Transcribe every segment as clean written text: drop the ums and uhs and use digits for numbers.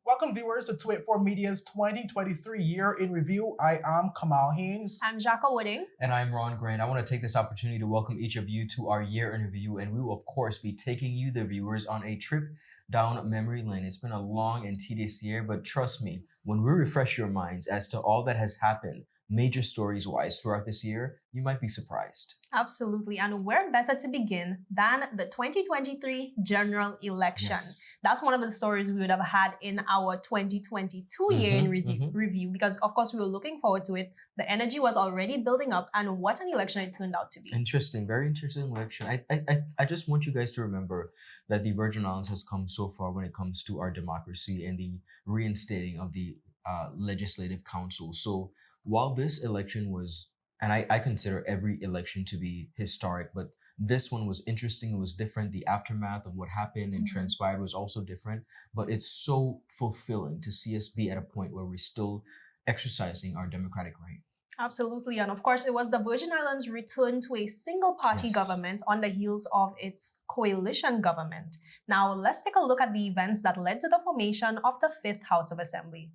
Welcome viewers to 284 Media's 2023 Year in Review. I am Kamal Haynes. I'm Jhaka Wooding. And I'm Ronn Grant. I want to take this opportunity to welcome each of you to our Year in Review, and we will of course be taking you, the viewers, on a trip down memory lane. It's been a long and tedious year, but trust me, when we refresh your minds as to all that has happened, major stories-wise throughout this year, you might be surprised. Absolutely, and where better to begin than the 2023 general election. Yes. That's one of the stories we would have had in our 2022 year in review because, of course, we were looking forward to it. The energy was already building up, and what an election it turned out to be. Interesting, very interesting election. I just want you guys to remember that the Virgin Islands has come so far when it comes to our democracy and the reinstating of the Legislative Council. So while this election was, and I consider every election to be historic, but this one was interesting. It was different. The aftermath of what happened and transpired was also different, but it's so fulfilling to see us be at a point where we're still exercising our democratic right. Absolutely, and of course, it was the Virgin Islands' return to a single-party government on the heels of its coalition government. Now, let's take a look at the events that led to the formation of the 5th House of Assembly.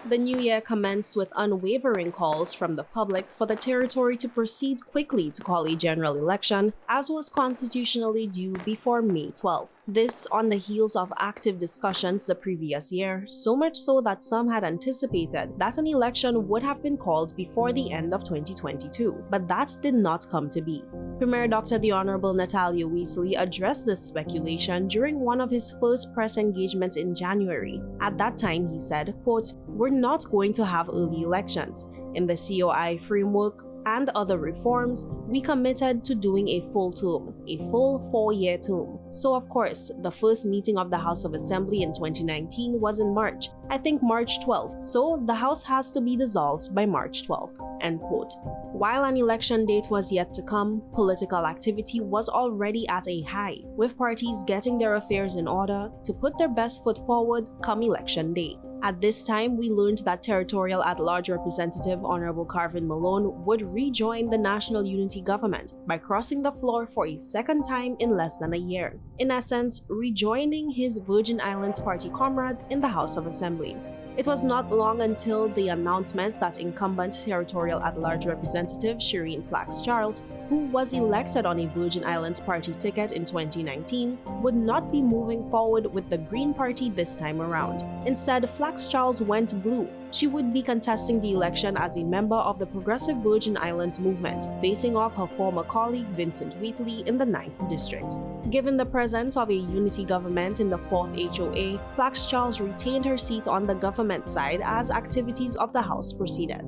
The new year commenced with unwavering calls from the public for the territory to proceed quickly to call a general election, as was constitutionally due before May 12. This on the heels of active discussions the previous year, so much so that some had anticipated that an election would have been called before the end of 2022, but that did not come to be. Premier Dr. The Honorable Natalia Weasley addressed this speculation during one of his first press engagements in January. At that time, he said, quote, "We're not going to have early elections. In the COI framework and other reforms, we committed to doing a full term, a full 4-year term. So of course, the first meeting of the House of Assembly in 2019 was in March, I think March 12th, so the House has to be dissolved by March 12th, end quote. While an election date was yet to come, political activity was already at a high, with parties getting their affairs in order to put their best foot forward come election day. At this time, we learned that Territorial At-Large Representative Honorable Carvin Malone would rejoin the National Unity Government by crossing the floor for a second time in less than a year. In essence, rejoining his Virgin Islands party comrades in the House of Assembly. It was not long until the announcement that incumbent Territorial At-Large Representative Shireen Flax Charles, who was elected on a Virgin Islands party ticket in 2019, would not be moving forward with the Green Party this time around. Instead, Flax Charles went blue. She would be contesting the election as a member of the Progressive Virgin Islands movement, facing off her former colleague Vincent Wheatley in the 9th District. Given the presence of a unity government in the 4th HOA, Flax Charles retained her seat on the government side as activities of the House proceeded.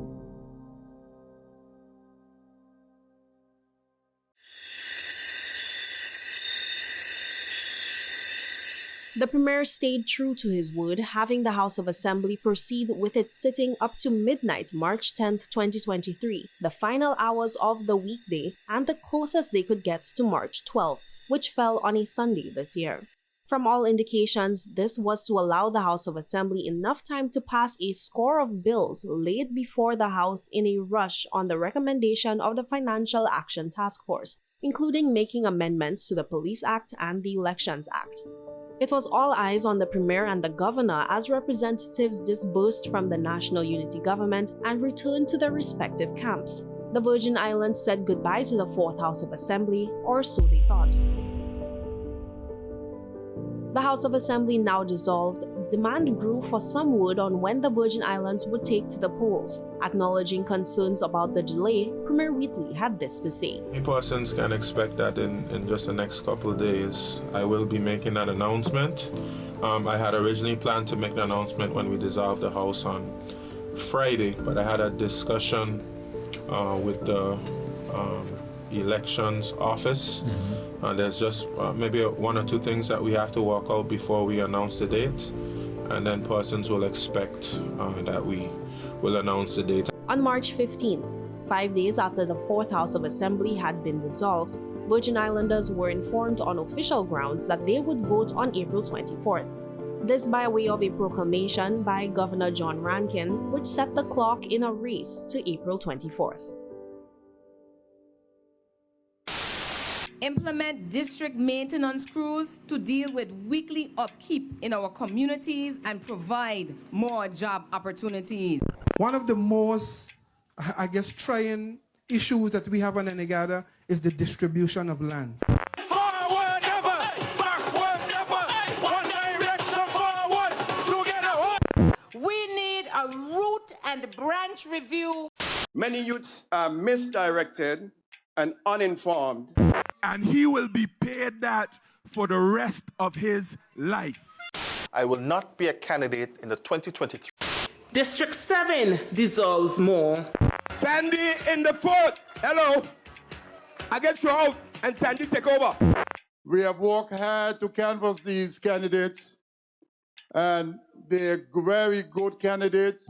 The Premier stayed true to his word, having the House of Assembly proceed with its sitting up to midnight March 10, 2023, the final hours of the weekday and the closest they could get to March 12, which fell on a Sunday this year. From all indications, this was to allow the House of Assembly enough time to pass a score of bills laid before the House in a rush on the recommendation of the Financial Action Task Force, including making amendments to the Police Act and the Elections Act. It was all eyes on the Premier and the Governor as representatives disbursed from the National Unity Government and returned to their respective camps. The Virgin Islands said goodbye to the 4th House of Assembly, or so they thought. The House of Assembly now dissolved, demand grew for some word on when the Virgin Islands would take to the polls. Acknowledging concerns about the delay, Premier Wheatley had this to say. Persons can expect that in just the next couple of days, I will be making an announcement. I had originally planned to make the announcement when we dissolved the House on Friday, but I had a discussion with the elections office. There's just maybe 1 or 2 things that we have to work out before we announce the date, and then persons will expect that we will announce the date. On March 15th, 5 days after the 4th House of Assembly had been dissolved, Virgin Islanders were informed on official grounds that they would vote on April 24th. This by way of a proclamation by Governor John Rankin, which set the clock in a race to April 24th. implement district maintenance crews to deal with weekly upkeep in our communities and provide more job opportunities. One of the most, I guess, trying issues that we have on Anegada is the distribution of land. Forward never, backward never, one direction forward, together. We need a root and branch review. Many youths are misdirected and uninformed. And he will be paid that for the rest of his life. I will not be a candidate in the 2023. District 7 deserves more. Sandy in the fort. Hello. I get you out and Sandy take over. We have worked hard to canvass these candidates, and they're very good candidates.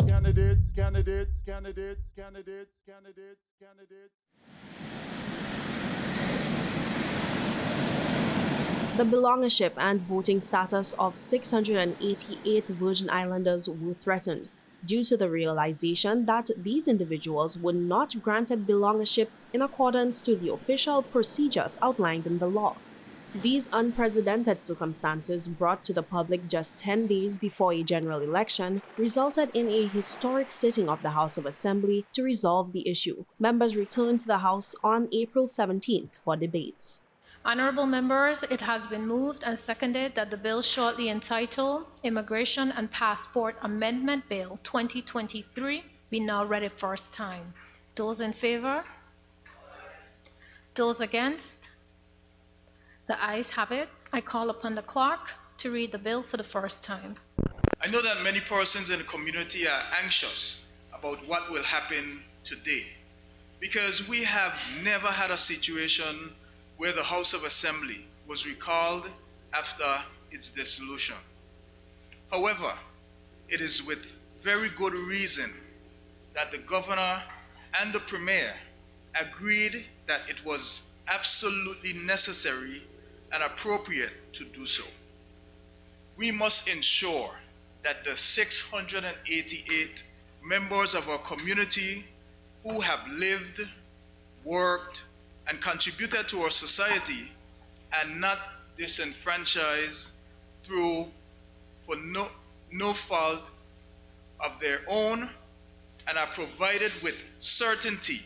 The belongership and voting status of 688 Virgin Islanders were threatened due to the realization that these individuals were not granted belongership in accordance to the official procedures outlined in the law. These unprecedented circumstances, brought to the public just 10 days before a general election, resulted in a historic sitting of the House of Assembly to resolve the issue. Members returned to the House on April 17th for debates. Honorable members, it has been moved and seconded that the bill shortly entitled Immigration and Passport Amendment Bill 2023 be now read a first time. Those in favor? Those against? The ayes have it. I call upon the clerk to read the bill for the first time. I know that many persons in the community are anxious about what will happen today, because we have never had a situation where the House of Assembly was recalled after its dissolution. However, it is with very good reason that the governor and the premier agreed that it was absolutely necessary and appropriate to do so. We must ensure that the 688 members of our community who have lived, worked, and contributed to our society and not disenfranchised for no fault of their own, and are provided with certainty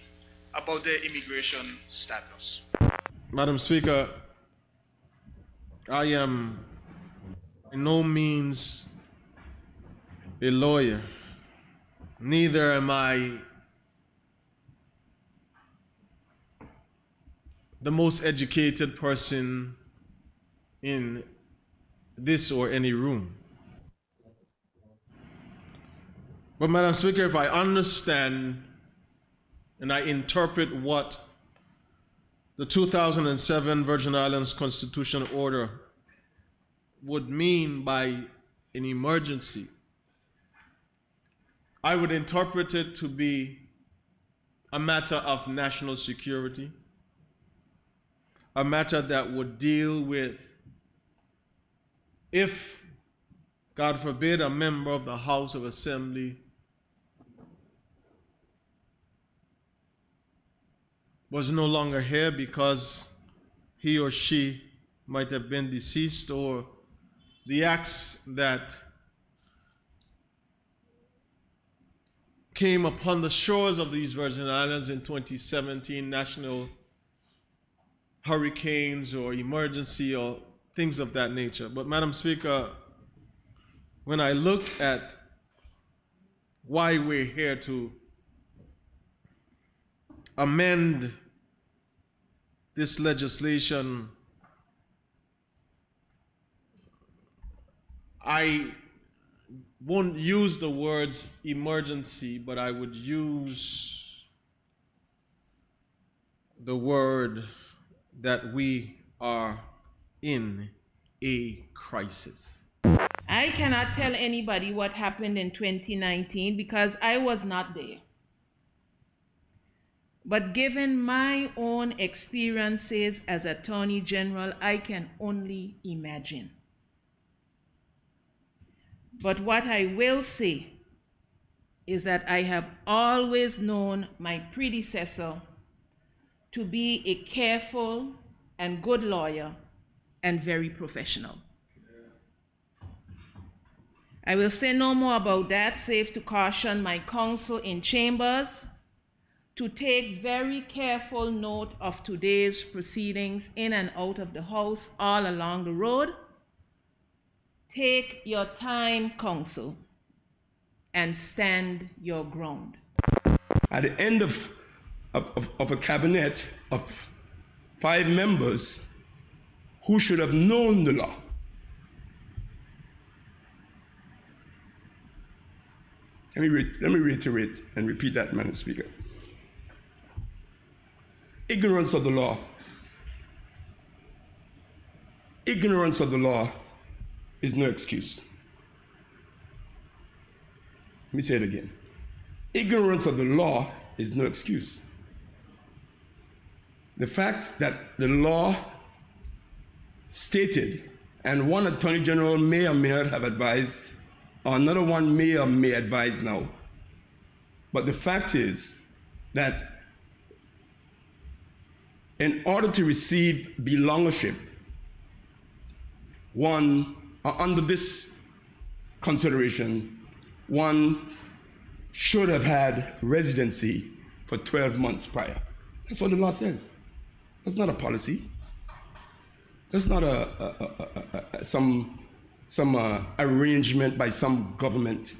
about their immigration status. Madam Speaker, I am by no means a lawyer. Neither am I the most educated person in this or any room. But Madam Speaker, if I understand and I interpret what the 2007 Virgin Islands Constitutional Order would mean by an emergency, I would interpret it to be a matter of national security, a matter that would deal with if, God forbid, a member of the House of Assembly was no longer here because he or she might have been deceased, or the acts that came upon the shores of these Virgin Islands in 2017, national hurricanes or emergency or things of that nature. But Madam Speaker, when I look at why we're here to amend this legislation, I won't use the words emergency, but I would use the word that we are in a crisis. I cannot tell anybody what happened in 2019 because I was not there. But given my own experiences as Attorney General, I can only imagine. But what I will say is that I have always known my predecessor to be a careful and good lawyer and very professional. I will say no more about that, save to caution my counsel in chambers to take very careful note of today's proceedings in and out of the House all along the road. Take your time, counsel, and stand your ground. At the end of a cabinet of 5 members who should have known the law, let me reiterate and repeat that, Madam Speaker. Ignorance of the law. Ignorance of the law is no excuse. Let me say it again. Ignorance of the law is no excuse. The fact that the law stated, and one Attorney General may or may not have advised, or another one may or may advise now, but the fact is that in order to receive belongership, under this consideration, one should have had residency for 12 months prior. That's what the law says. That's not a policy. That's not some arrangement by some government.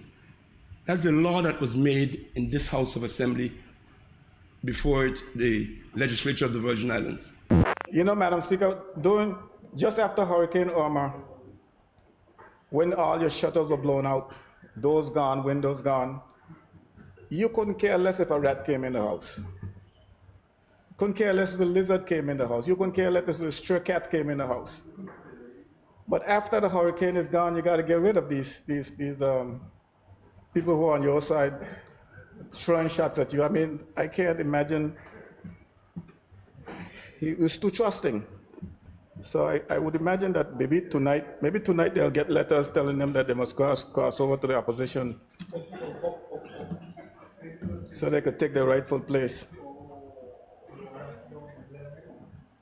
That's the law that was made in this House of Assembly before the legislature of the Virgin Islands. You know, Madam Speaker, just after Hurricane Irma, when all your shutters were blown out, doors gone, windows gone, you couldn't care less if a rat came in the house. Couldn't care less if a lizard came in the house. You couldn't care less if a stray cat came in the house. But after the hurricane is gone, you got to get rid of these people who are on your side throwing shots at you. I mean, I can't imagine. He was too trusting. So I would imagine that maybe tonight they'll get letters telling them that they must cross over to the opposition so they could take their rightful place.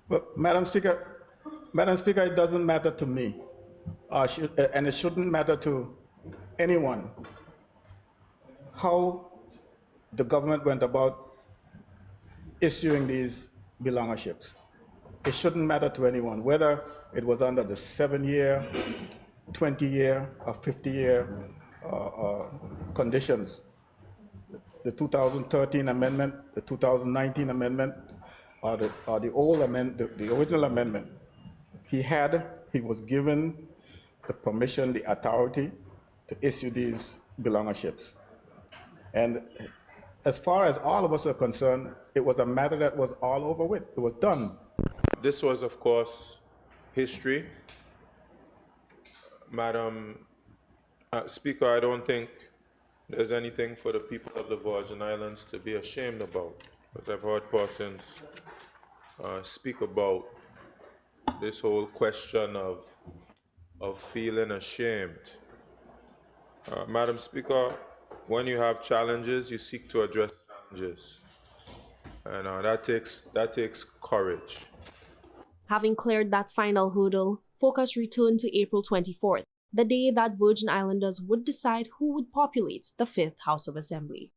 But Madam Speaker, it doesn't matter to me, and it shouldn't matter to anyone how the government went about issuing these belongerships. It shouldn't matter to anyone, whether it was under the 7-year, 20-year, or 50-year conditions. The 2013 amendment, the 2019 amendment, or the old amendment, the original amendment. He was given the permission, the authority to issue these belongerships. And as far as all of us are concerned, it was a matter that was all over with. It was done. This was, of course, history. Madam Speaker, I don't think there's anything for the people of the Virgin Islands to be ashamed about. But I've heard persons speak about this whole question of feeling ashamed. Madam Speaker, when you have challenges, you seek to address challenges. And that takes courage. Having cleared that final hurdle, focus returned to April 24th, the day that Virgin Islanders would decide who would populate the 5th House of Assembly.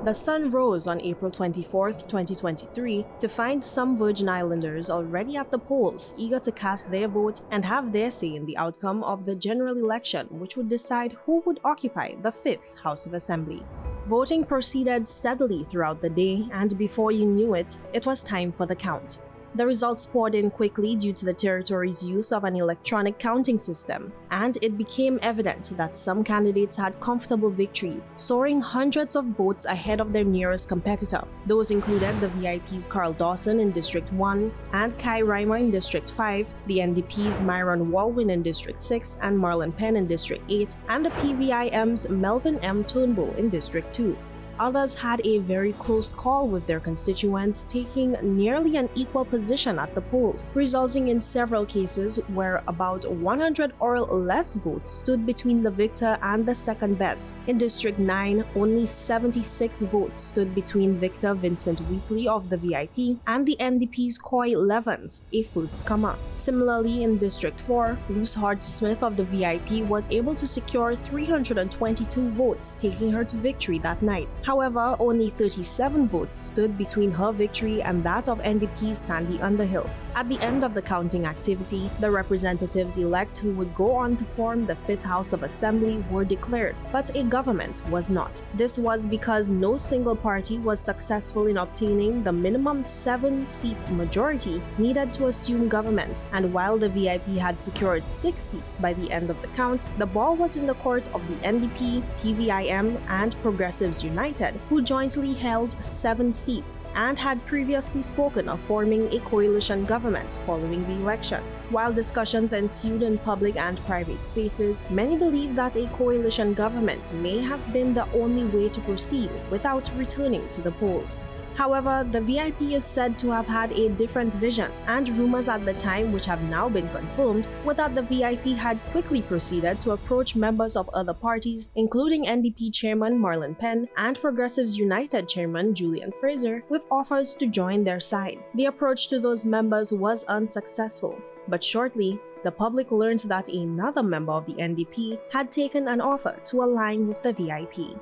The sun rose on April 24th, 2023 to find some Virgin Islanders already at the polls, eager to cast their vote and have their say in the outcome of the general election, which would decide who would occupy the 5th House of Assembly. Voting proceeded steadily throughout the day, and before you knew it, it was time for the count. The results poured in quickly due to the territory's use of an electronic counting system, and it became evident that some candidates had comfortable victories, soaring hundreds of votes ahead of their nearest competitor. Those included the VIP's Carl Dawson in District 1 and Kai Reimer in District 5, the NDP's Myron Walwyn in District 6 and Marlon Penn in District 8, and the PVIM's Melvin M. Turnbull in District 2. Others had a very close call with their constituents, taking nearly an equal position at the polls, resulting in several cases where about 100 or less votes stood between the victor and the second best. In District 9, only 76 votes stood between Victor Vincent Wheatley of the VIP and the NDP's Coy Levens, a first-comer. Similarly, in District 4, Luce Hart Smith of the VIP was able to secure 322 votes, taking her to victory that night. However, only 37 votes stood between her victory and that of NDP's Sandy Underhill. At the end of the counting activity, the representatives-elect who would go on to form the 5th House of Assembly were declared, but a government was not. This was because no single party was successful in obtaining the minimum 7-seat majority needed to assume government, and while the VIP had secured 6 seats by the end of the count, the ball was in the court of the NDP, PVIM, and Progressives United, who jointly held 7 seats and had previously spoken of forming a coalition government following the election. While discussions ensued in public and private spaces, many believe that a coalition government may have been the only way to proceed without returning to the polls. However, the VIP is said to have had a different vision, and rumors at the time, which have now been confirmed, were that the VIP had quickly proceeded to approach members of other parties, including NDP Chairman Marlon Penn and Progressives United Chairman Julian Fraser, with offers to join their side. The approach to those members was unsuccessful, but shortly, the public learned that another member of the NDP had taken an offer to align with the VIP.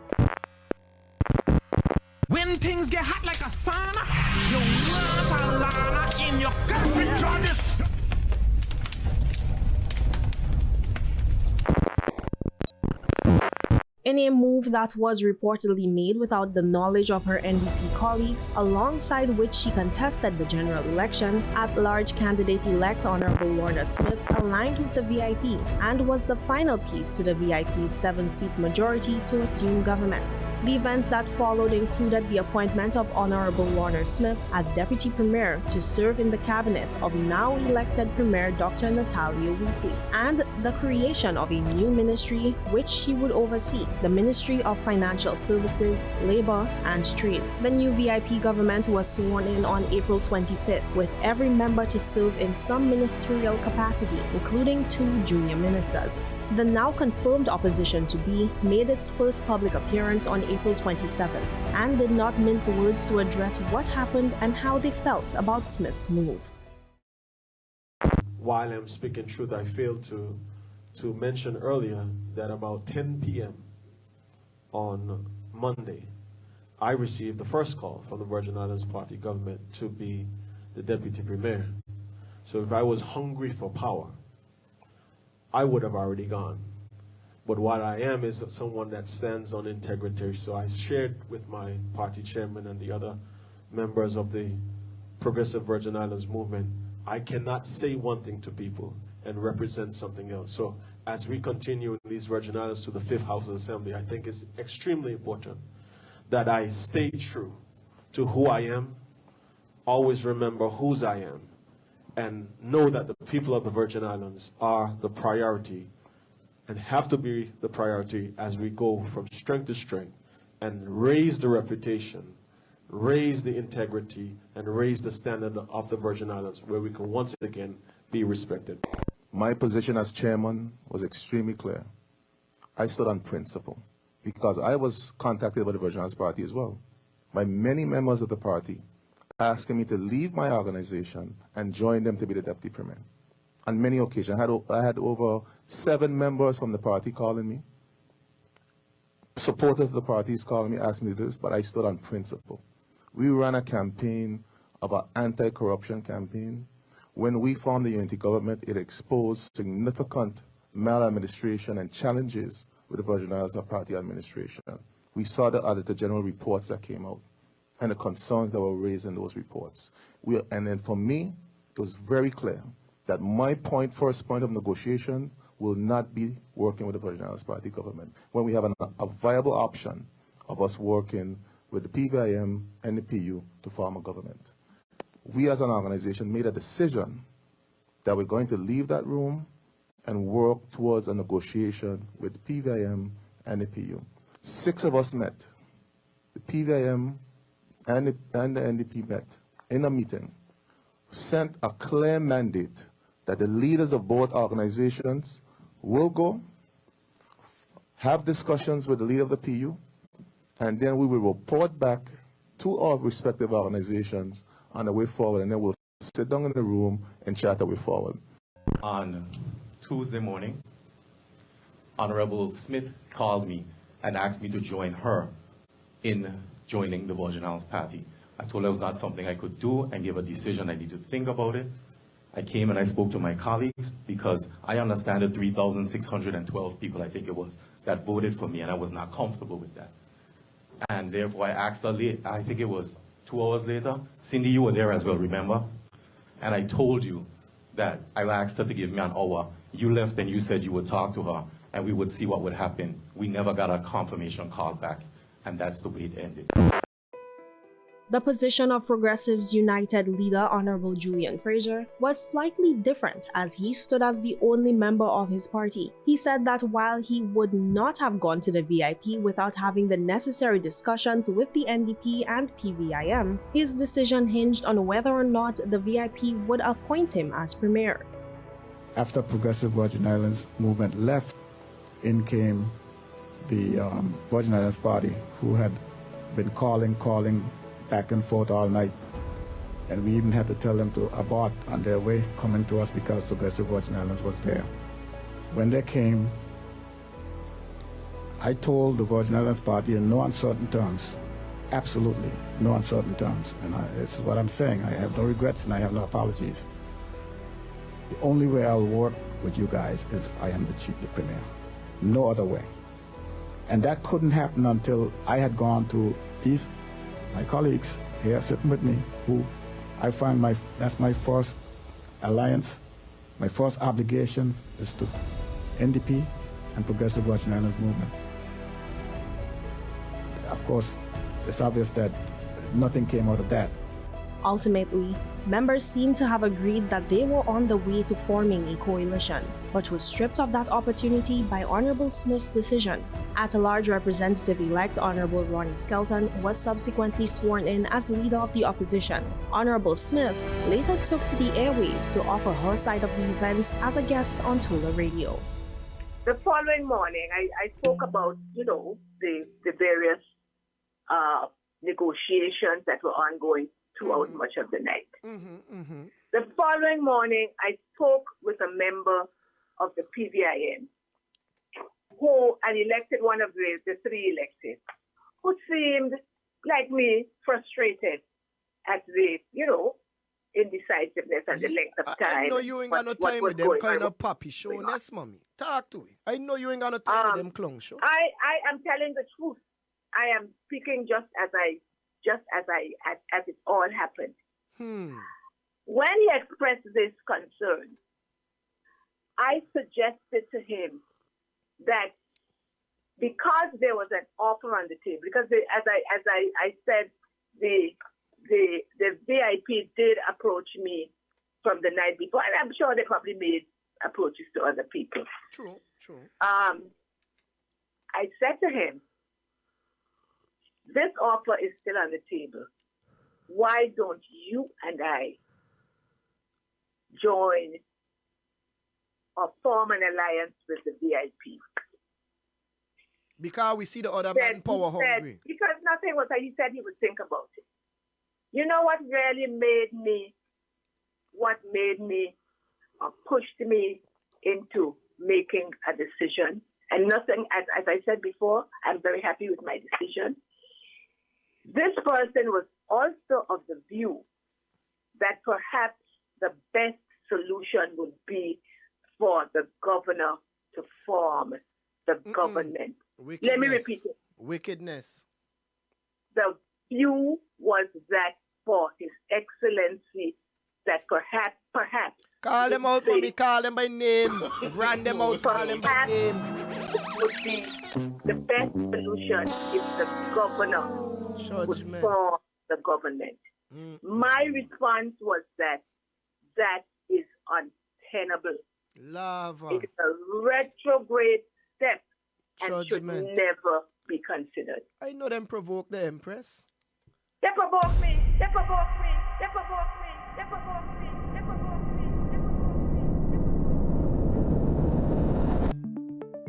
When things get hot like a sauna, you want a lana in your gut. In a move that was reportedly made without the knowledge of her NDP colleagues, alongside which she contested the general election, at-large candidate-elect Honorable Lorna Smith aligned with the VIP and was the final piece to the VIP's 7-seat majority to assume government. The events that followed included the appointment of Honorable Lorna Smith as Deputy Premier to serve in the cabinet of now-elected Premier Dr. Natalia Wheatley, and the creation of a new ministry which she would oversee, the Ministry of Financial Services, Labor and Trade. The new VIP government was sworn in on April 25th, with every member to serve in some ministerial capacity, including 2 junior ministers. The now confirmed opposition to B made its first public appearance on April 27th and did not mince words to address what happened and how they felt about Smith's move. While I'm speaking truth, I failed to mention earlier that about 10 p.m. on Monday, I received the first call from the Virgin Islands Party government to be the Deputy Premier. So if I was hungry for power, I would have already gone. But what I am is someone that stands on integrity. So I shared with my party chairman and the other members of the Progressive Virgin Islands movement, I cannot say one thing to people and represent something else. So as we continue in these Virgin Islands to the 5th House of Assembly, I think it's extremely important that I stay true to who I am, always remember whose I am, and know that the people of the Virgin Islands are the priority and have to be the priority as we go from strength to strength and raise the reputation, raise the integrity, and raise the standard of the Virgin Islands where we can once again be respected. My position as chairman was extremely clear. I stood on principle because I was contacted by the Virgin Islands Party as well, by many members of the party asking me to leave my organization and join them to be the Deputy Premier. On many occasions, I had over 7 members from the party calling me, supporters of the parties calling me, asking me to do this, but I stood on principle. We ran a campaign of an anti-corruption campaign. When we formed the unity government, it exposed significant maladministration and challenges with the Virgin Islands Party administration. We saw the Auditor General reports that came out and the concerns that were raised in those reports. And then for me, it was very clear that my first point of negotiation will not be working with the Virgin Islands Party government when we have a viable option of us working with the PVIM and the PU to form a government. We as an organization made a decision that we're going to leave that room and work towards a negotiation with the PVIM and the PU. 6 of us met. The PVIM and the NDP met in a meeting, sent a clear mandate that the leaders of both organizations will go, have discussions with the leader of the PU, and then we will report back to our respective organizations on the way forward, and then we'll sit down in the room and chat our way forward. On Tuesday morning, Honorable Smith called me and asked me to join her in joining the Virgin Islands Party. I told her it was not something I could do and gave a decision I needed to think about it. I came and I spoke to my colleagues because I understand the 3,612 people, I think it was, that voted for me, and I was not comfortable with that. And therefore I asked her late, I think it was 2 hours later. Cindy, you were there as well, remember? And I told you that I asked her to give me an hour. You left and you said you would talk to her and we would see what would happen. We never got a confirmation call back, and that's the way it ended. The position of Progressives United leader Honorable Julian Fraser was slightly different, as he stood as the only member of his party. He said that while he would not have gone to the VIP without having the necessary discussions with the NDP and PVIM, his decision hinged on whether or not the VIP would appoint him as premier. After Progressive Virgin Islands movement left, in came the Virgin Islands Party, who had been calling back and forth all night, and we even had to tell them to abort on their way coming to us because Progressive Virgin Islands was there. When they came, I told the Virgin Islands Party in no uncertain terms, absolutely no uncertain terms, and this is what I'm saying, I have no regrets and I have no apologies. The only way I'll work with you guys is if I am the premier. No other way. And that couldn't happen until I had gone to my colleagues here sitting with me, who I find that's my first alliance, my first obligation is to NDP and Progressive Virgin Islands movement. Of course, it's obvious that nothing came out of that. Ultimately, members seemed to have agreed that they were on the way to forming a coalition, but was stripped of that opportunity by Honorable Smith's decision. At-large Representative-elect Honorable Ronnie Skelton was subsequently sworn in as leader of the opposition. Honorable Smith later took to the airways to offer her side of the events as a guest on Tola Radio. The following morning, I spoke about, the various negotiations that were ongoing throughout much of the night. The following morning, I spoke with a member of the PVIM, an elected one of the three elected, who seemed like me frustrated at the, indecisiveness and the length of time. I know you ain't got no time with them kind of puppy showness, mommy. Talk to it. I know you ain't got no time with them clown show. I am telling the truth. I am speaking just as it all happened. When he expressed this concern, I suggested to him that because there was an offer on the table, because as I said, the VIP did approach me from the night before, and I'm sure they probably made approaches to other people. True. I said to him, this offer is still on the table. Why don't you and I join or form an alliance with the VIP? Because we see the other man power hungry. Because nothing was, he said he would think about it. You know what really pushed me into making a decision, and nothing, as I said before, I'm very happy with my decision. This person was also of the view that perhaps the best solution would be for the governor to form the government. Let me repeat it. Wickedness. The view was that for His Excellency, that perhaps... Call them out, mommy. Call them by name. Brand them out. Call them by name. Would be the best solution if the governor would form the government. My response was that is untenable. Lava. It is a retrograde step and should never be considered. I know them provoke the Empress. They provoke me. They provoke me. They provoke me. They provoke me. They provoke me.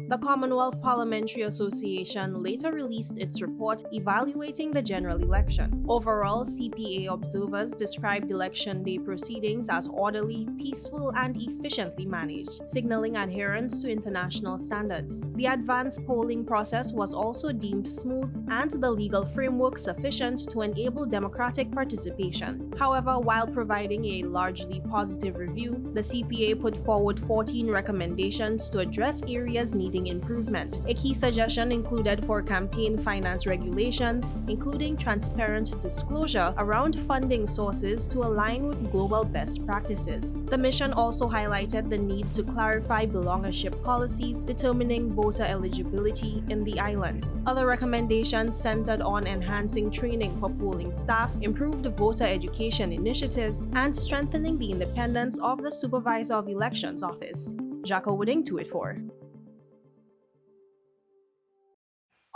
The Commonwealth Parliamentary Association later released its report evaluating the general election. Overall, CPA observers described election day proceedings as orderly, peaceful, and efficiently managed, signaling adherence to international standards. The advanced polling process was also deemed smooth and the legal framework sufficient to enable democratic participation. However, while providing a largely positive review, the CPA put forward 14 recommendations to address areas needing improvement. A key suggestion included for campaign finance regulations, including transparent disclosure around funding sources to align with global best practices. The mission also highlighted the need to clarify belongership policies determining voter eligibility in the islands. Other recommendations centered on enhancing training for polling staff, improved voter education initiatives, and strengthening the independence of the Supervisor of Elections Office. Jhaka Wooding, 284.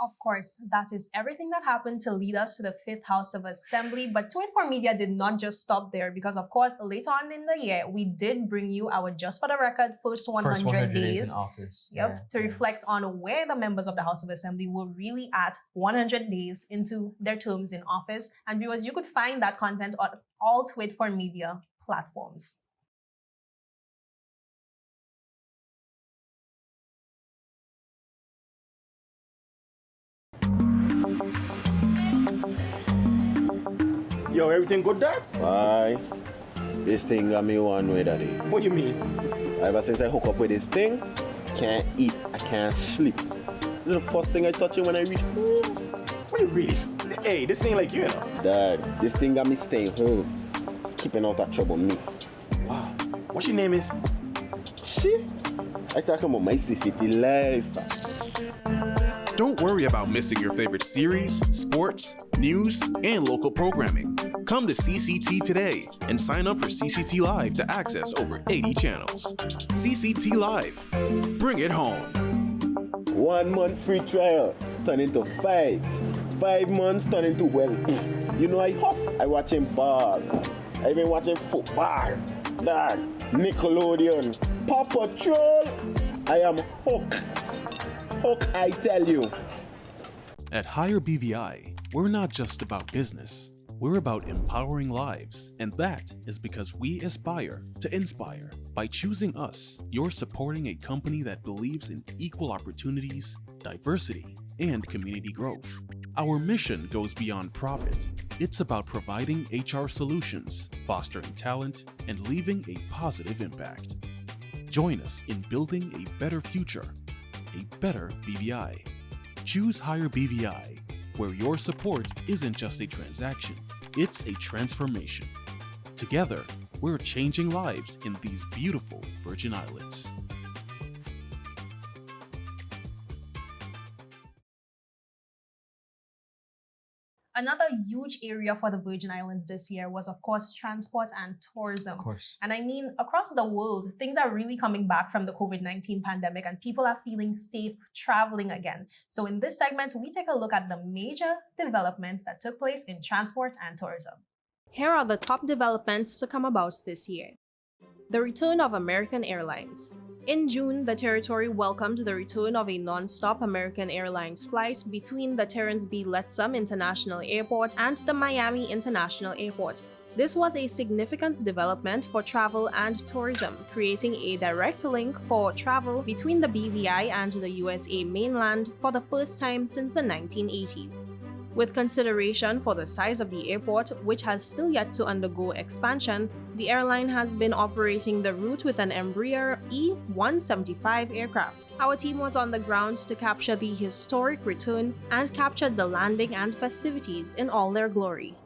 Of course, that is everything that happened to lead us to the 5th House of Assembly, but 284 Media did not just stop there because, of course, later on in the year, we did bring you our Just for the Record first 100 days in office. to reflect on where the members of the House of Assembly were really at 100 days into their terms in office. And viewers, you could find that content on all 284 Media platforms. Yo, everything good there? Aye. This thing got me one way, daddy. What you mean? Ever since I hook up with this thing, I can't eat, I can't sleep. This is the first thing I touch it when I reach home. What you really? Hey, this ain't like you, know. Dad, this thing got me staying home, keeping out of trouble me. Wow. What your name is? Shit. I talking about my CCT life. Don't worry about missing your favorite series, sports, news, and local programming. Come to CCT today and sign up for CCT Live to access over 80 channels. CCT Live. Bring it home. 1 month free trial turn into 5. 5 months turn into, well, you know I watching ball. I been watching football. Dad, Nickelodeon, Paw Patrol. I am hooked. Hook, I tell you. At Higher BVI, we're not just about business. We're about empowering lives, and that is because we aspire to inspire. By choosing us, you're supporting a company that believes in equal opportunities, diversity, and community growth. Our mission goes beyond profit. It's about providing HR solutions, fostering talent, and leaving a positive impact. Join us in building a better future. A better BVI. Choose Higher BVI, where your support isn't just a transaction, it's a transformation. Together, we're changing lives in these beautiful Virgin Islands. Another huge area for the Virgin Islands this year was, of course, transport and tourism. Of course. And I mean, across the world, things are really coming back from the COVID-19 pandemic and people are feeling safe traveling again. So in this segment, we take a look at the major developments that took place in transport and tourism. Here are the top developments to come about this year. The return of American Airlines. In June, the territory welcomed the return of a non-stop American Airlines flight between the Terrence B. Lettsome International Airport and the Miami International Airport. This was a significant development for travel and tourism, creating a direct link for travel between the BVI and the USA mainland for the first time since the 1980s. With consideration for the size of the airport, which has still yet to undergo expansion, the airline has been operating the route with an Embraer E-175 aircraft. Our team was on the ground to capture the historic return and captured the landing and festivities in all their glory.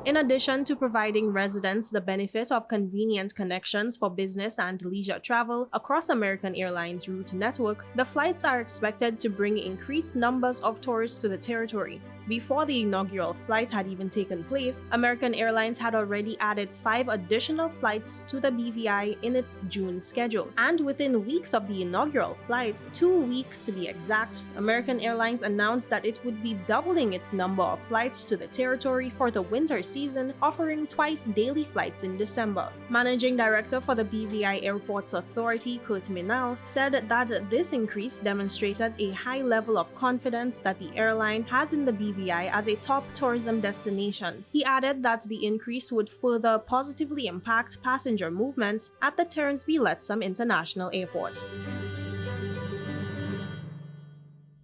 In addition to providing residents the benefit of convenient connections for business and leisure travel across American Airlines' route network, the flights are expected to bring increased numbers of tourists to the territory. Before the inaugural flight had even taken place, American Airlines had already added 5 additional flights to the BVI in its June schedule. And within weeks of the inaugural flight, 2 weeks to be exact, American Airlines announced that it would be doubling its number of flights to the territory for the winter season, offering twice daily flights in December. Managing Director for the BVI Airports Authority, Kurt Minal, said that this increase demonstrated a high level of confidence that the airline has in the BVI as a top tourism destination. He added that the increase would further positively impact passenger movements at the Terence B. Lettsome International Airport.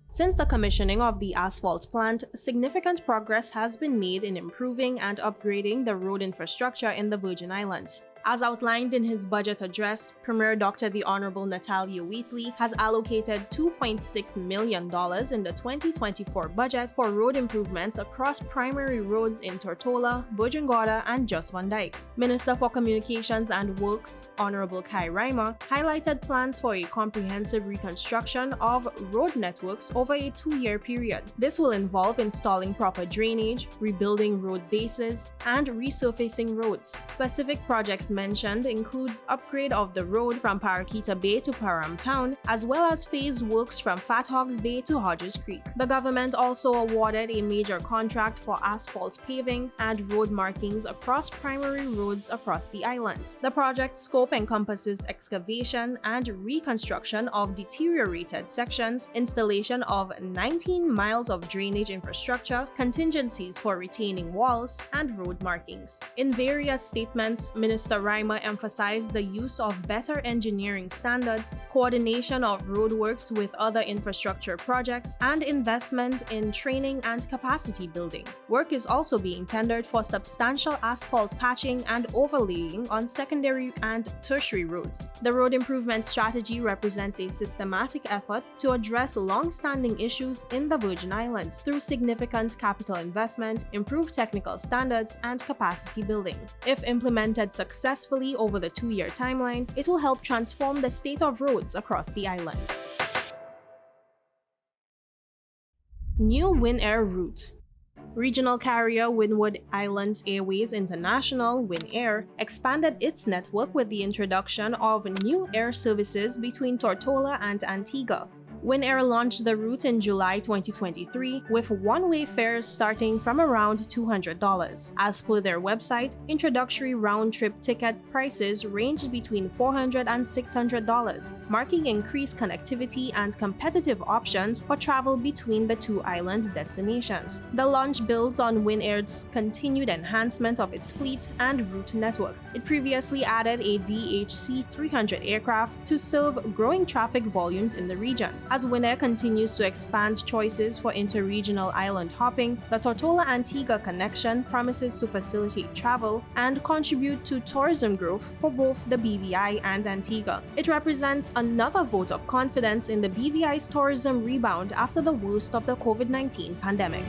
Since the commissioning of the asphalt plant, significant progress has been made in improving and upgrading the road infrastructure in the Virgin Islands. As outlined in his budget address, Premier Dr. the Honorable Natalia Wheatley has allocated $2.6 million in the 2024 budget for road improvements across primary roads in Tortola, Virgin Gorda, and Just Van Dyke. Minister for Communications and Works, Honorable Kai Reimer, highlighted plans for a comprehensive reconstruction of road networks over a 2-year period. This will involve installing proper drainage, rebuilding road bases, and resurfacing roads. Specific projects mentioned include upgrade of the road from Paraquita Bay to Param Town, as well as phased works from Fat Hogs Bay to Hodges Creek. The government also awarded a major contract for asphalt paving and road markings across primary roads across the islands. The project scope encompasses excavation and reconstruction of deteriorated sections, installation of 19 miles of drainage infrastructure, contingencies for retaining walls, and road markings. In various statements, Minister Reimer emphasized the use of better engineering standards, coordination of roadworks with other infrastructure projects, and investment in training and capacity building. Work is also being tendered for substantial asphalt patching and overlaying on secondary and tertiary roads. The road improvement strategy represents a systematic effort to address long-standing issues in the Virgin Islands through significant capital investment, improved technical standards, and capacity building. If implemented successfully over the 2-year timeline, it will help transform the state of roads across the islands. New Winair route. Regional carrier Windward Islands Airways International (Winair) expanded its network with the introduction of new air services between Tortola and Antigua. Winair launched the route in July 2023 with one-way fares starting from around $200. As per their website, introductory round-trip ticket prices ranged between $400 and $600, marking increased connectivity and competitive options for travel between the two island destinations. The launch builds on Winair's continued enhancement of its fleet and route network. It previously added a DHC-300 aircraft to serve growing traffic volumes in the region. As Winair continues to expand choices for interregional island hopping, the Tortola-Antigua connection promises to facilitate travel and contribute to tourism growth for both the BVI and Antigua. It represents another vote of confidence in the BVI's tourism rebound after the worst of the COVID-19 pandemic.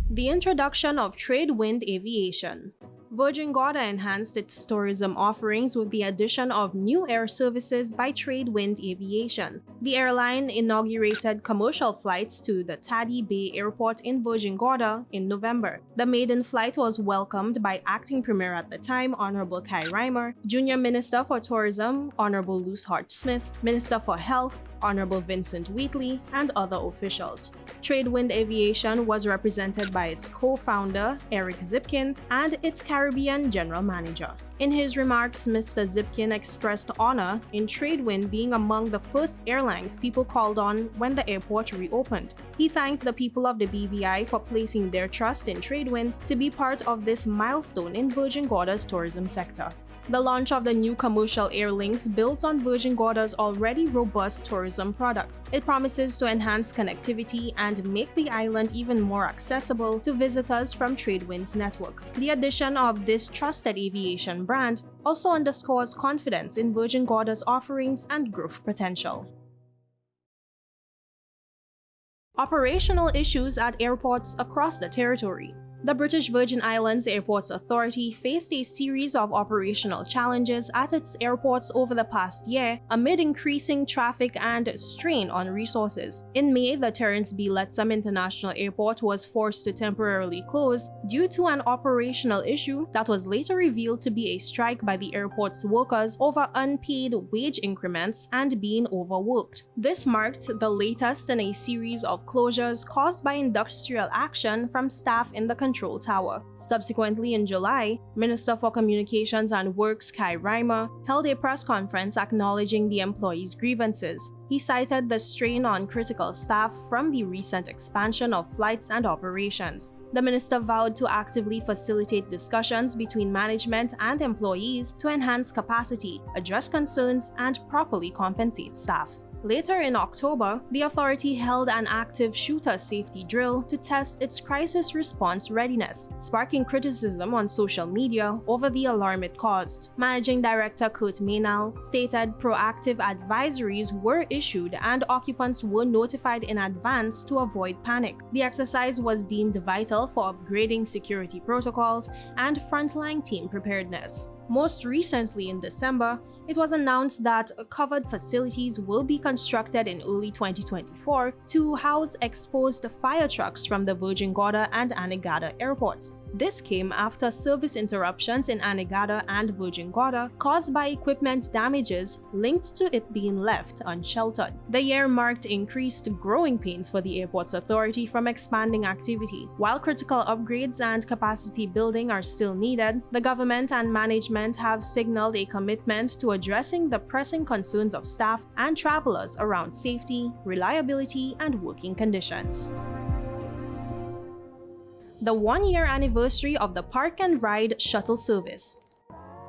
The introduction of Tradewind Aviation. Virgin Gorda enhanced its tourism offerings with the addition of new air services by Tradewind Aviation. The airline inaugurated commercial flights to the Taddy Bay Airport in Virgin Gorda in November. The maiden flight was welcomed by Acting Premier at the time, Honorable Kai Reimer, Junior Minister for Tourism, Honorable Luce Hart-Smith, Minister for Health, Honorable Vincent Wheatley, and other officials. Tradewind Aviation was represented by its co-founder, Eric Zipkin, and its Caribbean General Manager. In his remarks, Mr. Zipkin expressed honor in Tradewind being among the first airlines people called on when the airport reopened. He thanks the people of the BVI for placing their trust in Tradewind to be part of this milestone in Virgin Gorda's tourism sector. The launch of the new commercial air links builds on Virgin Gorda's already robust tourism product. It promises to enhance connectivity and make the island even more accessible to visitors from Tradewind's network. The addition of this trusted aviation brand also underscores confidence in Virgin Gorda's offerings and growth potential. Operational issues at airports across the territory. The British Virgin Islands Airports Authority faced a series of operational challenges at its airports over the past year amid increasing traffic and strain on resources. In May, the Terence B. Lettsome International Airport was forced to temporarily close due to an operational issue that was later revealed to be a strike by the airport's workers over unpaid wage increments and being overworked. This marked the latest in a series of closures caused by industrial action from staff in the control tower. Subsequently, in July, Minister for Communications and Works Kai Reimer held a press conference acknowledging the employees' grievances. He cited the strain on critical staff from the recent expansion of flights and operations. The minister vowed to actively facilitate discussions between management and employees to enhance capacity, address concerns, and properly compensate staff. Later in October, the authority held an active shooter safety drill to test its crisis response readiness, sparking criticism on social media over the alarm it caused. Managing Director Kurt Maynal stated proactive advisories were issued and occupants were notified in advance to avoid panic. The exercise was deemed vital for upgrading security protocols and frontline team preparedness. Most recently in December, it was announced that covered facilities will be constructed in early 2024 to house exposed fire trucks from the Virgin Gorda and Anegada airports. This came after service interruptions in Anegada and Virgin Gorda caused by equipment damages linked to it being left unsheltered. The year marked increased growing pains for the Airports Authority from expanding activity. While critical upgrades and capacity building are still needed, the government and management have signaled a commitment to addressing the pressing concerns of staff and travelers around safety, reliability, and working conditions. The one-year anniversary of the Park and Ride shuttle service.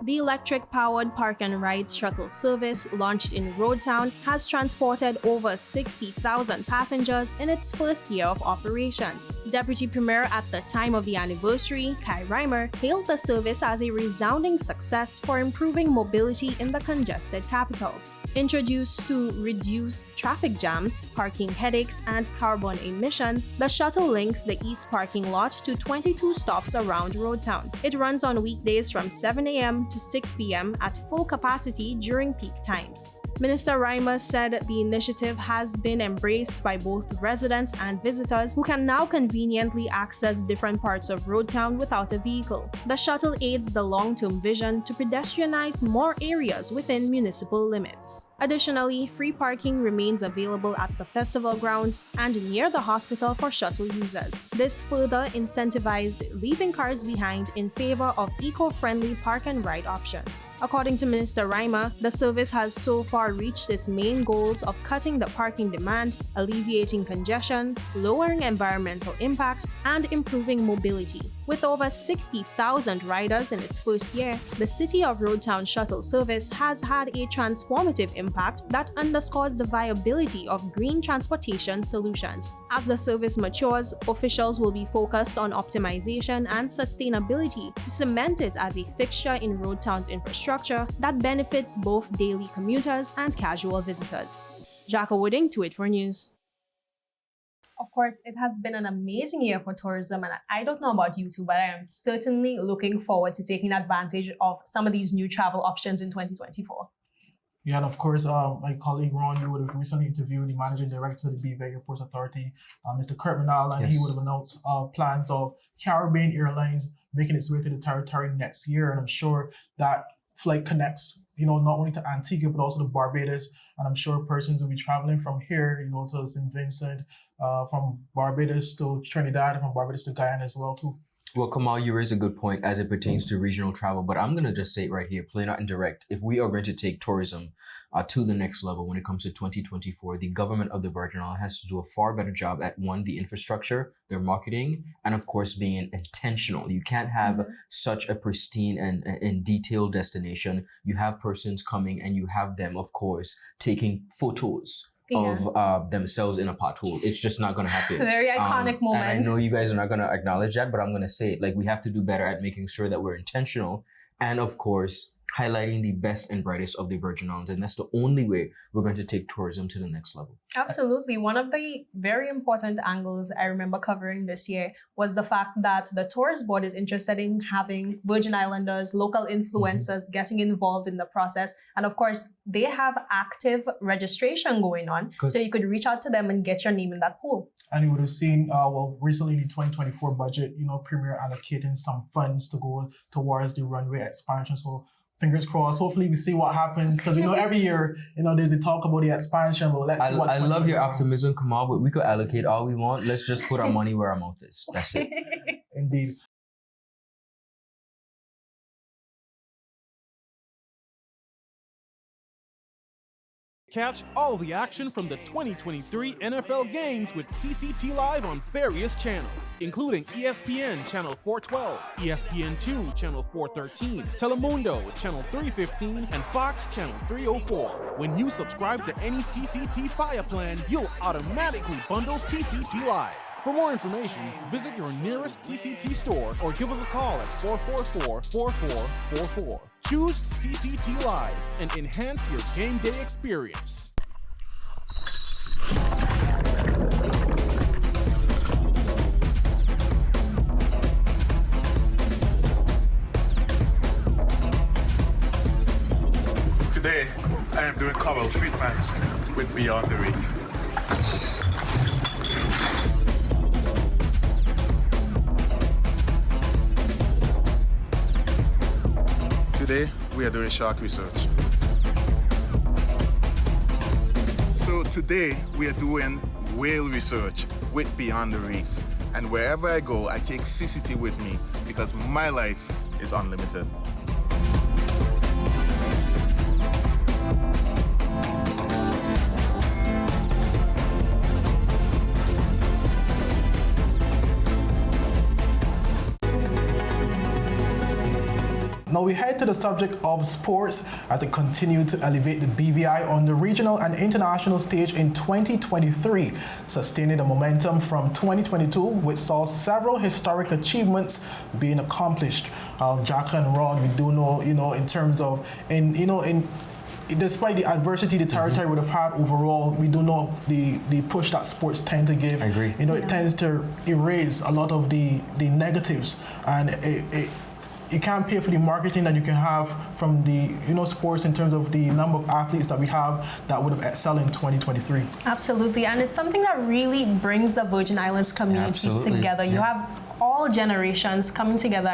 The electric-powered Park and Ride shuttle service, launched in Roadtown, has transported over 60,000 passengers in its first year of operations. Deputy Premier at the time of the anniversary, Kai Reimer, hailed the service as a resounding success for improving mobility in the congested capital. Introduced to reduce traffic jams, parking headaches, and carbon emissions, the shuttle links the east parking lot to 22 stops around Roadtown. It runs on weekdays from 7 a.m. to 6 p.m. at full capacity during peak times. Minister Reimer said the initiative has been embraced by both residents and visitors who can now conveniently access different parts of Roadtown without a vehicle. The shuttle aids the long-term vision to pedestrianize more areas within municipal limits. Additionally, free parking remains available at the festival grounds and near the hospital for shuttle users. This further incentivized leaving cars behind in favor of eco-friendly park and ride options. According to Minister Reimer, the service has so far reached its main goals of cutting the parking demand, alleviating congestion, lowering environmental impact, and improving mobility. With over 60,000 riders in its first year, the City of Roadtown shuttle service has had a transformative impact that underscores the viability of green transportation solutions. As the service matures, officials will be focused on optimization and sustainability to cement it as a fixture in Roadtown's infrastructure that benefits both daily commuters and casual visitors. Jhaka Wooding, 284 News. Of course, it has been an amazing year for tourism, and I don't know about you two, but I am certainly looking forward to taking advantage of some of these new travel options in 2024. Yeah, and of course, my colleague Ron, you would have recently interviewed the Managing Director of the Beaver Airports Authority, Mr. Kurt Maynal, and he would have announced plans of Caribbean Airlines making its way to the territory next year, and I'm sure that flight connects, not only to Antigua, but also to Barbados. And I'm sure persons will be traveling from here, to St. Vincent, from Barbados to Trinidad, from Barbados to Guyana as well, too. Well, Kamal, you raise a good point as it pertains to regional travel, but I'm going to just say it right here, plain out and direct. If we are going to take tourism to the next level when it comes to 2024, the government of the Virgin Islands has to do a far better job at, one, the infrastructure, their marketing, and of course, being intentional. You can't have such a pristine and detailed destination. You have persons coming and you have them, of course, taking photos of themselves in a pothole. It's just not going to happen. Very iconic moment. And I know you guys are not going to acknowledge that, but I'm going to say it. We have to do better at making sure that we're intentional and, of course, highlighting the best and brightest of the Virgin Islands. And that's the only way we're going to take tourism to the next level. Absolutely. One of the very important angles I remember covering this year was the fact that the tourist board is interested in having Virgin Islanders, local influencers getting involved in the process. And of course, they have active registration going on. So you could reach out to them and get your name in that pool. And you would have seen, recently in the 2024 budget, Premier allocating some funds to go towards the runway expansion. So fingers crossed. Hopefully we see what happens, because we know every year, there's a talk about the expansion, but let's see what I love your optimism, Kamal, but we could allocate all we want. Let's just put our money where our mouth is. That's it. Indeed. Catch all the action from the 2023 NFL games with CCT Live on various channels, including ESPN Channel 412, ESPN2 Channel 413, Telemundo Channel 315, and Fox Channel 304. When you subscribe to any CCT Fire plan, you'll automatically bundle CCT Live. For more information, visit your nearest CCT store or give us a call at 444-4444. Choose CCT Live and enhance your game day experience. Today, I am doing cobble treatments with Beyond the Reef. Today, we are doing shark research. So today, we are doing whale research with Beyond the Reef. And wherever I go, I take CCT with me because my life is unlimited. Now we head to the subject of sports as it continued to elevate the BVI on the regional and international stage in 2023, sustaining the momentum from 2022, which saw several historic achievements being accomplished. Jhaka and Ronn, we do know, in terms of, despite the adversity the territory would have had overall, we do know the push that sports tend to give. I agree. It tends to erase a lot of the negatives, and you can't pay for the marketing that you can have from the sports in terms of the number of athletes that we have that would have excelled in 2023. Absolutely, and it's something that really brings the Virgin Islands community together. You have all generations coming together,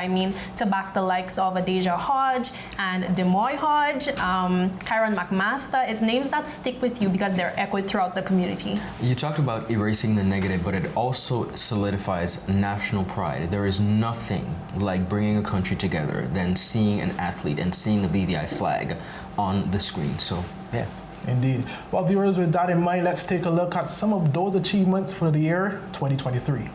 to back the likes of Adeja Hodge and Demoy Hodge, Kyron McMaster. It's names that stick with you because they're echoed throughout the community. You talked about erasing the negative, but it also solidifies national pride. There is nothing like bringing a country together than seeing an athlete and seeing the BVI flag on the screen. So, yeah. Indeed. Well, viewers, with that in mind, let's take a look at some of those achievements for the year 2023.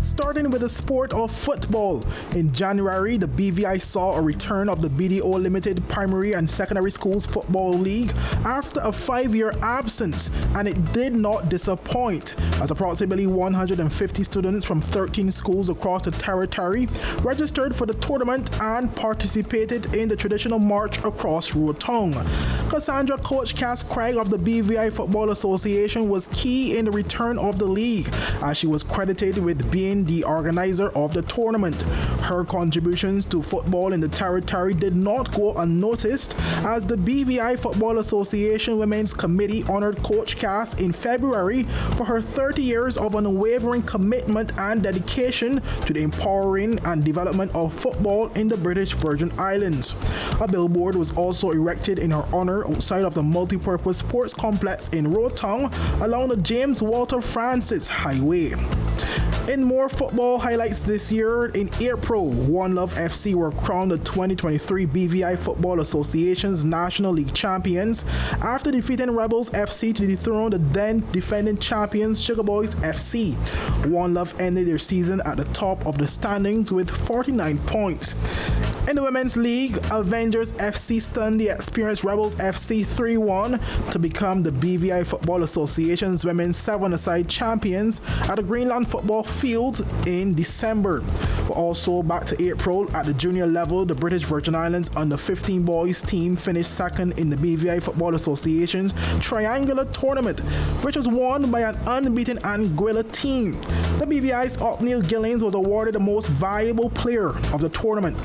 Starting with the sport of football. In January, the BVI saw a return of the BDO Limited Primary and Secondary Schools Football League after a 5-year absence, and it did not disappoint, as approximately 150 students from 13 schools across the territory registered for the tournament and participated in the traditional march across Rotong. Cassandra Coach Cass Craig of the BVI Football Association was key in the return of the league, as she was credited with being the organizer of the tournament. Her contributions to football in the territory did not go unnoticed, as the BVI Football Association Women's Committee honored Coach Cass in February for her 30 years of unwavering commitment and dedication to the empowering and development of football in the British Virgin Islands. A billboard was also erected in her honor outside of the multi-purpose sports complex in Rotong along the James Walter Francis Highway. In more football highlights this year, in April, One Love FC were crowned the 2023 BVI Football Association's National League champions after defeating Rebels FC to dethrone the then defending champions Sugar Boys FC. One Love ended their season at the top of the standings with 49 points. In the Women's League, Avengers FC stunned the experienced Rebels FC 3-1 to become the BVI Football Association's Women's 7-a-side champions at the Greenland Football Field in December. But also back to April, at the junior level, the British Virgin Islands under-15 boys team finished second in the BVI Football Association's triangular tournament, which was won by an unbeaten Anguilla team. The BVI's Othniel Gillings was awarded the most valuable player of the tournament.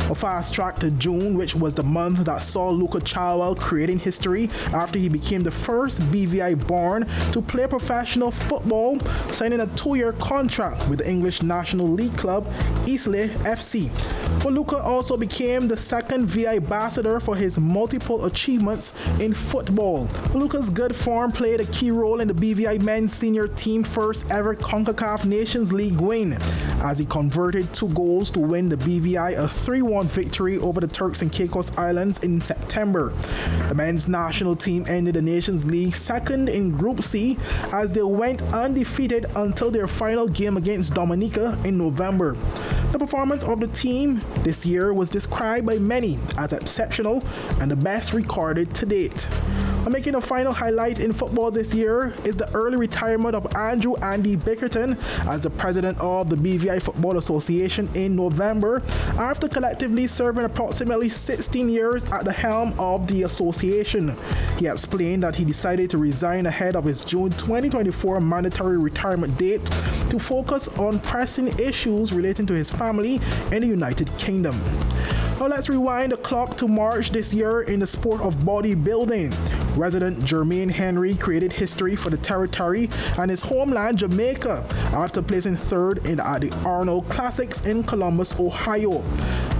A fast track to June, which was the month that saw Luca Chilwell creating history after he became the first BVI born to play professional football, signing a 2-year contract with the English National League club Eastleigh FC. But Luca also became the second VI ambassador for his multiple achievements in football. Luca's good form played a key role in the BVI men's senior team first ever CONCACAF Nations League win, as he converted 2 goals to win the BVI a 3-1 victory over the Turks and Caicos Islands in September. The men's national team ended the Nations League second in Group C as they went undefeated until their final game against Dominica in November. The performance of the team this year was described by many as exceptional and the best recorded to date. Making a final highlight in football this year is the early retirement of Andrew Andy Bickerton as the president of the BVI Football Association in November, after collectively serving approximately 16 years at the helm of the association. He explained that he decided to resign ahead of his June 2024 mandatory retirement date to focus on pressing issues relating to his family in the United Kingdom. Now let's rewind the clock to March this year in the sport of bodybuilding. Resident Jermaine Henry created history for the territory and his homeland Jamaica after placing third at the Arnold Classics in Columbus, Ohio.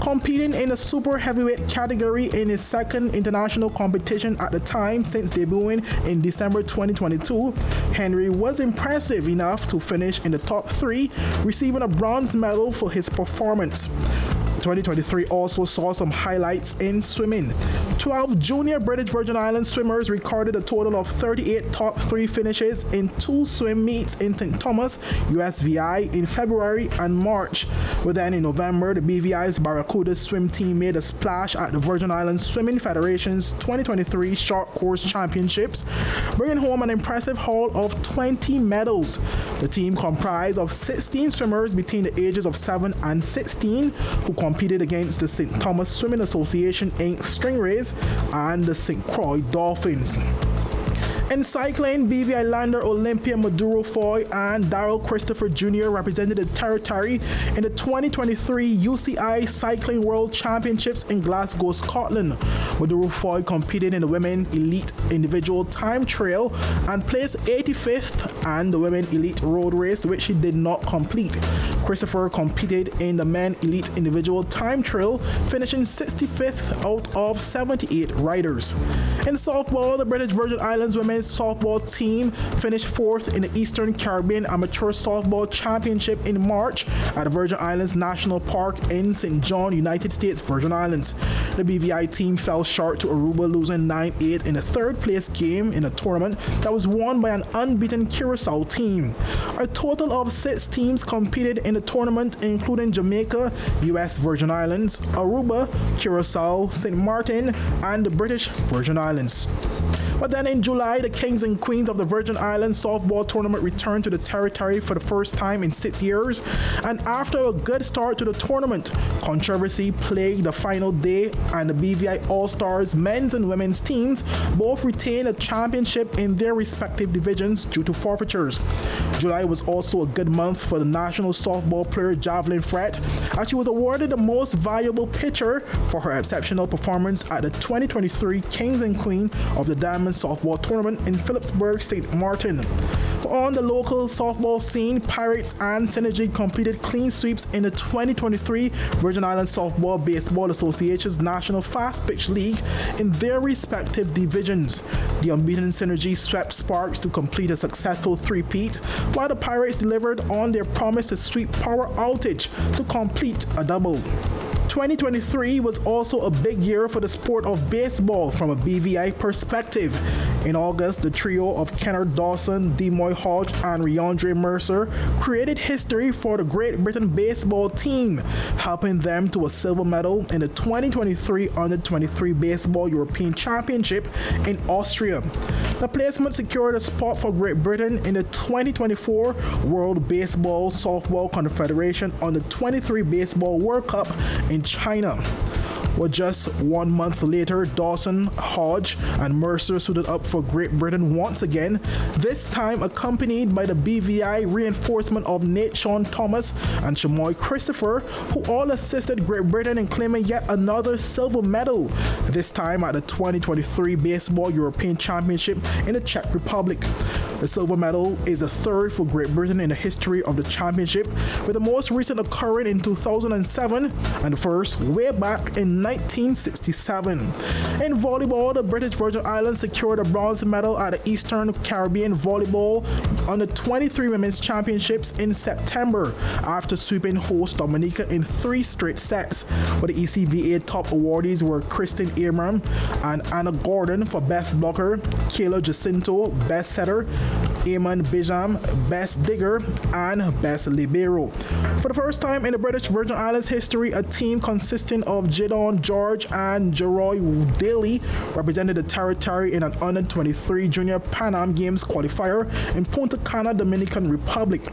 Competing in the super heavyweight category in his second international competition at the time since debuting in December 2022, Henry was impressive enough to finish in the top 3, receiving a bronze medal for his performance. 2023 also saw some highlights in swimming. 12 junior British Virgin Islands swimmers recorded a total of 38 top 3 finishes in 2 swim meets in St. Thomas, USVI in February and March. But then in November, the BVI's Barracuda swim team made a splash at the Virgin Islands Swimming Federation's 2023 Short Course Championships, bringing home an impressive haul of 20 medals. The team comprised of 16 swimmers between the ages of 7 and 16 who competed against the St. Thomas Swimming Association Inc. Stingrays and the St. Croix Dolphins. In cycling, BVI lander Olympia Maduro Foy and Darrell Christopher Jr. represented the territory in the 2023 UCI Cycling World Championships in Glasgow, Scotland. Maduro Foy competed in the Women Elite Individual Time Trial and placed 85th, and the Women Elite Road Race, which he did not complete. Christopher competed in the Men Elite Individual Time Trial, finishing 65th out of 78 riders. In softball, the British Virgin Islands women's softball team finished 4th in the Eastern Caribbean Amateur Softball Championship in March at the Virgin Islands National Park in St. John, United States Virgin Islands. The BVI team fell short to Aruba, losing 9-8 in the 3rd place game in a tournament that was won by an unbeaten Curacao team. A total of 6 teams competed in the tournament, including Jamaica, US Virgin Islands, Aruba, Curacao, St. Martin, and the British Virgin Islands. But then in July, the Kings and Queens of the Virgin Islands softball tournament returned to the territory for the first time in 6 years. And after a good start to the tournament, controversy plagued the final day, and the BVI All-Stars men's and women's teams both retained a championship in their respective divisions due to forfeitures. July was also a good month for the national softball player Javelin Fret, as she was awarded the most valuable pitcher for her exceptional performance at the 2023 Kings and Queen of the Diamond Softball Tournament in Phillipsburg, St. Martin. On the local softball scene, Pirates and Synergy completed clean sweeps in the 2023 Virgin Islands Softball Baseball Association's National Fast Pitch League in their respective divisions. The unbeaten Synergy swept Sparks to complete a successful three-peat, while the Pirates delivered on their promise to sweep Power Outage to complete a double. 2023 was also a big year for the sport of baseball from a BVI perspective. In August, the trio of Kennard Dawson, Demoy Hodge, and Riandre Mercer created history for the Great Britain baseball team, helping them to a silver medal in the 2023 Under-23 Baseball European Championship in Austria. The placement secured a spot for Great Britain in the 2024 World Baseball Softball Confederation Under-23 Baseball World Cup in China. Well, just 1 month later, Dawson, Hodge, and Mercer suited up for Great Britain once again, this time accompanied by the BVI reinforcement of Nate Sean Thomas and Chamoy Christopher, who all assisted Great Britain in claiming yet another silver medal, this time at the 2023 Baseball European Championship in the Czech Republic. The silver medal is the third for Great Britain in the history of the championship, with the most recent occurring in 2007 and the first way back in 1967. In volleyball, the British Virgin Islands secured a bronze medal at the Eastern Caribbean Volleyball Under-23 Women's Championships in September after sweeping host Dominica in 3 straight sets. But the ECVA top awardees were Kristen Abram and Anna Gordon for Best Blocker, Kayla Jacinto, Best Setter, Eamon Bijam, Best Digger, and Best Libero. For the first time in the British Virgin Islands history, a team consisting of Jadon George and Jeroy Daly represented the territory in an Under-23 Junior Pan Am Games qualifier in Punta Cana, Dominican Republic.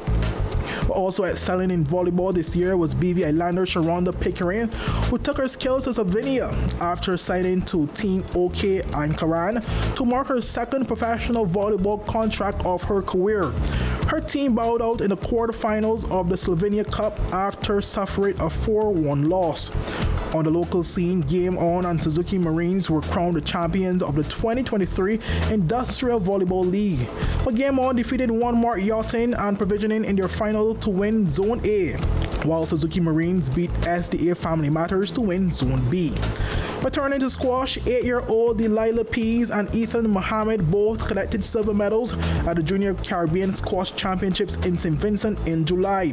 Also excelling in volleyball this year was BVI lander Sharonda Pickering, who took her skills to Slovenia after signing to Team OK Ankaran to mark her second professional volleyball contract of her career. Her team bowed out in the quarterfinals of the Slovenia Cup after suffering a 4-1 loss. On the local scene, Game On and Suzuki Marines were crowned the champions of the 2023 Industrial Volleyball League. But Game On defeated One Mark Yachting and Provisioning in their final to win Zone A, while Suzuki Marines beat SDA Family Matters to win Zone B. Returning to squash, 8-year-old Delilah Pease and Ethan Mohammed both collected silver medals at the Junior Caribbean Squash Championships in St. Vincent in July.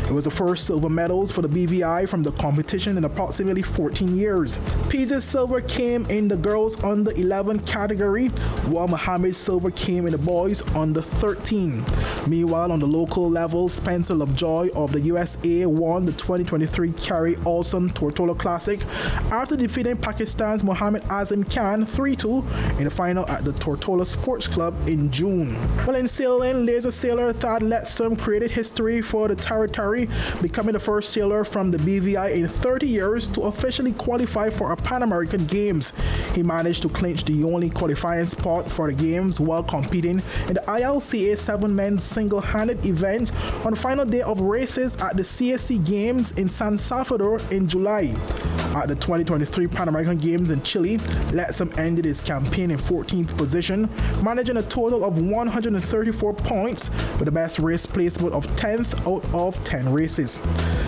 It was the first silver medals for the BVI from the competition in approximately 14 years. Pease's silver came in the girls under 11 category, while Mohammed's silver came in the boys under 13. Meanwhile, on the local level, Spencer Lovejoy of the USA won the 2023 Carrie Olson Tortola Classic after defeating Pakistan's Mohammed Azim Khan 3-2 in the final at the Tortola Sports Club in June. Well, in sailing, laser sailor Thad Letsom created history for the territory, becoming the first sailor from the BVI in 30 years to officially qualify for a Pan American Games. He managed to clinch the only qualifying spot for the Games while competing in the ILCA 7-men single-handed event on the final day of races at the CSC Games in San Salvador in July. At the 2023 Pan American Games in Chile, Letsom ended his campaign in 14th position, managing a total of 134 points with the best race placement of 10th out of 10 races.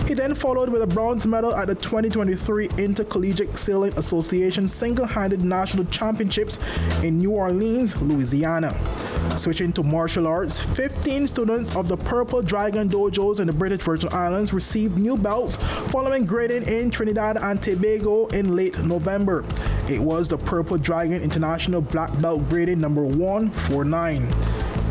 He then followed with a bronze medal at the 2023 Intercollegiate Sailing Association Single-Handed National Championships in New Orleans, Louisiana. Switching to martial arts, 15 students of the Purple Dragon Dojos in the British Virgin Islands received new belts following grading in Trinidad and Tobago in late November. It was the Purple Dragon International Black Belt grading number 149.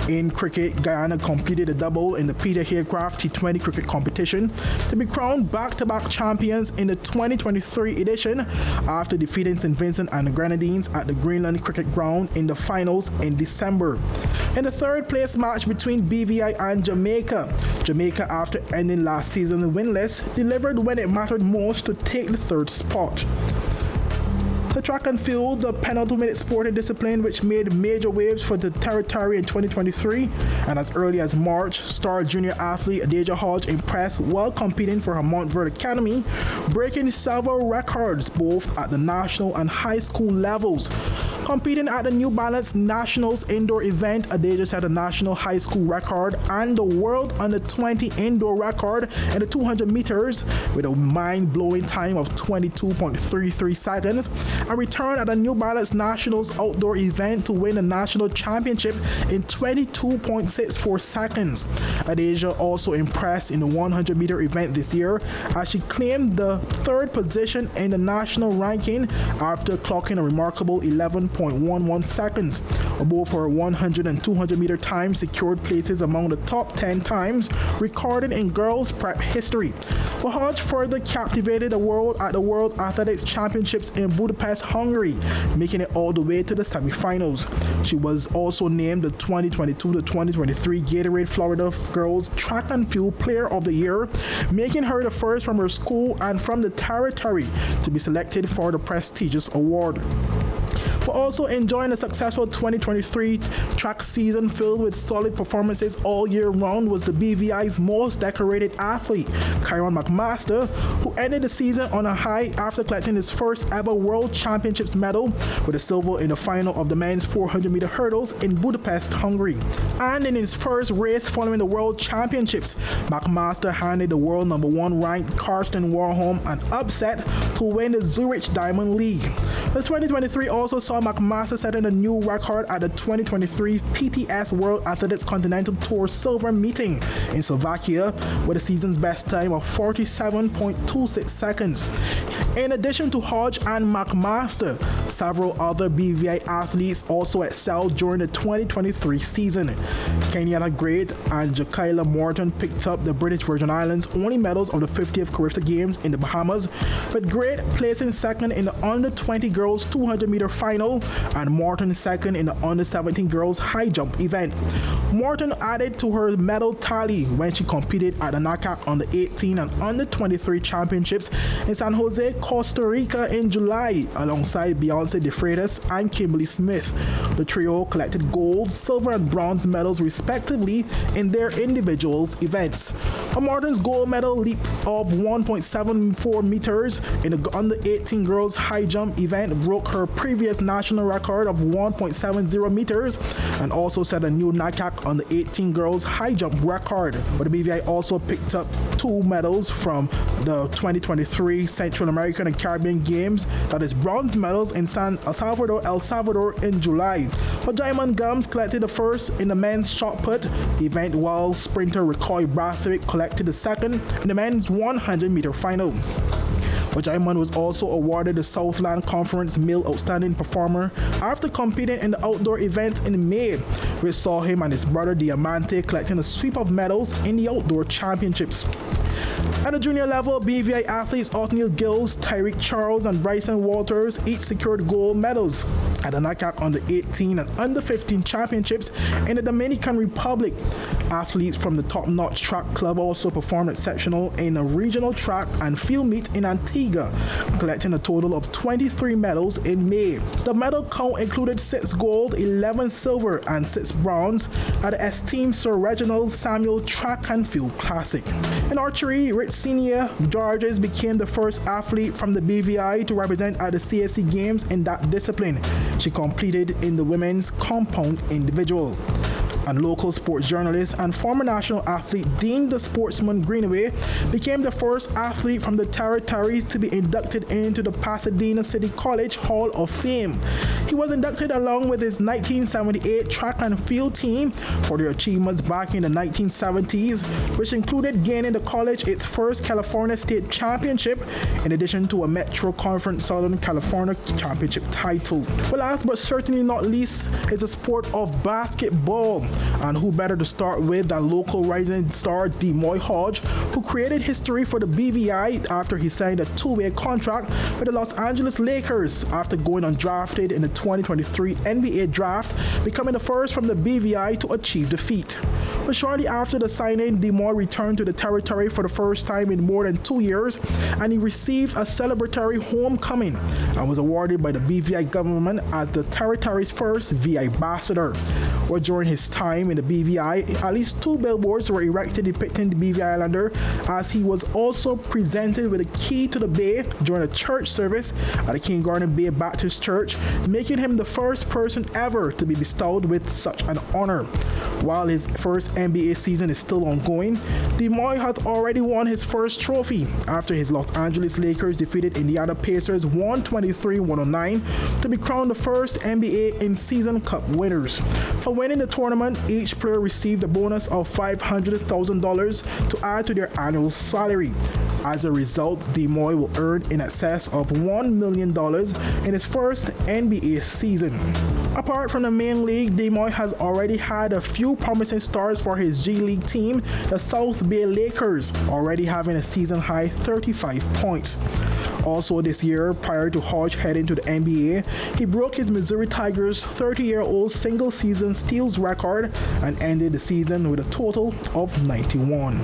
In cricket, Guyana completed a double in the Peter Haycraft T20 cricket competition to be crowned back-to-back champions in the 2023 edition after defeating St. Vincent and the Grenadines at the Greenland Cricket Ground in the finals in December. In the third place match between BVI and Jamaica, after ending last season winless, delivered when it mattered most to take the third spot. The track and field, the penultimate sporting discipline which made major waves for the territory in 2023, and as early as March, star junior athlete Adeja Hodge impressed while competing for her Montverde Academy, breaking several records both at the national and high school levels. Competing at the New Balance Nationals indoor event, Adeja set a national high school record and the world under-20 indoor record in the 200 meters with a mind-blowing time of 22.33 seconds and returned at the New Balance Nationals outdoor event to win the national championship in 22.64 seconds. Adeja also impressed in the 100-meter event this year as she claimed the third position in the national ranking after clocking a remarkable 11.11 seconds. Both her 100 and 200-meter times secured places among the top 10 times recorded in girls' prep history. Hodge further captivated the world at the World Athletics Championships in Budapest, Hungary, making it all the way to the semifinals. She was also named the 2022-2023 Gatorade Florida Girls Track and Field Player of the Year, making her the first from her school and from the territory to be selected for the prestigious award. We're also enjoying a successful 2023 track season filled with solid performances all year round was the BVI's most decorated athlete, Kyron McMaster, who ended the season on a high after collecting his first ever World Championships medal with a silver in the final of the men's 400-meter hurdles in Budapest, Hungary. And in his first race following the World Championships, McMaster handed the world number 1 ranked Karsten Warholm an upset to win the Zurich Diamond League. The 2023 also saw McMaster setting a new record at the 2023 PTS World Athletics Continental Tour Silver meeting in Slovakia with a season's best time of 47.26 seconds. In addition to Hodge and McMaster, several other BVI athletes also excelled during the 2023 season. Kenyatta Great and Jakaila Morton picked up the British Virgin Islands' only medals of the 50th Caribbean Games in the Bahamas, with Great placing second in the under-20 girls 200-meter final and Morton second in the under-17 girls high jump event. Morton added to her medal tally when she competed at the NACAC under-18 and under-23 championships in San Jose, Costa Rica in July, alongside Beyonce De Freitas and Kimberly Smith. The trio collected gold, silver, and bronze medals respectively in their individuals events. Morton's gold medal leap of 1.74 meters in the under-18 girls high jump event broke her previous national record of 1.70 meters and also set a new NACAC under-18 girls high jump record. But the BVI also picked up 2 medals from the 2023 Central American and Caribbean Games, that is bronze medals in San Salvador, El Salvador in July. But Diamond Gums collected the first in the men's shot put event, while sprinter Recoy Brathwaite collected the second in the men's 100-meter final. Jaiman was also awarded the Southland Conference Male Outstanding Performer after competing in the outdoor event in May, which saw him and his brother Diamante collecting a sweep of medals in the outdoor championships. At the junior level, BVI athletes Othniel Gills, Tyreek Charles, and Bryson Walters each secured gold medals at the NACAC under-18 and under-15 championships in the Dominican Republic. Athletes from the top-notch track club also performed exceptional in a regional track and field meet in Antigua, collecting a total of 23 medals in May. The medal count included 6 gold, 11 silver, and 6 bronze at the esteemed Sir Reginald Samuel Track and Field Classic. In archery, Ritsinia Georges became the first athlete from the BVI to represent at the CSC Games in that discipline. She competed in the women's compound individual. And local sports journalist and former national athlete Dean the Sportsman Greenaway became the first athlete from the territories to be inducted into the Pasadena City College Hall of Fame. He was inducted along with his 1978 track and field team for their achievements back in the 1970s, which included gaining the college its first California State Championship, in addition to a Metro Conference Southern California Championship title. Well, last but certainly not least is the sport of basketball. And who better to start with than local rising star Demoy Hodge, who created history for the BVI after he signed a 2-way contract with the Los Angeles Lakers after going undrafted in the 2023 NBA draft, becoming the first from the BVI to achieve the feat. But shortly after the signing, Demoy returned to the territory for the first time in more than 2 years, and he received a celebratory homecoming and was awarded by the BVI government as the territory's first VI ambassador. Well, during his time in the BVI, at least 2 billboards were erected depicting the BVI Islander, as he was also presented with a key to the Bay during a church service at the King Garden Bay Baptist Church, making him the first person ever to be bestowed with such an honor. While his first NBA season is still ongoing, DeMoy has already won his first trophy after his Los Angeles Lakers defeated Indiana Pacers 123-109 to be crowned the first NBA in-season cup winners. For winning the tournament, each player received a bonus of $500,000 to add to their annual salary. As a result, DeMoy will earn in excess of $1 million in his first NBA season. Apart from the main league, DeMoy has already had a few promising starts for his G League team, the South Bay Lakers, already having a season-high 35 points. Also this year, prior to Hodge heading to the NBA, he broke his Missouri Tigers' 30-year-old single-season steals record and ended the season with a total of 91.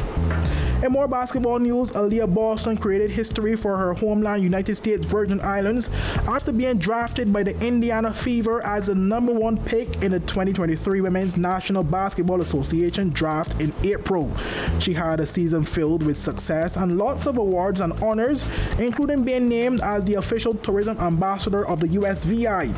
In more basketball news, Aaliyah Boston created history for her homeland United States Virgin Islands after being drafted by the Indiana Fever as the number 1 pick in the 2023 Women's National Basketball Association draft in April. She had a season filled with success and lots of awards and honors, including being named as the official tourism ambassador of the USVI,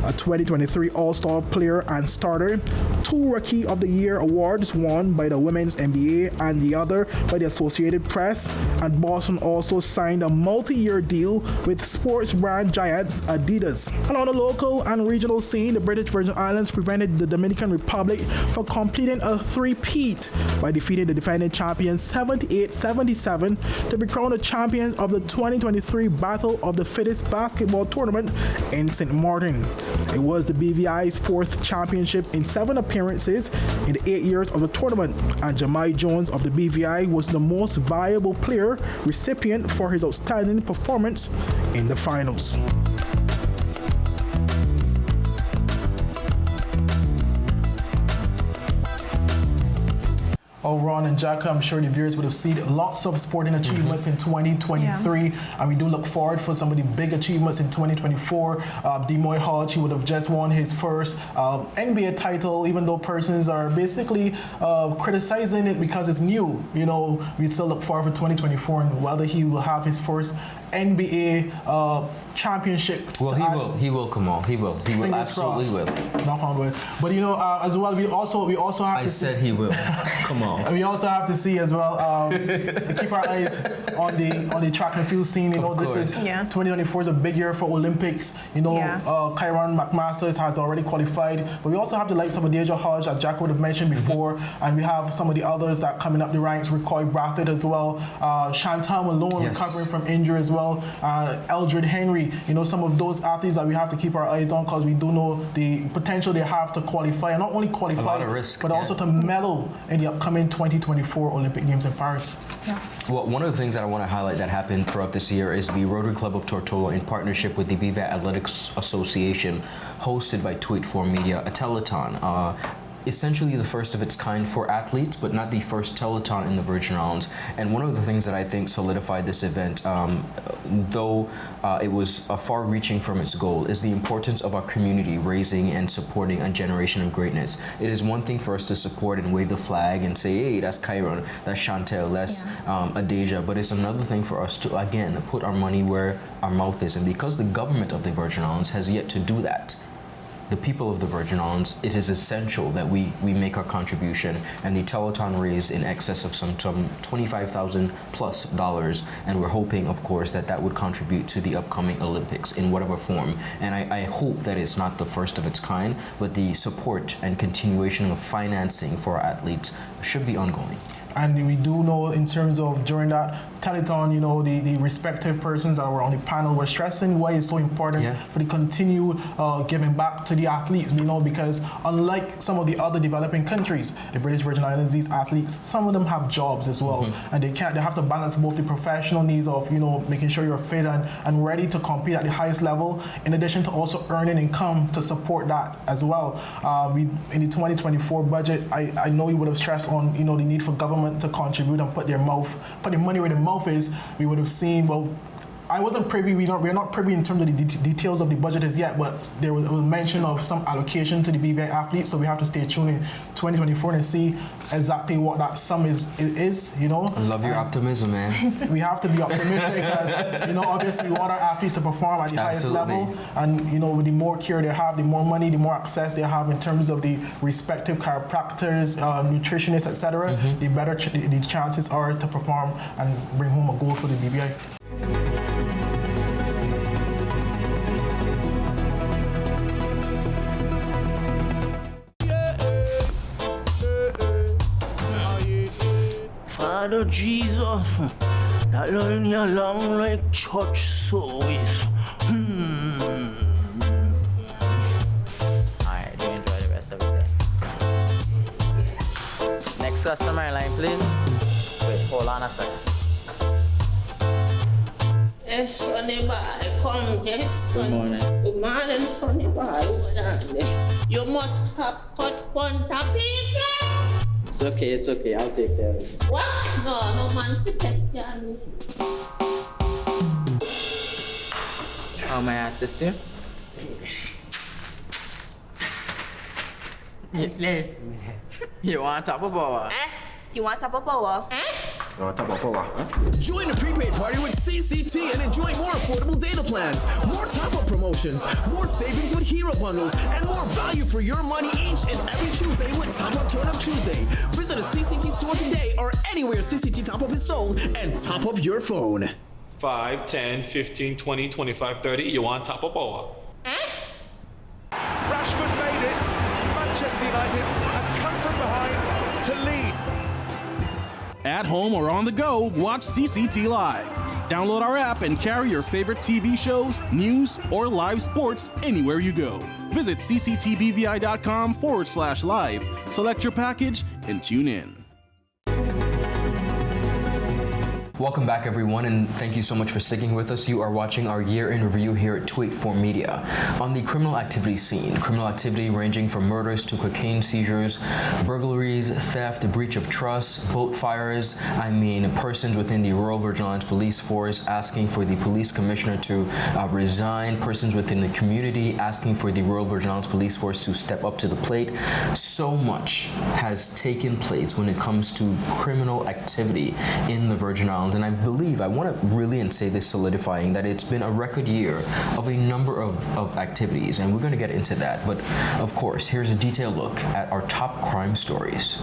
a 2023 All-Star player and starter, 2 Rookie of the Year awards won by the Women's NBA and the other by the Associated Press, and Boston also signed a multi-year deal with sports brand giants Adidas. And on the local and regional scene, the British Virgin Islands prevented the Dominican Republic from completing a three-peat by defeating the defending champions 78-77 to be crowned the champions of the 2023 Battle of the Fittest basketball tournament in St. Martin. It was the BVI's 4th championship in 7 appearances in the 8 years of the tournament, and Jamai Jones of the BVI was the most valuable player recipient for his outstanding performance in the finals. Oh, Ron and Jhaka, I'm sure the viewers would have seen lots of sporting achievements in 2023, and we do look forward for some of the big achievements in 2024. DeMoy Hodge, he would have just won his first NBA title, even though persons are basically criticizing it because it's new. You know, we still look forward for 2024 and whether he will have his first NBA championship. Well, he will, Kamal. He will. He will. Absolutely will. Knock on wood. But you know, as well, we also have. I said he will. Come on. We also have to see as well. Keep our eyes on the track and field scene. You know, this is 2024 is a big year for Olympics. You know, Kyron McMasters has already qualified, but we also have the likes of Deja Hodge, as Jhaka would have mentioned before, and we have some of the others that coming up the ranks. Recoy Brathwaite as well. Chantal Malone recovering from injury as well. Eldred Henry. You know, some of those athletes that we have to keep our eyes on because we do know the potential they have to qualify, and not only qualify, but also to medal in the upcoming 2024 Olympic Games in Paris. Well, one of the things that I want to highlight that happened throughout this year is the Rotary Club of Tortola, in partnership with the BVAT Athletics Association, hosted by Tweet4 Media, a telethon. Essentially the first of its kind for athletes, but not the first telethon in the Virgin Islands. And one of the things that I think solidified this event, though it was far-reaching from its goal, is the importance of our community raising and supporting a generation of greatness. It is one thing for us to support and wave the flag and say, hey, that's Kyron, that's Chantel, that's Adeja, but it's another thing for us to, again, put our money where our mouth is. And because the government of the Virgin Islands has yet to do that, the people of the Virgin Islands, it is essential that we make our contribution, and the telethon raised in excess of some $25,000+ and we're hoping, of course, that would contribute to the upcoming Olympics in whatever form. And I hope that it's not the first of its kind, but the support and continuation of financing for our athletes should be ongoing. And we do know, in terms of during that telethon, you know, the respective persons that were on the panel were stressing why it's so important for the continued giving back to the athletes, you know, because unlike some of the other developing countries, the British Virgin Islands, these athletes, some of them have jobs as well, and they have to balance both the professional needs of, you know, making sure you're fit and ready to compete at the highest level, in addition to also earning income to support that as well. In the 2024 budget, I know you would have stressed on, you know, the need for government to contribute and put their money where their mouth is. We would have seen, well, I wasn't privy. We're not privy in terms of the details of the budget as yet, but there was a mention of some allocation to the BVI athletes, so we have to stay tuned in 2024 and see exactly what that sum is. You know. I love your optimism, man. We have to be optimistic because, you know, obviously we want our athletes to perform at the highest level, and you know, the more care they have, the more money, the more access they have in terms of the respective chiropractors, nutritionists, etc. The better the chances are to perform and bring home a gold for the BVI. Father Jesus, that line you long like church service. Alright, do enjoy the rest of the day. Next customer line, please. Wait, hold on a second. Yes, Sonny boy, come, yes, Sonny. Good morning. Good morning, Sonny boy. Hold on there. You must have cut fun to people. It's okay, I'll take care of it. What? No man to take care of me. How may I assist you? Yes. You want top of power? You want top of power? Join the prepaid party with CCT and enjoy more affordable data plans, more top-up promotions, more savings with hero bundles, and more value for your money each and every Tuesday with Top Up Turn Up Tuesday. Visit a CCT store today or anywhere CCT Top Up is sold and top up your phone. 5, 10, 15, 20, 25, 30. You want top of power? Rashford made it. Manchester United have come from behind to lead. At home or on the go, watch CCT Live. Download our app and carry your favorite TV shows, news, or live sports anywhere you go. Visit cctbvi.com/live, select your package, and tune in. Welcome back, everyone, and thank you so much for sticking with us. You are watching our year in review here at 284 Media. On the criminal activity scene, criminal activity ranging from murders to cocaine seizures, burglaries, theft, breach of trust, boat fires, persons within the Royal Virgin Islands Police Force asking for the police commissioner to resign, persons within the community asking for the Royal Virgin Islands Police Force to step up to the plate. So much has taken place when it comes to criminal activity in the Virgin Islands. And I want to really say this solidifying that it's been a record year of a number of activities, and we're going to get into that. But of course, here's a detailed look at our top crime stories.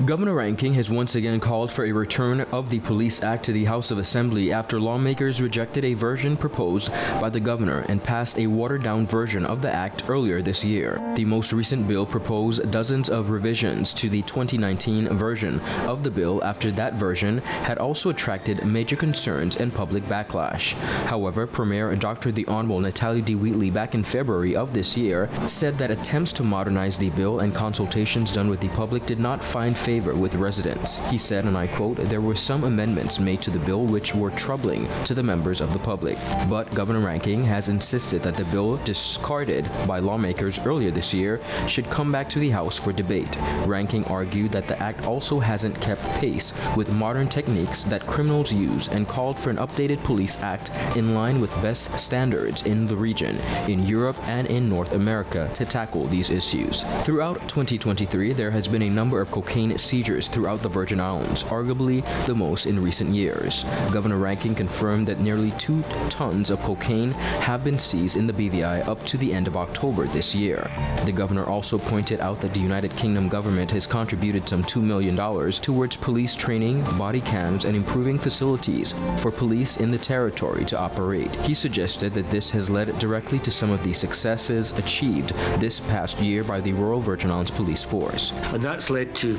Governor Ranking has once again called for a return of the Police Act to the House of Assembly after lawmakers rejected a version proposed by the governor and passed a watered-down version of the act earlier this year. The most recent bill proposed dozens of revisions to the 2019 version of the bill after that version had also attracted major concerns and public backlash. However, Premier Dr. the Honorable Natalie D. Wheatley back in February of this year said that attempts to modernize the bill and consultations done with the public did not find favor with residents. He said, and I quote, "There were some amendments made to the bill which were troubling to the members of the public." But Governor Ranking has insisted that the bill discarded by lawmakers earlier this year should come back to the House for debate. Ranking argued that the act also hasn't kept pace with modern techniques that criminals use and called for an updated police act in line with best standards in the region, in Europe and in North America to tackle these issues. Throughout 2023, there has been a number of cocaine seizures throughout the Virgin Islands, arguably the most in recent years. Governor Ranking confirmed that nearly 2 tons of cocaine have been seized in the BVI up to the end of October this year. The governor also pointed out that the United Kingdom government has contributed some $2 million towards police training, body cams, and improving facilities for police in the territory to operate. He suggested that this has led directly to some of the successes achieved this past year by the Royal Virgin Islands Police Force. And that's led to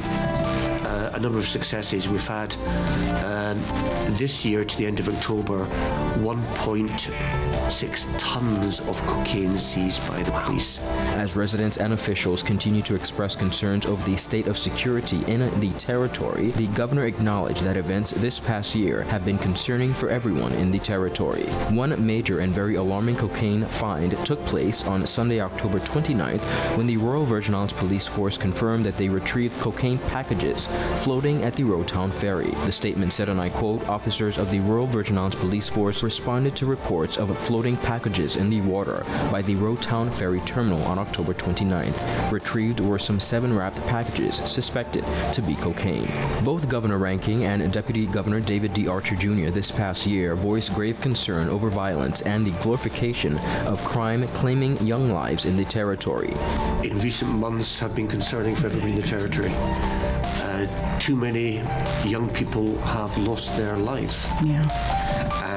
a number of successes. We've had this year to the end of October 1.6 tons of cocaine seized by the police. As residents and officials continue to express concerns over the state of security in the territory, the governor acknowledged that events this past year have been concerning for everyone in the territory. One major and very alarming cocaine find took place on Sunday, October 29th, when the Royal Virgin Islands Police Force confirmed that they retrieved cocaine packages floating at the Rotown Ferry. The statement said, and I quote, "Officers of the Royal Virgin Islands Police Force responded to reports of floating packages in the water by the Rotown Ferry Terminal on October 29th. Retrieved were some 7 wrapped packages suspected to be cocaine." Both Governor Ranking and Deputy Governor David D. Archer Jr. this past year voiced grave concern over violence and the glorification of crime claiming young lives in the territory. In recent months have been concerning for everybody in the territory. Too many young people have lost their lives.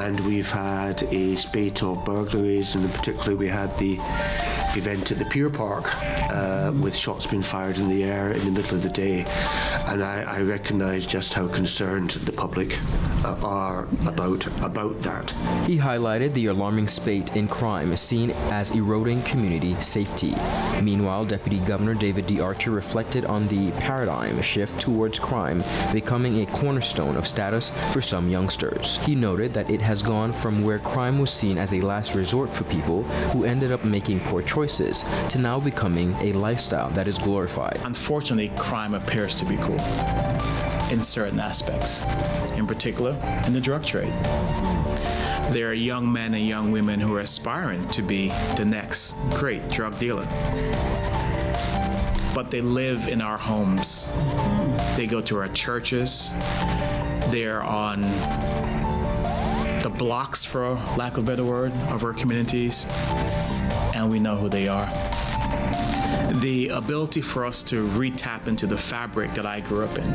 And we've had a spate of burglaries, and in particular we had the event at the Pier Park with shots being fired in the air in the middle of the day. And I recognise just how concerned the public are about that. He highlighted the alarming spate in crime seen as eroding community safety. Meanwhile, Deputy Governor David D. Archer reflected on the paradigm shift towards crime becoming a cornerstone of status for some youngsters. He noted that it has gone from where crime was seen as a last resort for people who ended up making poor choices to now becoming a lifestyle that is glorified. Unfortunately, crime appears to be cool in certain aspects, in particular in the drug trade. There are young men and young women who are aspiring to be the next great drug dealer. But they live in our homes. They go to our churches. They're on the blocks, for lack of a better word, of our communities. And we know who they are. The ability for us to re-tap into the fabric that I grew up in,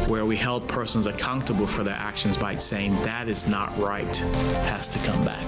where we held persons accountable for their actions by saying that is not right, has to come back.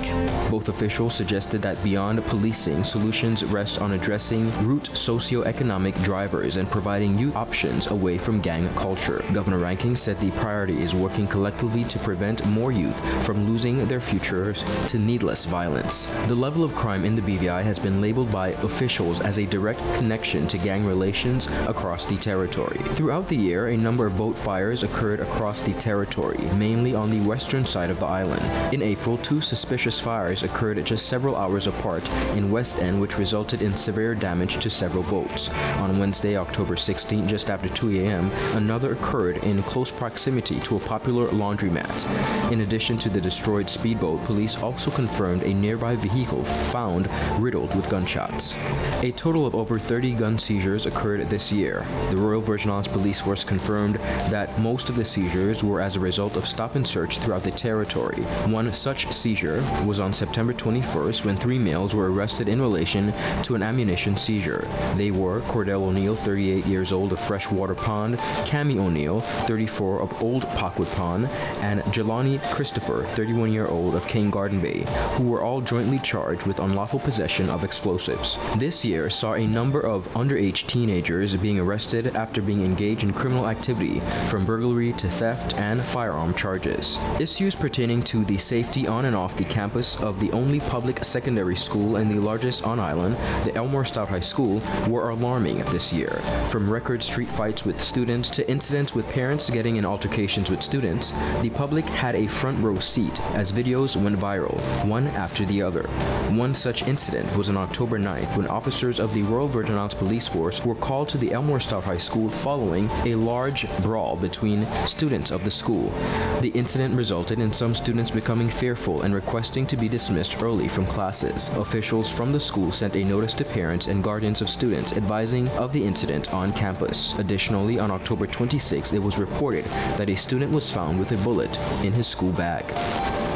Both officials suggested that beyond policing, solutions rest on addressing root socioeconomic drivers and providing youth options away from gang culture. Governor Ranking said the priority is working collectively to prevent more youth from losing their futures to needless violence. The level of crime in the BVI has been labeled by officials as a direct connection to gang relations across the territory. Throughout the year, a number of boat fires occurred across the territory, mainly on the western side of the island. In April, 2 suspicious fires occurred just several hours apart in West End, which resulted in severe damage to several boats. On Wednesday, October 16, just after 2 a.m., another occurred in close proximity to a popular laundromat. In addition to the destroyed speedboat, police also confirmed a nearby vehicle found riddled with gunshots. A total of over 30 gun seizures occurred this year. The Royal Virgin Islands Police Force confirmed that most of the seizures were as a result of stop and search throughout the territory. One such seizure was on September 21st when 3 males were arrested in relation to an ammunition seizure. They were Cordell O'Neill, 38 years old, of Freshwater Pond, Cammie O'Neill, 34, of Old Pockwood Pond, and Jelani Christopher, 31-year-old, of Cane Garden Bay, who were all jointly charged with unlawful possession of explosives. This year saw a number of underage teenagers being arrested after being engaged in criminal activity, from burglary to theft and firearm charges. Issues pertaining to the safety on and off the campus of the only public secondary school and the largest on island, the Elmore Stout High School, were alarming this year. From record street fights with students to incidents with parents getting in altercations with students, the public had a front row seat as videos went viral, one after the other. One such incident was on October 9th when officers of the Royal Virgin Islands Police Force were called to the Elmore Stout High School following a large brawl between students of the school. The incident resulted in some students becoming fearful and requesting to be dismissed early from classes. Officials from the school sent a notice to parents and guardians of students advising of the incident on campus. Additionally, on October 26th, it was reported that a student was found with a bullet in his school bag.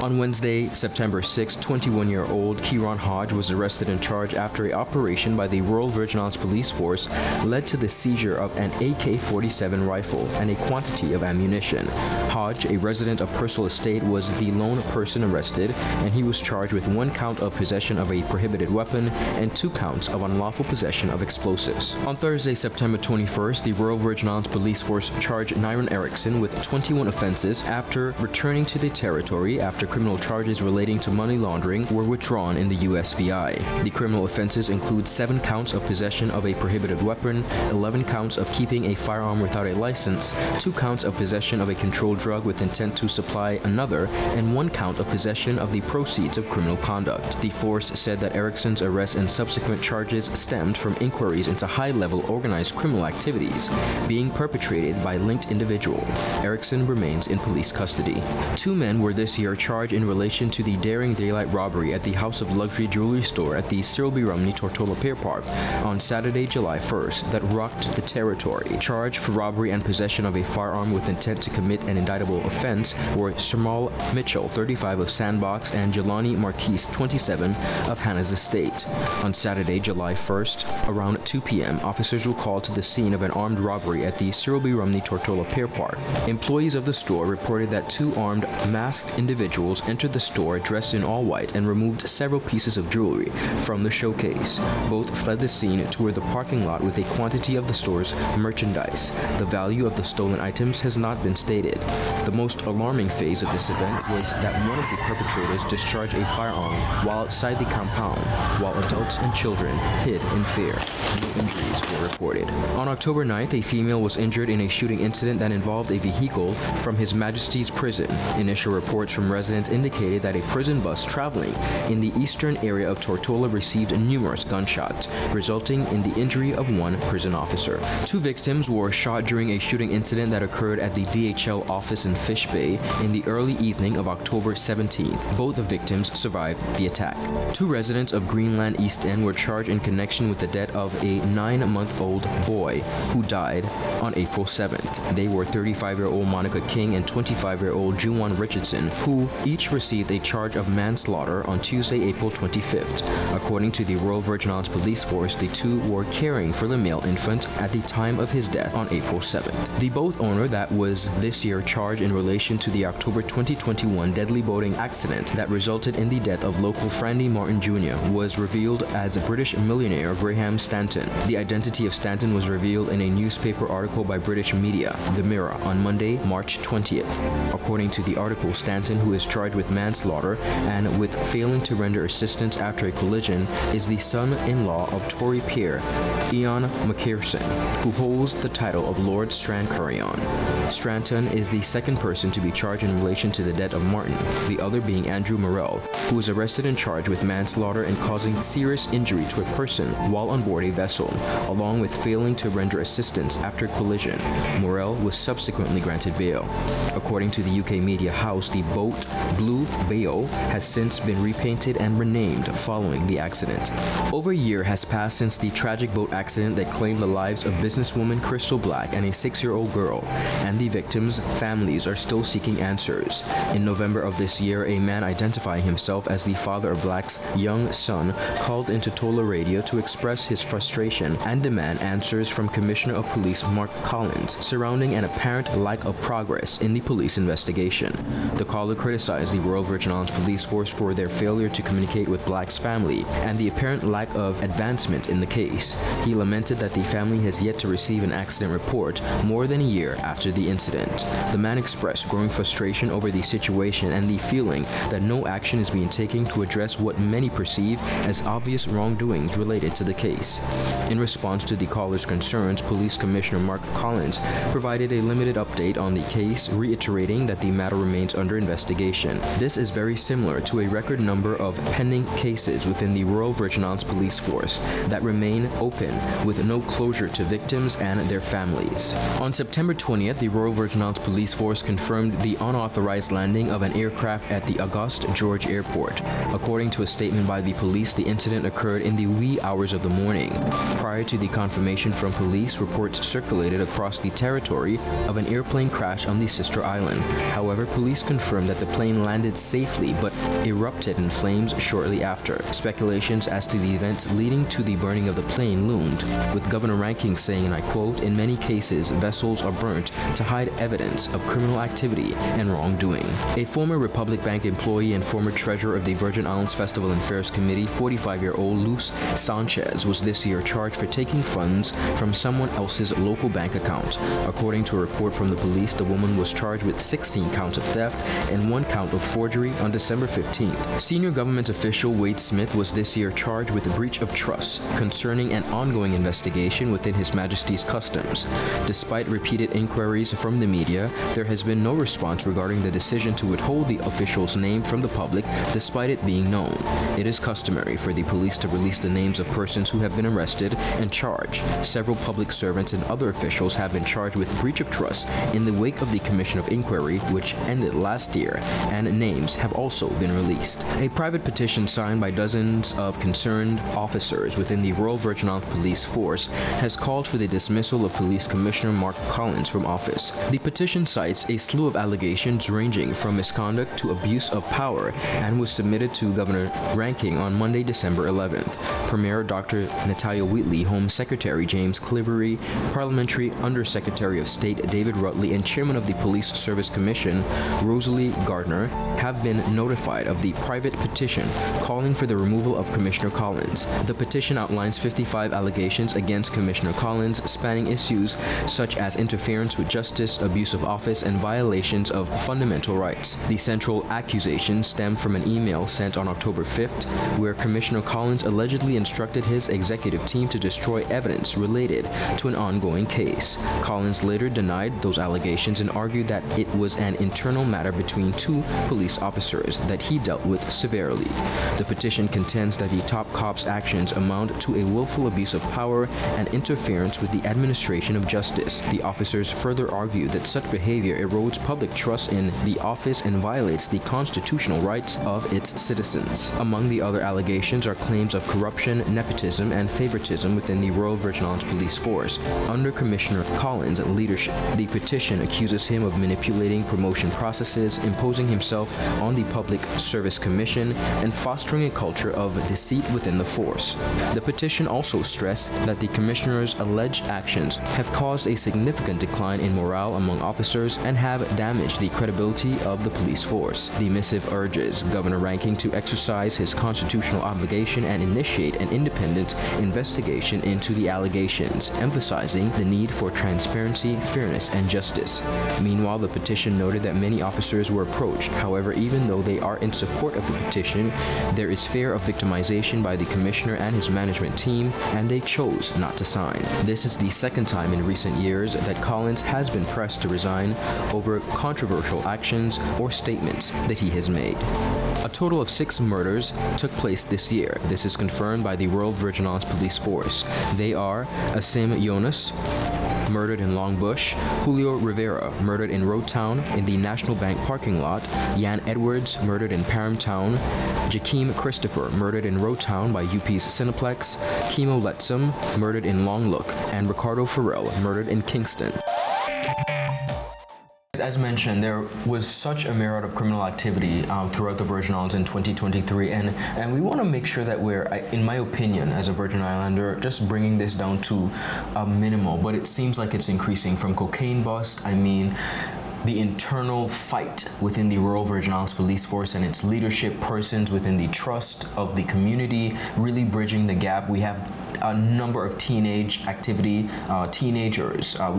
On Wednesday, September 6, 21-year-old Kieron Hodge was arrested and charged after an operation by the Royal Virgin Islands Police Force led to the seizure of an AK-47 rifle and a quantity of ammunition. Hodge, a resident of Purcell Estate, was the lone person arrested, and he was charged with 1 count of possession of a prohibited weapon and 2 counts of unlawful possession of explosives. On Thursday, September 21st, the Royal Virgin Islands Police Force charged Nyron Erickson with 21 offenses after returning to the territory after criminal charges relating to money laundering were withdrawn in the USVI. The criminal offenses include 7 counts of possession of a prohibited weapon, 11 counts of keeping a firearm without a license, 2 counts of possession of a controlled drug with intent to supply another, and 1 count of possession of the proceeds of criminal conduct. The force said that Erickson's arrest and subsequent charges stemmed from inquiries into high-level organized criminal activities being perpetrated by linked individual. Erickson remains in police custody. 2 men were this year charged in relation to the daring daylight robbery at the House of Luxury jewelry store at the Cyril B. Rumney Tortola Pier Park on Saturday, July 1st that rocked the territory. Charged for robbery and possession of a firearm with intent to commit an indictable offense were Shamal Mitchell, 35 of Sandbox, and Jelani Marquise, 27 of Hannah's Estate. On Saturday, July 1st, around 2 p.m., officers were called to the scene of an armed robbery at the Cyril B. Rumney Tortola Pier Park. Employees of the store reported that 2 armed, masked individuals entered the store dressed in all white and removed several pieces of jewelry from the showcase. Both fled the scene toward the parking lot with a quantity of the store's merchandise. The value of the stolen items has not been stated. The most alarming phase of this event was that one of the perpetrators discharged a firearm while outside the compound, while adults and children hid in fear. No injuries were reported. On October 9th, a female was injured in a shooting incident that involved a vehicle from His Majesty's Prison. Initial reports from residents indicated that a prison bus traveling in the eastern area of Tortola received numerous gunshots, resulting in the injury of 1 prison officer. 2 victims were shot during a shooting incident that occurred at the DHL office in Fish Bay in the early evening of October 17th. Both the victims survived the attack. 2 residents of Greenland East End were charged in connection with the death of a 9-month-old boy who died on April 7th. They were 35-year-old Monica King and 25-year-old Juwan Richardson, who each received a charge of manslaughter on Tuesday, April 25th. According to the Royal Virgin Islands Police Force, the 2 were caring for the male infant at the time of his death on April 7th. The boat owner that was this year charged in relation to the October 2021 deadly boating accident that resulted in the death of local Frandy Martin Jr. was revealed as a British millionaire Graham Stanton. The identity of Stanton was revealed in a newspaper article by British media, The Mirror, on Monday, March 20th. According to the article, Stanton, who is charged with manslaughter and with failing to render assistance after a collision, is the son-in-law of Tory peer Ian Macpherson, who holds the title of Lord Strancurrion. Stranton is the second person to be charged in relation to the death of Martin, the other being Andrew Morell, who was arrested and charged with manslaughter and causing serious injury to a person while on board a vessel, along with failing to render assistance after collision. Morell was subsequently granted bail. According to the UK media house, the boat Blue Bayo has since been repainted and renamed following the accident. Over a year has passed since the tragic boat accident that claimed the lives of businesswoman Crystal Black and a 6-year-old girl, and the victims' families are still seeking answers. In November of this year, a man identifying himself as the father of Black's young son called into Tola Radio to express his frustration and demand answers from Commissioner of Police Mark Collins surrounding an apparent lack of progress in the police investigation. The caller criticized the Royal Virgin Islands Police Force for their failure to communicate with Black's family and the apparent lack of advancement in the case. He lamented that the family has yet to receive an accident report more than a year after the incident. The man expressed growing frustration over the situation and the feeling that no action is being taken to address what many perceive as obvious wrongdoings related to the case. In response to the caller's concerns, Police Commissioner Mark Collins provided a limited update on the case, reiterating that the matter remains under investigation. This is very similar to a record number of pending cases within the Royal Virgin Islands Police Force that remain open with no closure to victims and their families. On September 20th, the Royal Virgin Islands Police Force confirmed the unauthorized landing of an aircraft at the Auguste George Airport. According to a statement by the police, the incident occurred in the wee hours of the morning. Prior to the confirmation from police, reports circulated across the territory of an airplane crash on the sister island. However, police confirmed that the plane plane landed safely but erupted in flames shortly after. Speculations as to the events leading to the burning of the plane loomed, with Governor Ranking saying, and I quote, "In many cases, vessels are burnt to hide evidence of criminal activity and wrongdoing." A former Republic Bank employee and former treasurer of the Virgin Islands Festival and Fairs Committee, 45-year-old Luz Sanchez, was this year charged for taking funds from someone else's local bank account. According to a report from the police, the woman was charged with 16 counts of theft and 1 count of forgery on December 15th. Senior government official Wade Smith was this year charged with a breach of trust concerning an ongoing investigation within His Majesty's Customs. Despite repeated inquiries from the media, there has been no response regarding the decision to withhold the official's name from the public despite it being known. It is customary for the police to release the names of persons who have been arrested and charged. Several public servants and other officials have been charged with breach of trust in the wake of the Commission of Inquiry, which ended last year, and names have also been released. A private petition signed by dozens of concerned officers within the Royal Virgin Islands Police Force has called for the dismissal of Police Commissioner Mark Collins from office. The petition cites a slew of allegations ranging from misconduct to abuse of power and was submitted to Governor Ranking on Monday, December 11th. Premier Dr. Natalia Wheatley, Home Secretary James Clivery, Parliamentary Undersecretary of State David Rutley, and Chairman of the Police Service Commission Rosalie Gardner have been notified of the private petition calling for the removal of Commissioner Collins. The petition outlines 55 allegations against Commissioner Collins, spanning issues such as interference with justice, abuse of office, and violations of fundamental rights. The central accusation stemmed from an email sent on October 5th, where Commissioner Collins allegedly instructed his executive team to destroy evidence related to an ongoing case. Collins later denied those allegations and argued that it was an internal matter between 2 police officers that he dealt with severely. The petition contends that the top cop's actions amount to a willful abuse of power and interference with the administration of justice. The officers further argue that such behavior erodes public trust in the office and violates the constitutional rights of its citizens. Among the other allegations are claims of corruption, nepotism, and favoritism within the Royal Virgin Islands Police Force under Commissioner Collins' leadership. The petition accuses him of manipulating promotion processes, imposing himself on the Public Service Commission, and fostering a culture of deceit within the force. The petition also stressed that the Commissioner's alleged actions have caused a significant decline in morale among officers and have damaged the credibility of the police force. The missive urges Governor Ranking to exercise his constitutional obligation and initiate an independent investigation into the allegations, emphasizing the need for transparency, fairness, and justice. Meanwhile, the petition noted that many officers were approached. However, even though they are in support of the petition, there is fear of victimization by the Commissioner and his management team, and they chose not to sign. This is the second time in recent years that Collins has been pressed to resign over controversial actions or statements that he has made. A total of 6 murders took place this year. This is confirmed by the Royal Virgin Islands Police Force. They are Asim Jonas, murdered in Longbush; Julio Rivera, murdered in Roadtown in the National Bank parking lot; Yan Edwards, murdered in Paramtown; Jakeem Christopher, murdered in Roadtown by UP's Cineplex; Kimo Letsom, murdered in Longlook; and Ricardo Farrell, murdered in Kingston. As mentioned, there was such a myriad of criminal activity throughout the Virgin Islands in 2023, and we want to make sure that we're, in my opinion, as a Virgin Islander, just bringing this down to a minimal, but it seems like it's increasing from cocaine bust. I mean, the internal fight within the Royal Virgin Islands Police Force and its leadership, persons within the trust of the community, really bridging the gap. We have a number of teenagers. We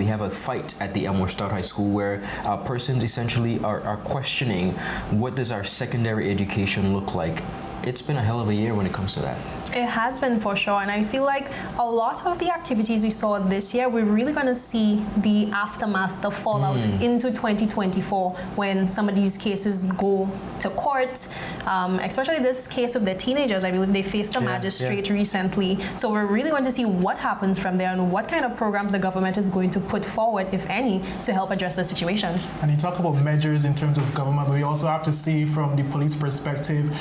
have a fight at the Elmore Stout High School where persons essentially are questioning, what does our secondary education look like? It's been a hell of a year when it comes to that. It has been, for sure, and I feel like a lot of the activities we saw this year, we're really going to see the aftermath, the fallout into 2024 when some of these cases go to court, especially this case of the teenagers. I believe they faced a magistrate recently. So we're really going to see what happens from there and what kind of programs the government is going to put forward, if any, to help address the situation. And you talk about measures in terms of government, but we also have to see from the police perspective,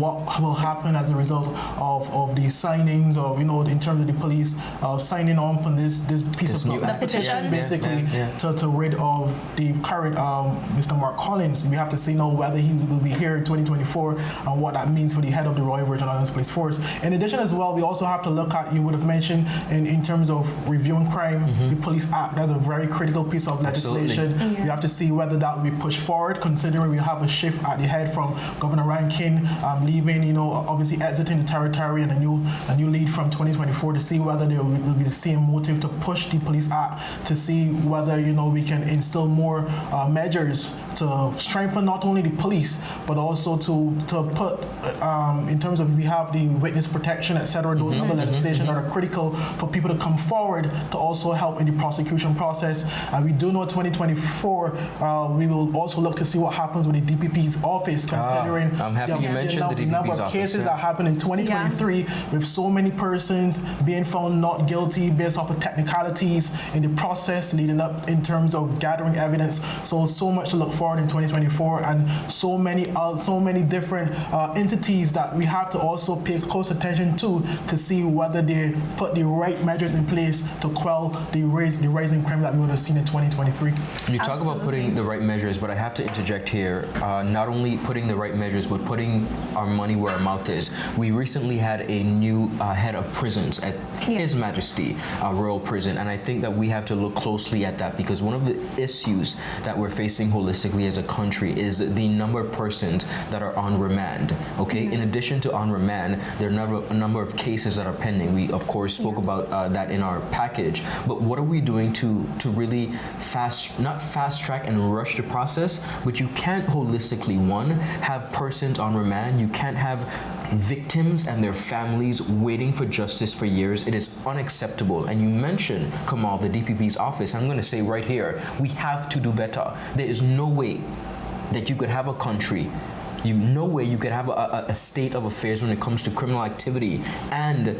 what will happen as a result of of the signings of, in terms of the police signing on this piece of petition, basically to rid of the current Mr. Mark Collins. We have to see now whether he will be here in 2024 and what that means for the head of the Royal Virgin Islands Police Force. In addition as well, we also have to look at, you would have mentioned in terms of reviewing crime, the Police Act. That's a very critical piece of legislation. We have to see whether that will be pushed forward, considering we have a shift at the head from Governor Rankin leaving, obviously exiting the territory, and a new lead from 2024, to see whether there will be the same motive to push the Police Act, to see whether we can instill more measures to strengthen not only the police but also to put in terms of, we have the witness protection, etc. Those other legislation that are critical for people to come forward to also help in the prosecution process. We do know 2024 we will also look to see what happens with the DPP's office, considering I'm happy you mentioned the DPP's number of office, cases that happened in 2023 with so many persons being found not guilty based off of technicalities in the process leading up in terms of gathering evidence. So much to look forward in 2024, and so many different entities that we have to also pay close attention to see whether they put the right measures in place to quell the rising crime that we would have seen in 2023. You talk about putting the right measures, but I have to interject here. Not only putting the right measures, but putting our money where our mouth is. We recently had a new head of prisons at His Majesty Royal Prison, and I think that we have to look closely at that, because one of the issues that we're facing holistically as a country is the number of persons that are on remand. Okay, in addition to on remand, there are a number of cases that are pending. We of course spoke about that in our package, but what are we doing to really not fast track and rush the process? But you can't holistically, one, have persons on remand. You can't have victims and their families waiting for justice for years. It is unacceptable. And you mentioned, Kamal, the DPP's office. I'm going to say right here, we have to do better. There is no way that you could have a country, no way you could have a state of affairs when it comes to criminal activity and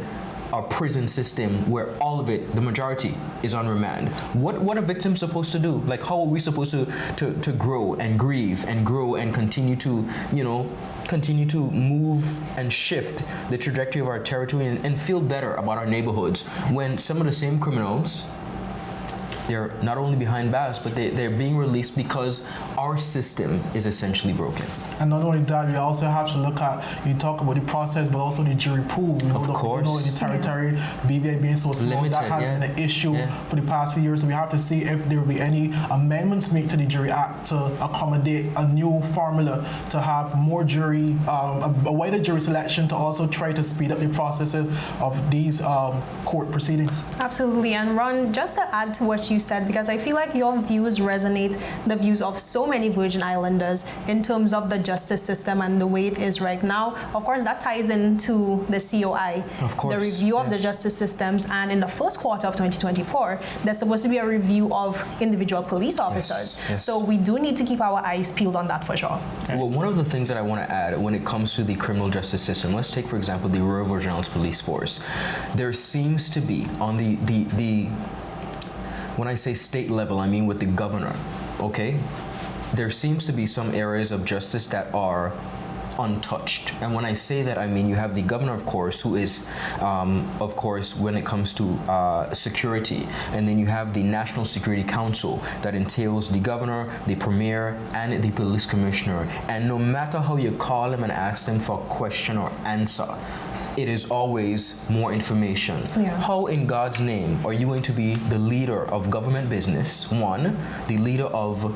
our prison system where all of it, the majority, is on remand. What are victims supposed to do? Like, how are we supposed to grow and grieve and grow and continue to, continue to move and shift the trajectory of our territory and feel better about our neighborhoods when some of the same criminals, they're not only behind bars, but they're being released because our system is essentially broken. And not only that, we also have to look at, you talk about the process, but also the jury pool. Of course. In the territory, BVI being so small, limited, that has been an issue for the past few years. So we have to see if there will be any amendments made to the Jury Act to accommodate a new formula to have more jury, a wider jury selection, to also try to speed up the processes of these court proceedings. Absolutely. And Ron, just to add to what you said, because I feel like your views resonate, the views of so many Virgin Islanders in terms of the justice system and the way it is right now. Of course, that ties into the COI, the review of the justice systems, and in the first quarter of 2024, there's supposed to be a review of individual police officers. So we do need to keep our eyes peeled on that for sure. Well, one of the things that I want to add when it comes to the criminal justice system, let's take, for example, the Royal Virgin Islands Police Force. There seems to be, on the when I say state level, I mean with the governor, okay? There seems to be some areas of justice that are untouched. And when I say that, I mean you have the governor, of course, who is, of course, when it comes to security. And then you have the National Security Council that entails the governor, the premier, and the police commissioner. And no matter how you call them and ask them for a question or answer, it is always more information. How in God's name are you going to be the leader of government business, one, the leader of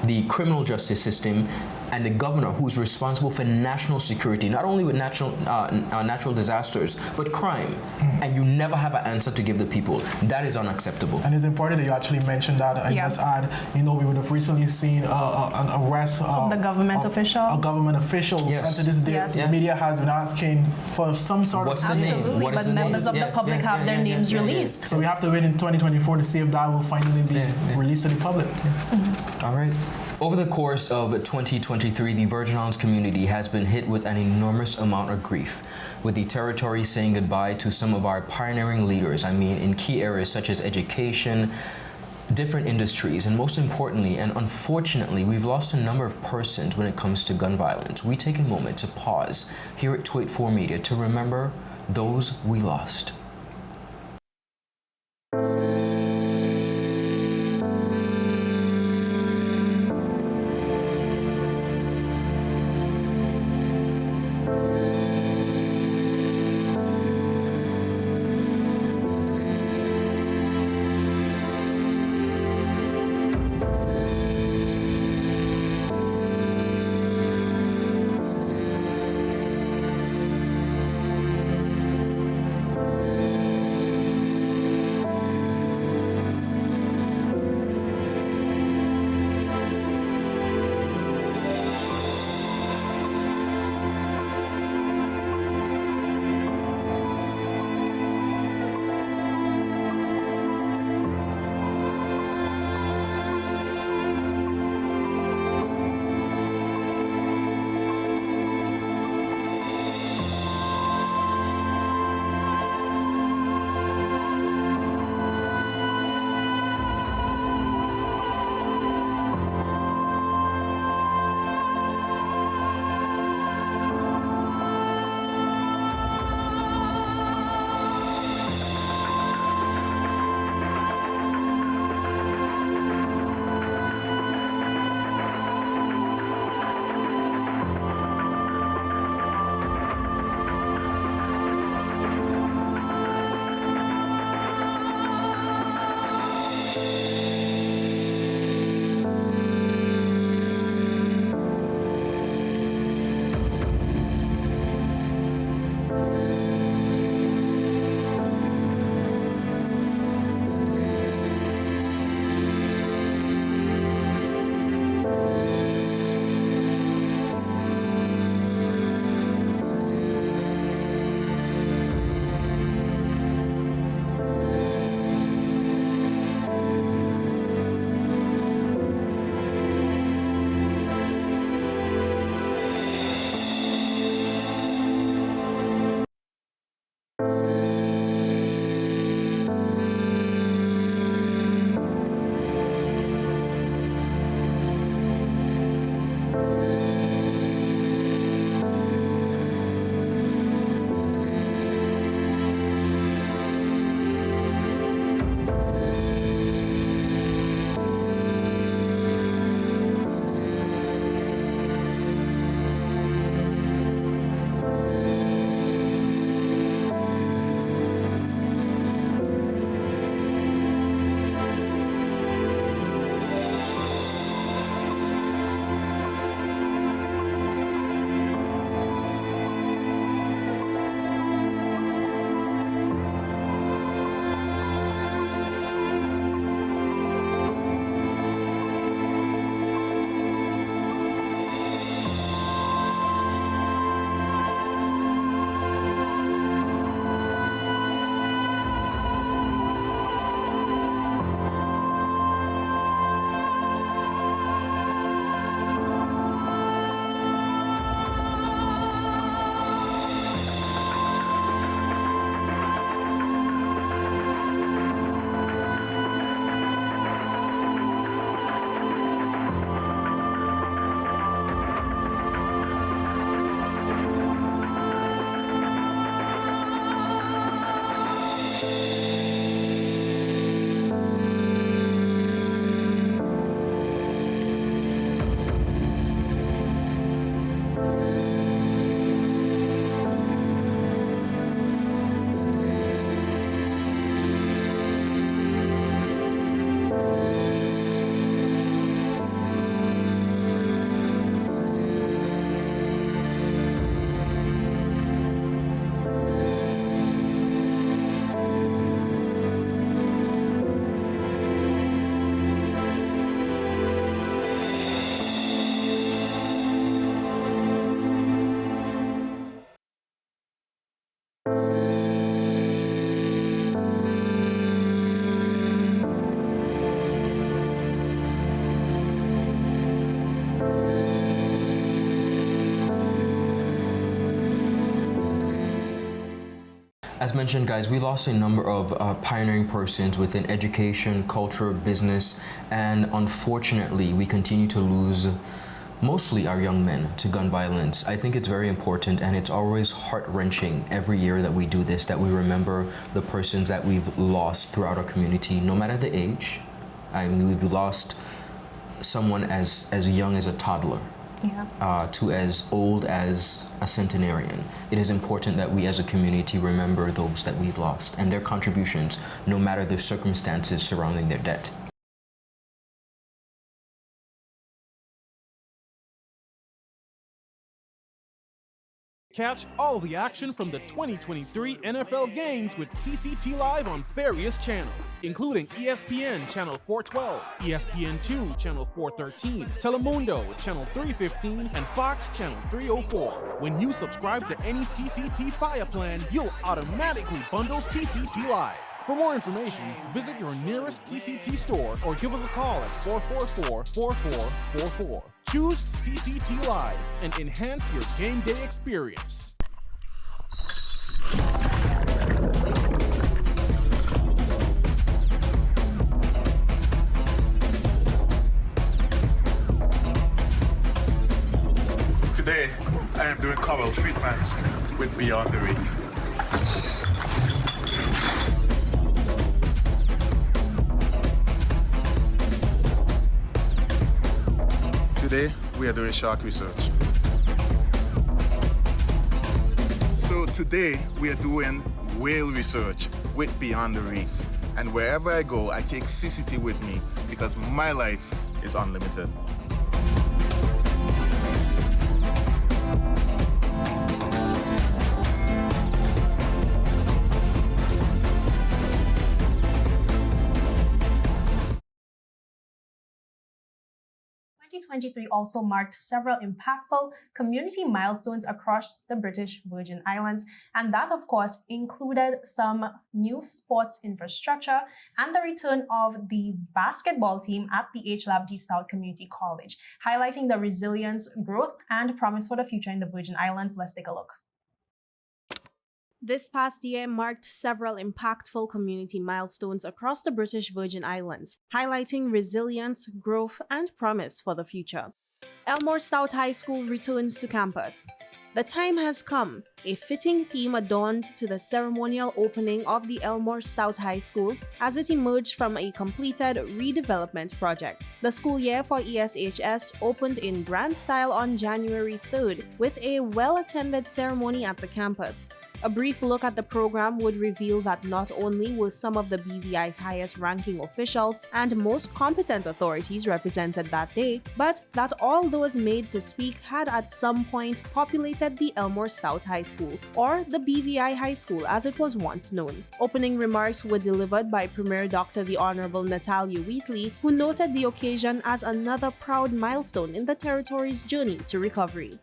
the criminal justice system, and the governor who's responsible for national security, not only with natural disasters, but crime, and you never have an answer to give the people? That is unacceptable. And it's important that you actually mentioned that. I just add, we would have recently seen an arrest of the government official. A government official. And to this day, the media has been asking for some sort What's of the name? What but members of the public have their names released. So we have to wait in 2024 to see if that will finally be released to the public. All right. Over the course of 2023, the Virgin Islands community has been hit with an enormous amount of grief, with the territory saying goodbye to some of our pioneering leaders. I mean, in key areas such as education, different industries, and most importantly and unfortunately, we've lost a number of persons when it comes to gun violence. We take a moment to pause here at 284 Media to remember those we lost. As mentioned, guys, we lost a number of pioneering persons within education, culture, business, and unfortunately, we continue to lose mostly our young men to gun violence. I think it's very important, and it's always heart-wrenching every year that we do this, that we remember the persons that we've lost throughout our community, no matter the age. I mean, we've lost someone as young as a toddler. To as old as a centenarian. It is important that we as a community remember those that we've lost and their contributions, no matter the circumstances surrounding their death. Catch all the action from the 2023 NFL games with CCT Live on various channels, including ESPN Channel 412, ESPN2 Channel 413, Telemundo Channel 315, and Fox Channel 304. When you subscribe to any CCT Fire plan, you'll automatically bundle CCT Live. For more information, visit your nearest CCT store or give us a call at 444-4444. Choose CCT Live and enhance your game day experience. Today, I am doing cobble treatments with Beyond the Reef. Today, we are doing shark research. So today, we are doing whale research with Beyond the Reef. And wherever I go, I take CCT with me because my life is unlimited. The 2023 also marked several impactful community milestones across the British Virgin Islands, and that, of course, included some new sports infrastructure and the return of the basketball team at the H-Lab-D Stout Community College, highlighting the resilience, growth, and promise for the future in the Virgin Islands. Let's take a look. This past year marked several impactful community milestones across the British Virgin Islands, highlighting resilience, growth, and promise for the future. Elmore Stout High School returns to campus. The time has come, a fitting theme adorned to the ceremonial opening of the Elmore Stout High School as it emerged from a completed redevelopment project. The school year for ESHS opened in grand style on January 3rd with a well-attended ceremony at the campus. A brief look at the program would reveal that not only were some of the BVI's highest-ranking officials and most competent authorities represented that day, but that all those made to speak had at some point populated the Elmore Stout High School, or the BVI High School as it was once known. Opening remarks were delivered by Premier Dr. the Honorable Natalia Wheatley, who noted the occasion as another proud milestone in the territory's journey to recovery.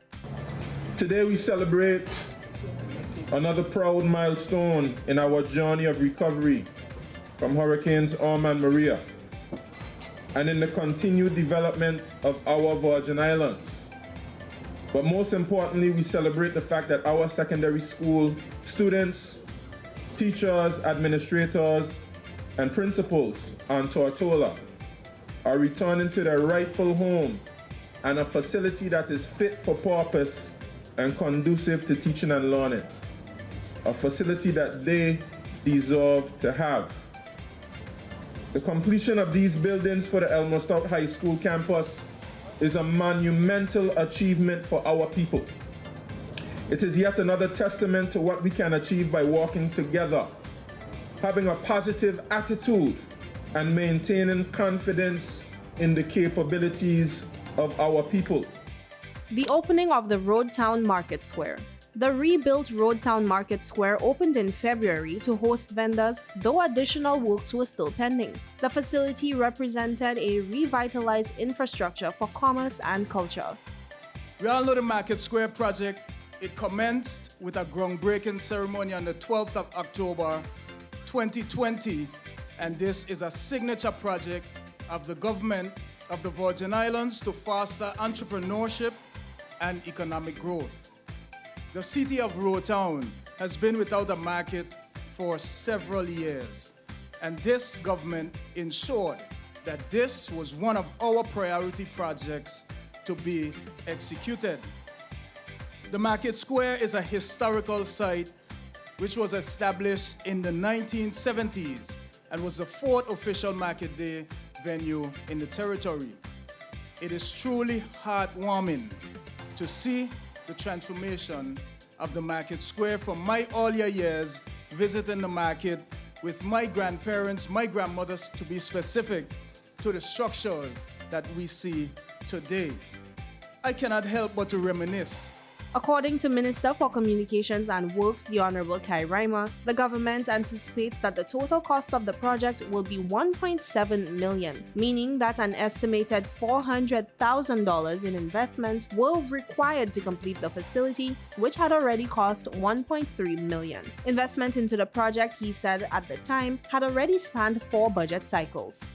Today we celebrate another proud milestone in our journey of recovery from Hurricanes Irma and Maria, and in the continued development of our Virgin Islands. But most importantly, we celebrate the fact that our secondary school students, teachers, administrators, and principals on Tortola are returning to their rightful home and a facility that is fit for purpose and conducive to teaching and learning. A facility that they deserve to have. The completion of these buildings for the Elmore Stout High School campus is a monumental achievement for our people. It is yet another testament to what we can achieve by working together, having a positive attitude, and maintaining confidence in the capabilities of our people. The opening of the Road Town Market Square. The rebuilt Road Town Market Square opened in February to host vendors, though additional works were still pending. The facility represented a revitalized infrastructure for commerce and culture. We all know the Market Square project. It commenced with a groundbreaking ceremony on the 12th of October 2020, and this is a signature project of the government of the Virgin Islands to foster entrepreneurship and economic growth. The city of Road Town has been without a market for several years. And this government ensured that this was one of our priority projects to be executed. The Market Square is a historical site which was established in the 1970s and was the fourth official market day venue in the territory. It is truly heartwarming to see the transformation of the Market Square from my earlier years visiting the market with my grandparents, my grandmothers to be specific, to the structures that we see today. I cannot help but to reminisce. According to Minister for Communications and Works, the Honorable Kai Reimer, the government anticipates that the total cost of the project will be $1.7 million, meaning that an estimated $400,000 in investments were required to complete the facility, which had already cost $1.3 million. Investment into the project, he said at the time, had already spanned 4 budget cycles.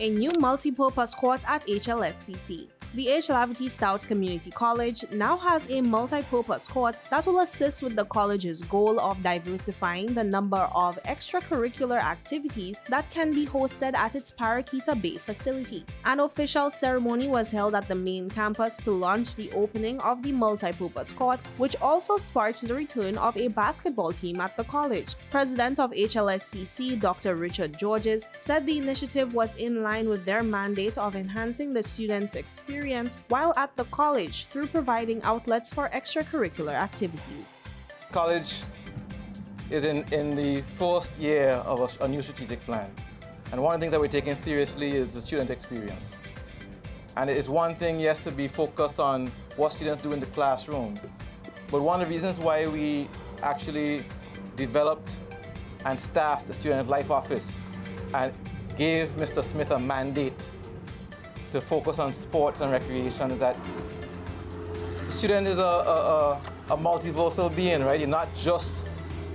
A new multi-purpose court at HLSCC. The H. Lavity Stout Community College now has a multi-purpose court that will assist with the college's goal of diversifying the number of extracurricular activities that can be hosted at its Parakeeta Bay facility. An official ceremony was held at the main campus to launch the opening of the multi-purpose court, which also sparked the return of a basketball team at the college. President of HLSCC, Dr. Richard Georges, said the initiative was in line with their mandate of enhancing the students' experience while at the college through providing outlets for extracurricular activities. College is in the first year of a new strategic plan. And one of the things that we're taking seriously is the student experience. And it is one thing, yes, to be focused on what students do in the classroom. But one of the reasons why we actually developed and staffed the Student Life Office and gave Mr. Smith a mandate to focus on sports and recreation is that the student is a multiversal being, right? You're not just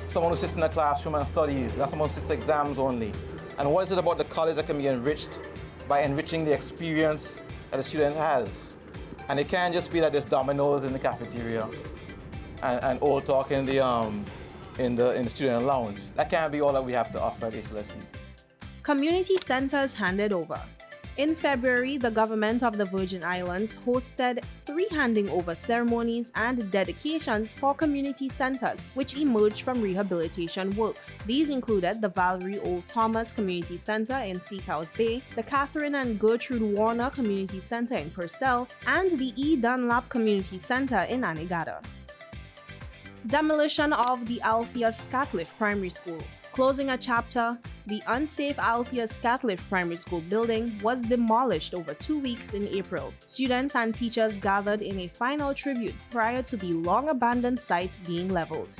someone who sits in a classroom and studies, not someone who sits exams only. And what is it about the college that can be enriched by enriching the experience that the student has? And it can't just be that there's dominoes in the cafeteria and old talk in the student lounge. That can't be all that we have to offer at HLSCC. Community centers handed over. In February, the government of the Virgin Islands hosted 3 handing over ceremonies and dedications for community centers, which emerged from rehabilitation works. These included the Valerie O. Thomas Community Center in Seacoast Bay, the Catherine and Gertrude Warner Community Center in Purcell, and the E. Dunlap Community Center in Anegada. Demolition of the Althea Scatliff Primary School. Closing a chapter, the unsafe Althea Scatliff Primary School building was demolished over 2 weeks in April. Students and teachers gathered in a final tribute prior to the long-abandoned site being leveled.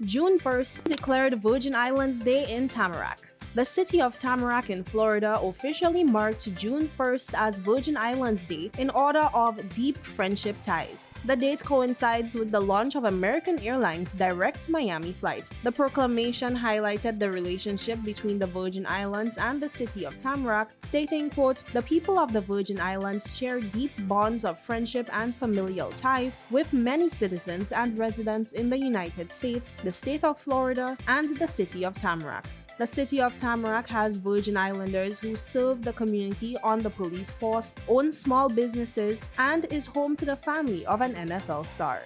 June 1st declared Virgin Islands Day in Tamarack. The city of Tamarack in Florida officially marked June 1st as Virgin Islands Day in honor of deep friendship ties. The date coincides with the launch of American Airlines' direct Miami flight. The proclamation highlighted the relationship between the Virgin Islands and the city of Tamarack, stating, quote, "The people of the Virgin Islands share deep bonds of friendship and familial ties with many citizens and residents in the United States, the state of Florida, and the city of Tamarack." The city of Tamarack has Virgin Islanders who serve the community on the police force, own small businesses, and is home to the family of an NFL star.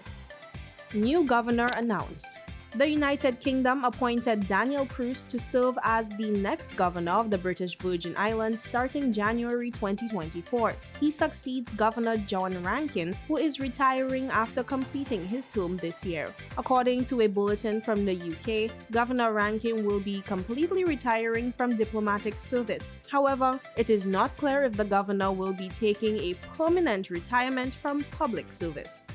New governor announced. The United Kingdom appointed Daniel Pruce to serve as the next governor of the British Virgin Islands starting January 2024. He succeeds Governor John Rankin, who is retiring after completing his term this year. According to a bulletin from the UK, Governor Rankin will be completely retiring from diplomatic service. However, it is not clear if the governor will be taking a permanent retirement from public service.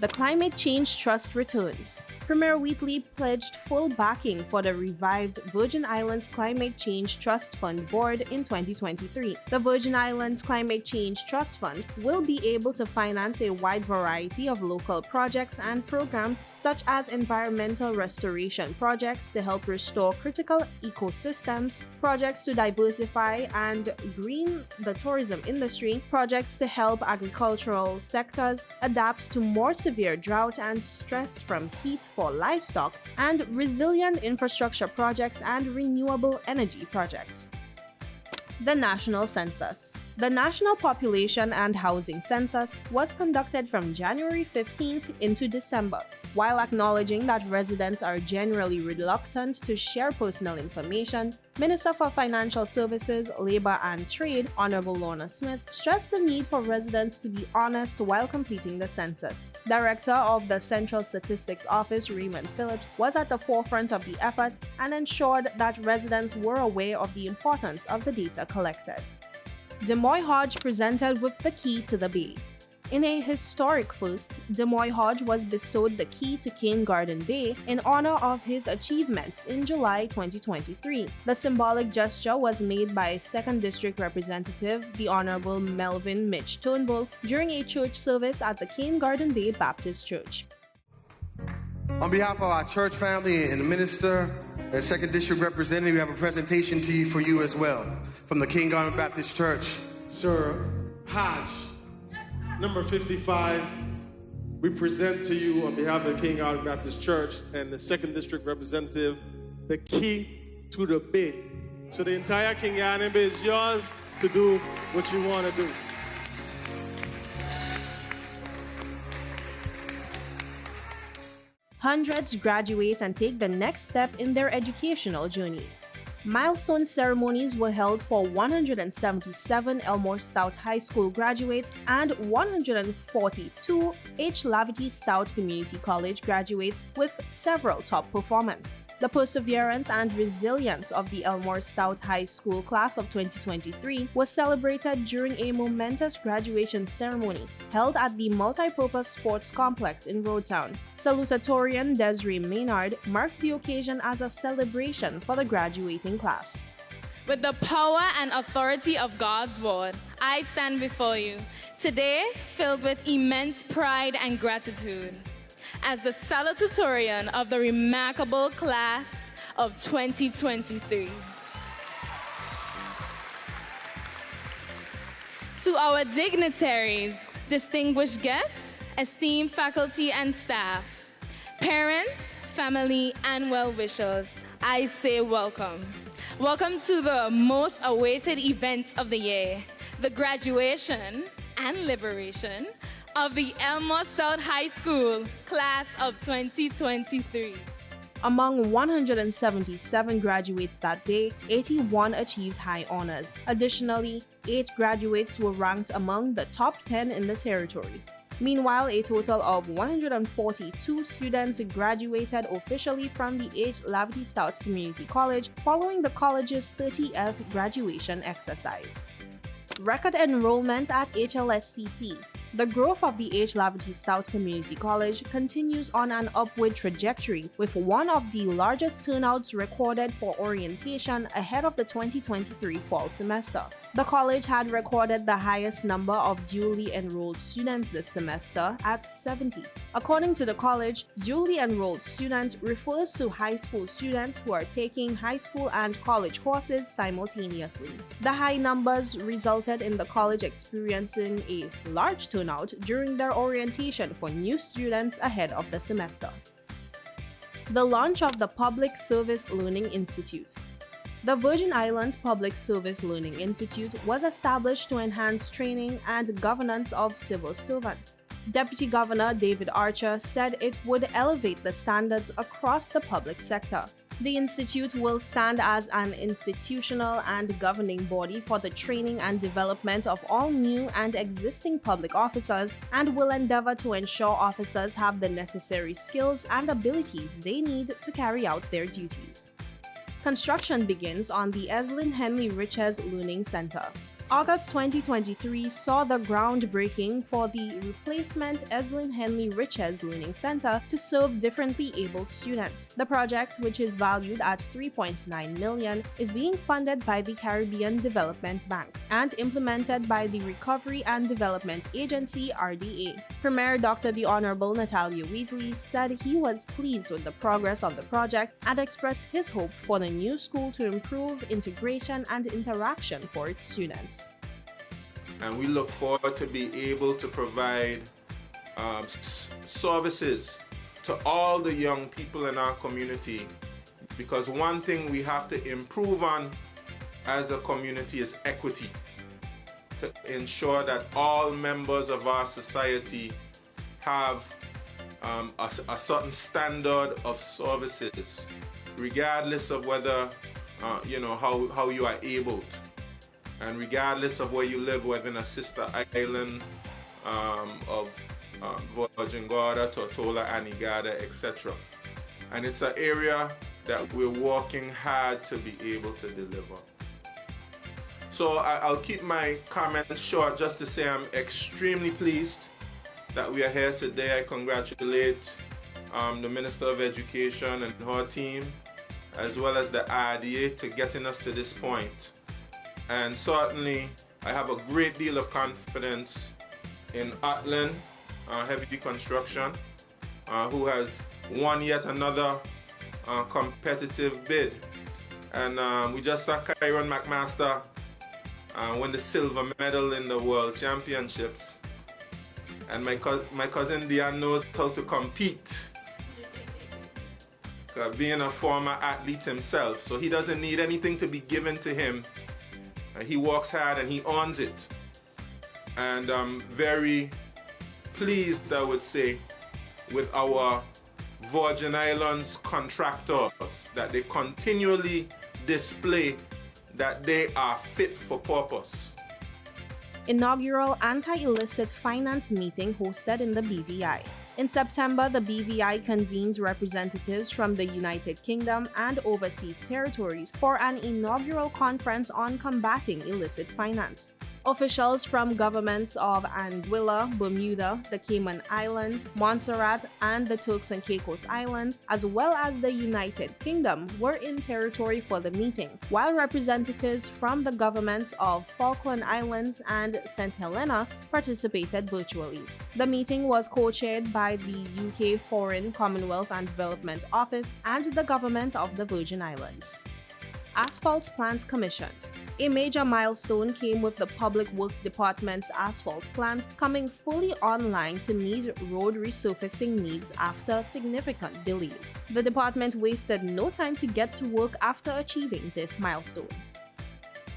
The Climate Change Trust returns. Premier Wheatley pledged full backing for the revived Virgin Islands Climate Change Trust Fund Board in 2023. The Virgin Islands Climate Change Trust Fund will be able to finance a wide variety of local projects and programs such as environmental restoration projects to help restore critical ecosystems, projects to diversify and green the tourism industry, projects to help agricultural sectors adapt to more severe drought and stress from heat for livestock, and resilient infrastructure projects and renewable energy projects. The National Census. The National Population and Housing Census was conducted from January 15th into December. While acknowledging that residents are generally reluctant to share personal information, Minister for Financial Services, Labor and Trade, Honorable Lorna Smith, stressed the need for residents to be honest while completing the census. Director of the Central Statistics Office, Raymond Phillips, was at the forefront of the effort and ensured that residents were aware of the importance of the data collected. Des Moines Hodge presented with the key to the Bay. In a historic first, Des Moines Hodge was bestowed the key to Cane Garden Bay in honor of his achievements in July 2023. The symbolic gesture was made by 2nd District Representative, the Honorable Melvin Mitch Turnbull, during a church service at the Cane Garden Bay Baptist Church. On behalf of our church family and the minister, as 2nd District Representative, we have a presentation for you as well from the Cane Garden Baptist Church. Sir Hodge, number 55, we present to you on behalf of the King Garden Baptist Church and the 2nd District Representative, the key to the Bay. So the entire King Garden Bay is yours to do what you want to do. Hundreds graduate and take the next step in their educational journey. Milestone ceremonies were held for 177 Elmore Stout High School graduates and 142 H. Lavity Stout Community College graduates with several top performers. The perseverance and resilience of the Elmore Stout High School class of 2023 was celebrated during a momentous graduation ceremony held at the Multipurpose Sports Complex in Roadtown. Salutatorian Desiree Maynard marks the occasion as a celebration for the graduating class. With the power and authority of God's word, I stand before you today filled with immense pride and gratitude as the salutatorian of the remarkable class of 2023. To our dignitaries, distinguished guests, esteemed faculty and staff, parents, family, and well-wishers, I say welcome. Welcome to the most awaited event of the year, the graduation and liberation of the Elmore Stout High School class of 2023. Among 177 graduates that day, 81 achieved high honors. Additionally, 8 graduates were ranked among the top 10 in the territory. Meanwhile, a total of 142 students graduated officially from the H. Lavity Stout Community College following the college's 30th graduation exercise. Record enrollment at HLSCC. The growth of the H. Laverty Stouts Community College continues on an upward trajectory, with one of the largest turnouts recorded for orientation ahead of the 2023 fall semester. The college had recorded the highest number of duly enrolled students this semester at 70. According to the college, duly enrolled student refers to high school students who are taking high school and college courses simultaneously. The high numbers resulted in the college experiencing a large turnout during their orientation for new students ahead of the semester. The launch of the Public Service Learning Institute. The Virgin Islands Public Service Learning Institute was established to enhance training and governance of civil servants. Deputy Governor David Archer said it would elevate the standards across the public sector. The institute will stand as an institutional and governing body for the training and development of all new and existing public officers and will endeavor to ensure officers have the necessary skills and abilities they need to carry out their duties. Construction begins on the Eslyn Henley Riches Learning Center. August 2023 saw the groundbreaking for the replacement Eslyn Henley Riches Learning Center to serve differently abled students. The project, which is valued at $3.9 million, is being funded by the Caribbean Development Bank and implemented by the Recovery and Development Agency (RDA). Premier Dr. the Honorable Natalia Wheatley said he was pleased with the progress of the project and expressed his hope for the new school to improve integration and interaction for its students. And we look forward to be able to provide services to all the young people in our community, because one thing we have to improve on as a community is equity, to ensure that all members of our society have a certain standard of services, regardless of whether how you are able to. And regardless of where you live, whether in a sister island of Virgin Gorda, Tortola, Anegada, etc. And it's an area that we're working hard to be able to deliver. So I'll keep my comments short just to say I'm extremely pleased that we are here today. I congratulate the Minister of Education and her team, as well as the RDA, to getting us to this point. And certainly, I have a great deal of confidence in Atlan Heavy Construction, who has won yet another competitive bid. And we just saw Kyron McMaster win the silver medal in the World Championships. And my cousin Diane knows how to compete, being a former athlete himself. So he doesn't need anything to be given to him. He works hard and he earns it. And I'm very pleased, I would say, with our Virgin Islands contractors, that they continually display that they are fit for purpose. Inaugural anti-illicit finance meeting hosted in the BVI. In September, the BVI convened representatives from the United Kingdom and overseas territories for an inaugural conference on combating illicit finance. Officials from governments of Anguilla, Bermuda, the Cayman Islands, Montserrat, and the Turks and Caicos Islands, as well as the United Kingdom, were in territory for the meeting, while representatives from the governments of Falkland Islands and St. Helena participated virtually. The meeting was co-chaired by the UK Foreign, Commonwealth and Development Office and the Government of the Virgin Islands. Asphalt plant commissioned. A major milestone came with the Public Works Department's asphalt plant coming fully online to meet road resurfacing needs after significant delays. The department wasted no time to get to work after achieving this milestone.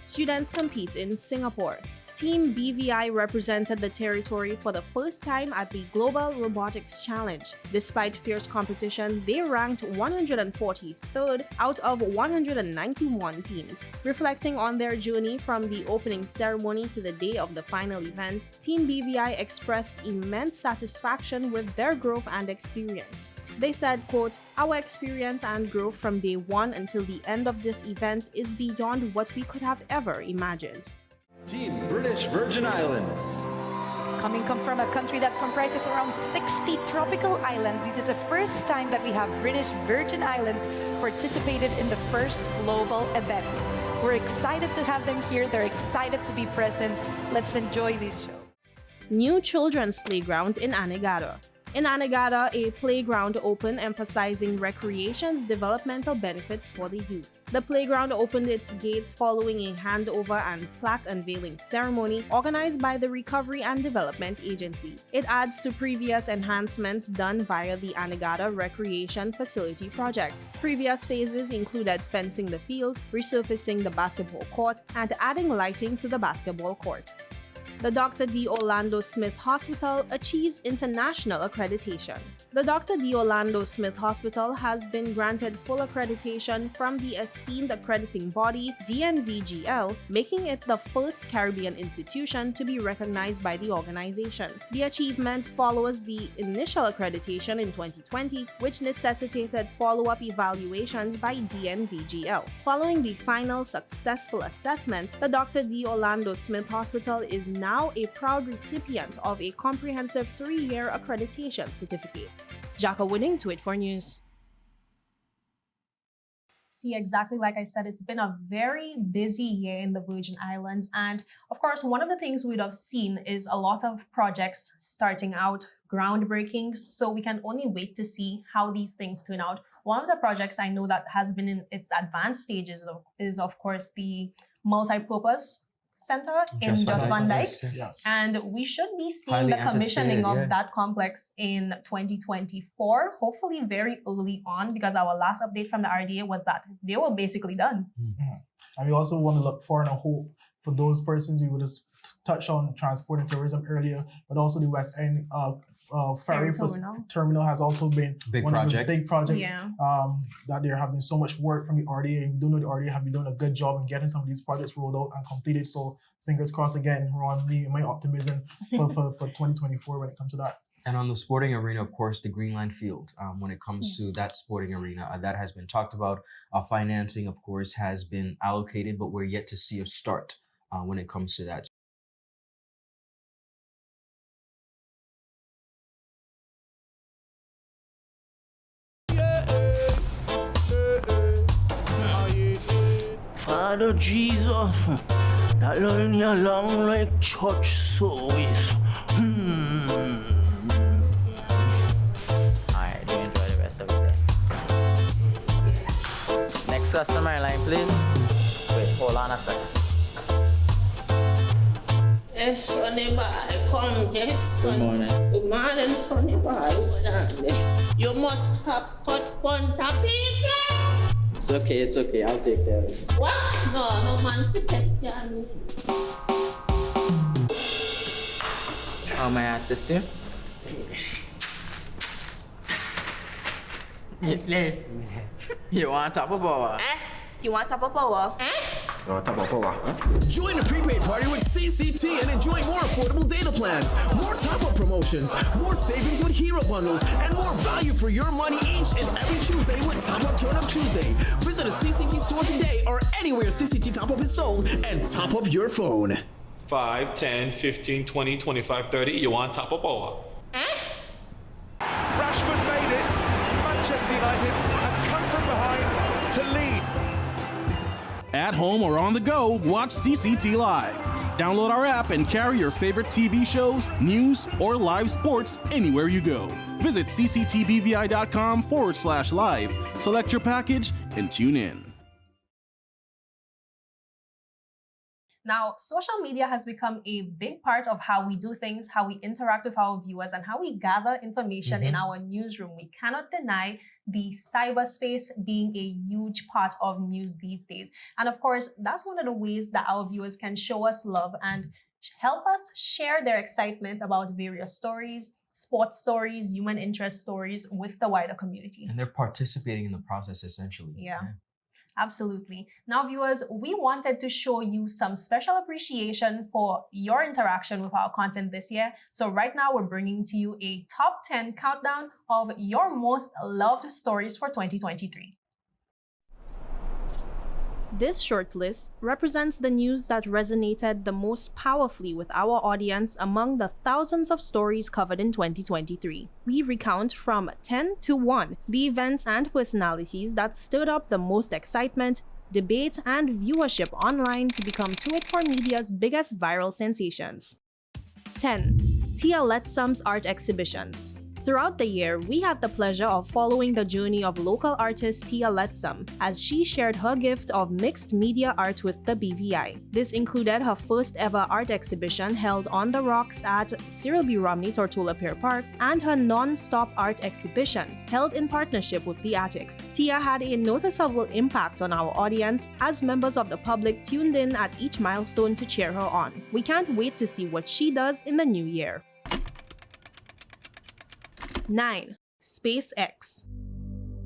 Students compete in Singapore. Team BVI represented the territory for the first time at the Global Robotics Challenge. Despite fierce competition, they ranked 143rd out of 191 teams. Reflecting on their journey from the opening ceremony to the day of the final event, Team BVI expressed immense satisfaction with their growth and experience. They said, quote, "Our experience and growth from day one until the end of this event is beyond what we could have ever imagined." Team British Virgin Islands. Coming from a country that comprises around 60 tropical islands, this is the first time that we have British Virgin Islands participated in the first global event. We're excited to have them here. They're excited to be present. Let's enjoy this show. New children's playground in Anegada. In Anegada, a playground opened emphasizing recreation's developmental benefits for the youth. The playground opened its gates following a handover and plaque unveiling ceremony organized by the Recovery and Development Agency. It adds to previous enhancements done via the Anegada Recreation Facility Project. Previous phases included fencing the field, resurfacing the basketball court, and adding lighting to the basketball court. The Dr. D. Orlando Smith Hospital achieves international accreditation. The Dr. D. Orlando Smith Hospital has been granted full accreditation from the esteemed accrediting body DNVGL, making it the first Caribbean institution to be recognized by the organization. The achievement follows the initial accreditation in 2020, which necessitated follow-up evaluations by DNVGL. Following the final successful assessment, the Dr. D. Orlando Smith Hospital is now a proud recipient of a comprehensive 3-year accreditation certificate. Jhaka Wooding, Tweet for News. See, exactly like I said, it's been a very busy year in the Virgin Islands. And of course, one of the things we'd have seen is a lot of projects starting out, groundbreakings. So we can only wait to see how these things turn out. One of the projects I know that has been in its advanced stages is, of course, the multi-purpose center in Just Van Dyke. Yes. And we should be seeing Highly the commissioning anticipated, of that complex in 2024, hopefully very early on, because our last update from the RDA was that they were basically done. And we also want to look for and hope for those persons. We would have touched on transport and tourism earlier, but also the West End ferry terminal has also been one of the big projects that there have been so much work from the RDA. We do know the RDA have been doing a good job in getting some of these projects rolled out and completed. So fingers crossed again, Ron, my optimism for 2024 when it comes to that. And on the sporting arena, of course, the Greenland Field, when it comes to that sporting arena, that has been talked about. Financing, of course, has been allocated, but we're yet to see a start when it comes to that. Father Jesus, that line you long like church service. Alright, you enjoy the rest of it then. Next customer line, please. Wait, hold on a second. Yes, Sonny boy, come, yes, Sonny. Good morning. Good morning, Sonny boy. What on there? You must have cut fun topic. It's okay, I'll take care of it. What? No man fit take care of me. How may I assist you? Yes. You want top of power? You want top of power? Join the prepaid party with CCT and enjoy more affordable data plans, more top-up promotions, more savings with hero bundles, and more value for your money each and every Tuesday with Top Up Turn Up Tuesday. Visit a CCT store today or anywhere CCT Top Up is sold and top up your phone. 5, 10, 15, 20, 25, 30. You want top of power? Rashford made it. Manchester United have come from behind to lead. At home or on the go, watch CCT Live. Download our app and carry your favorite TV shows, news, or live sports anywhere you go. Visit cctbvi.com/live, select your package, and tune in. Now, social media has become a big part of how we do things, how we interact with our viewers, and how we gather information in our newsroom. We cannot deny the cyberspace being a huge part of news these days. And of course, that's one of the ways that our viewers can show us love and help us share their excitement about various stories, sports stories, human interest stories with the wider community. And they're participating in the process, essentially. Yeah. Absolutely. Now, viewers, we wanted to show you some special appreciation for your interaction with our content this year. So right now, we're bringing to you a top 10 countdown of your most loved stories for 2023. This short list represents the news that resonated the most powerfully with our audience among the thousands of stories covered in 2023. We recount from 10 to 1 the events and personalities that stirred up the most excitement, debate, and viewership online to become To It For Media's biggest viral sensations. 10. Tia Letsum's art exhibitions. Throughout the year, we had the pleasure of following the journey of local artist Tia Letsum as she shared her gift of mixed media art with the BVI. This included her first ever art exhibition held on the rocks at Cyril B. Romney Tortola Pier Park and her non-stop art exhibition held in partnership with The Attic. Tia had a noticeable impact on our audience as members of the public tuned in at each milestone to cheer her on. We can't wait to see what she does in the new year. 9. SpaceX.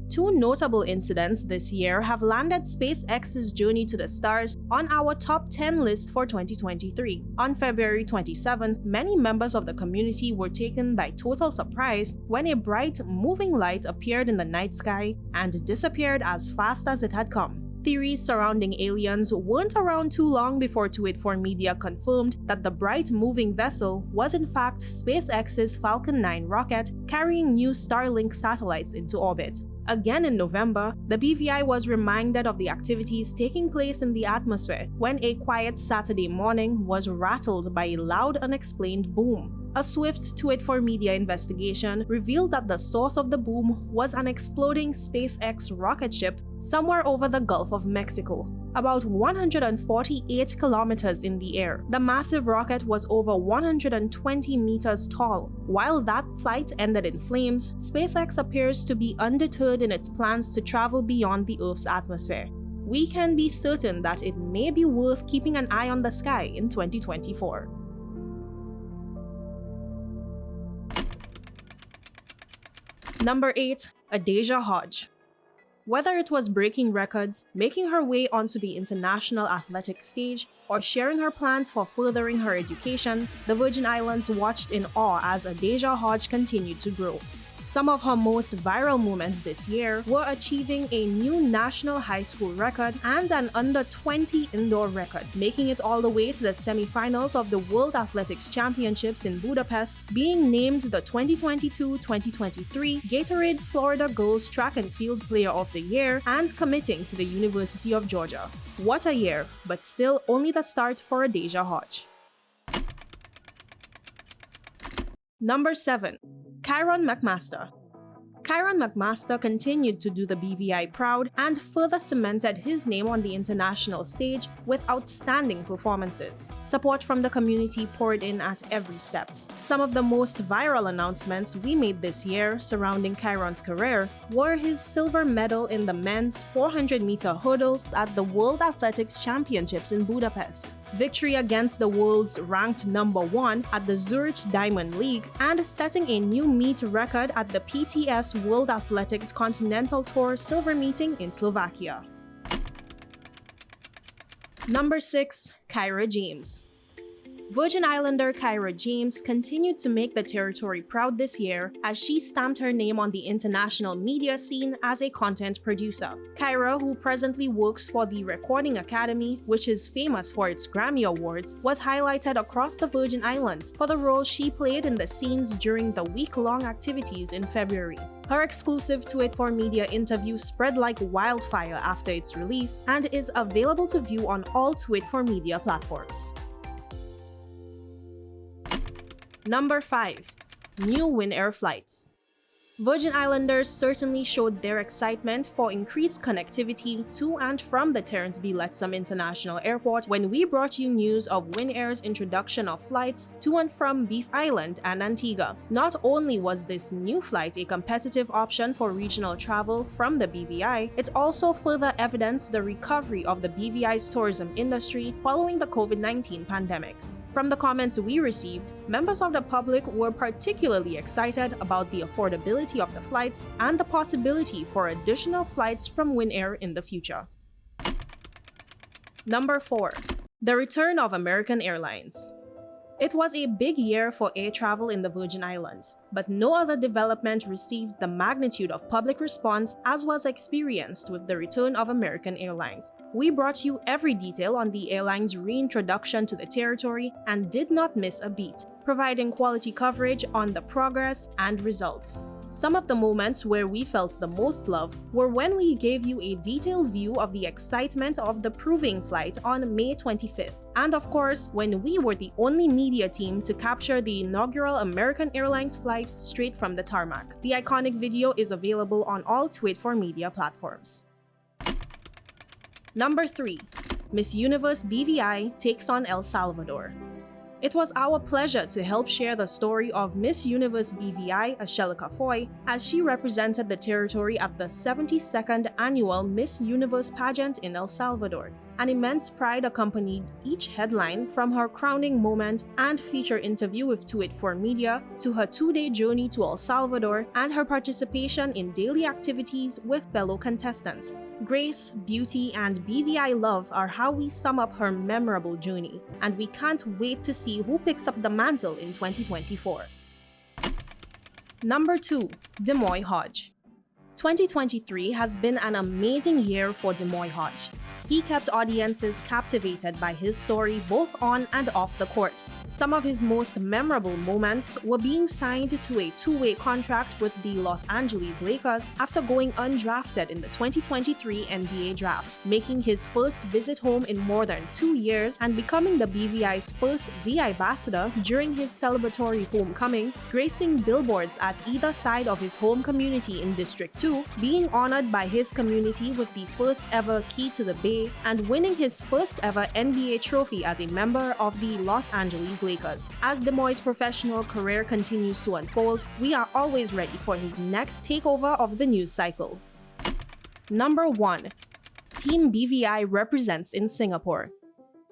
Two notable incidents this year have landed SpaceX's journey to the stars on our top 10 list for 2023. On February 27th, many members of the community were taken by total surprise when a bright, moving light appeared in the night sky and disappeared as fast as it had come. Theories surrounding aliens weren't around too long before To It For Media confirmed that the bright moving vessel was in fact SpaceX's Falcon 9 rocket carrying new Starlink satellites into orbit. Again in November, the BVI was reminded of the activities taking place in the atmosphere when a quiet Saturday morning was rattled by a loud unexplained boom. A swift To It For Media investigation revealed that the source of the boom was an exploding SpaceX rocket ship somewhere over the Gulf of Mexico, about 148 kilometers in the air. The massive rocket was over 120 meters tall. While that flight ended in flames, SpaceX appears to be undeterred in its plans to travel beyond the Earth's atmosphere. We can be certain that it may be worth keeping an eye on the sky in 2024. Number 8. Adesha Hodge. Whether it was breaking records, making her way onto the international athletic stage, or sharing her plans for furthering her education, the Virgin Islands watched in awe as Adesha Hodge continued to grow. Some of her most viral moments this year were achieving a new national high school record and an under-20 indoor record, making it all the way to the semi-finals of the World Athletics Championships in Budapest, being named the 2022-2023 Gatorade Florida Girls Track and Field Player of the Year, and committing to the University of Georgia. What a year, but still only the start for Adesha Hodge. Number 7. Kyron McMaster. Kyron McMaster continued to do the BVI proud and further cemented his name on the international stage with outstanding performances. Support from the community poured in at every step. Some of the most viral announcements we made this year surrounding Kyron's career were his silver medal in the men's 400-meter hurdles at the World Athletics Championships in Budapest, victory against the world's ranked number 1 at the Zurich Diamond League, and setting a new meet record at the PTF's World Athletics Continental Tour silver meeting in Slovakia. Number 6. Kyra James. Virgin Islander Kyra James continued to make the territory proud this year as she stamped her name on the international media scene as a content producer. Kyra, who presently works for the Recording Academy, which is famous for its Grammy Awards, was highlighted across the Virgin Islands for the role she played in the scenes during the week-long activities in February. Her exclusive To It For Media interview spread like wildfire after its release and is available to view on all To It For Media platforms. Number 5. New WinAir flights. Virgin Islanders certainly showed their excitement for increased connectivity to and from the Terence B. Lettsome International Airport when we brought you news of WinAir's introduction of flights to and from Beef Island and Antigua. Not only was this new flight a competitive option for regional travel from the BVI, it also further evidenced the recovery of the BVI's tourism industry following the COVID-19 pandemic. From the comments we received, members of the public were particularly excited about the affordability of the flights and the possibility for additional flights from WinAir in the future. Number 4. The return of American Airlines. It was a big year for air travel in the Virgin Islands, but no other development received the magnitude of public response as was experienced with the return of American Airlines. We brought you every detail on the airline's reintroduction to the territory and did not miss a beat, providing quality coverage on the progress and results. Some of the moments where we felt the most love were when we gave you a detailed view of the excitement of the proving flight on May 25th. And of course, when we were the only media team to capture the inaugural American Airlines flight straight from the tarmac. The iconic video is available on all Twit4 media platforms. Number 3. Miss Universe BVI takes on El Salvador. It was our pleasure to help share the story of Miss Universe BVI Ashelika Foy as she represented the territory at the 72nd annual Miss Universe pageant in El Salvador. An immense pride accompanied each headline, from her crowning moment and feature interview with Twit4 Media to her 2-day journey to El Salvador and her participation in daily activities with fellow contestants. Grace, beauty, and BVI love are how we sum up her memorable journey, and we can't wait to see who picks up the mantle in 2024. Number 2. Demoy Hodge. 2023 has been an amazing year for Demoy Hodge. He kept audiences captivated by his story both on and off the court. Some of his most memorable moments were being signed to a 2-way contract with the Los Angeles Lakers after going undrafted in the 2023 NBA draft, making his first visit home in more than 2 years and becoming the BVI's first V ambassador during his celebratory homecoming, gracing billboards at either side of his home community in District 2, being honored by his community with the first ever Key to the Bay, and winning his first ever NBA trophy as a member of the Los Angeles Lakers. As Demoy's professional career continues to unfold, we are always ready for his next takeover of the news cycle. Number 1. Team BVI represents in Singapore.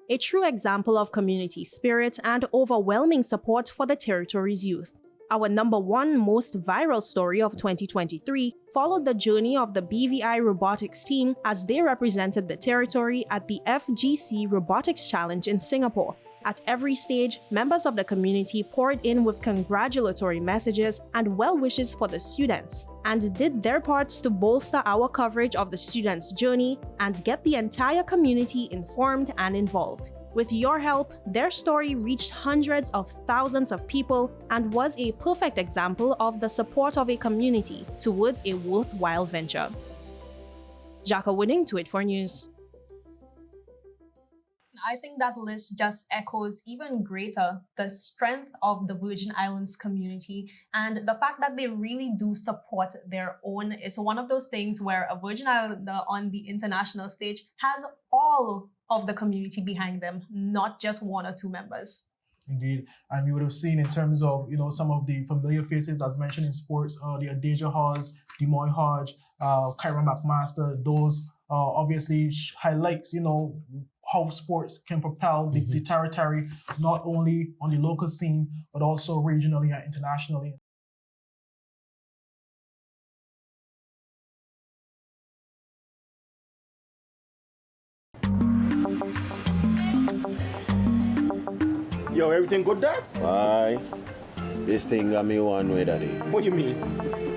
A true example of community spirit and overwhelming support for the territory's youth. Our number 1 most viral story of 2023 followed the journey of the BVI robotics team as they represented the territory at the FGC Robotics Challenge in Singapore. At every stage, members of the community poured in with congratulatory messages and well wishes for the students, and did their parts to bolster our coverage of the students' journey and get the entire community informed and involved. With your help, their story reached hundreds of thousands of people and was a perfect example of the support of a community towards a worthwhile venture. Jhaka Wooding, Twit4 News. I think that list just echoes even greater the strength of the Virgin Islands community, and the fact that they really do support their own is one of those things where a Virgin Islander on the international stage has all of the community behind them, not just 1 or 2 members. Indeed, and we would have seen in terms of some of the familiar faces as mentioned in sports, the Adeja Hawes, Demoy Hodge, Kyra McMaster. Those obviously highlights how sports can propel the territory, not only on the local scene, but also regionally and internationally. Yo, everything good, Dad? Aye. This thing got me one way, Daddy. What do you mean?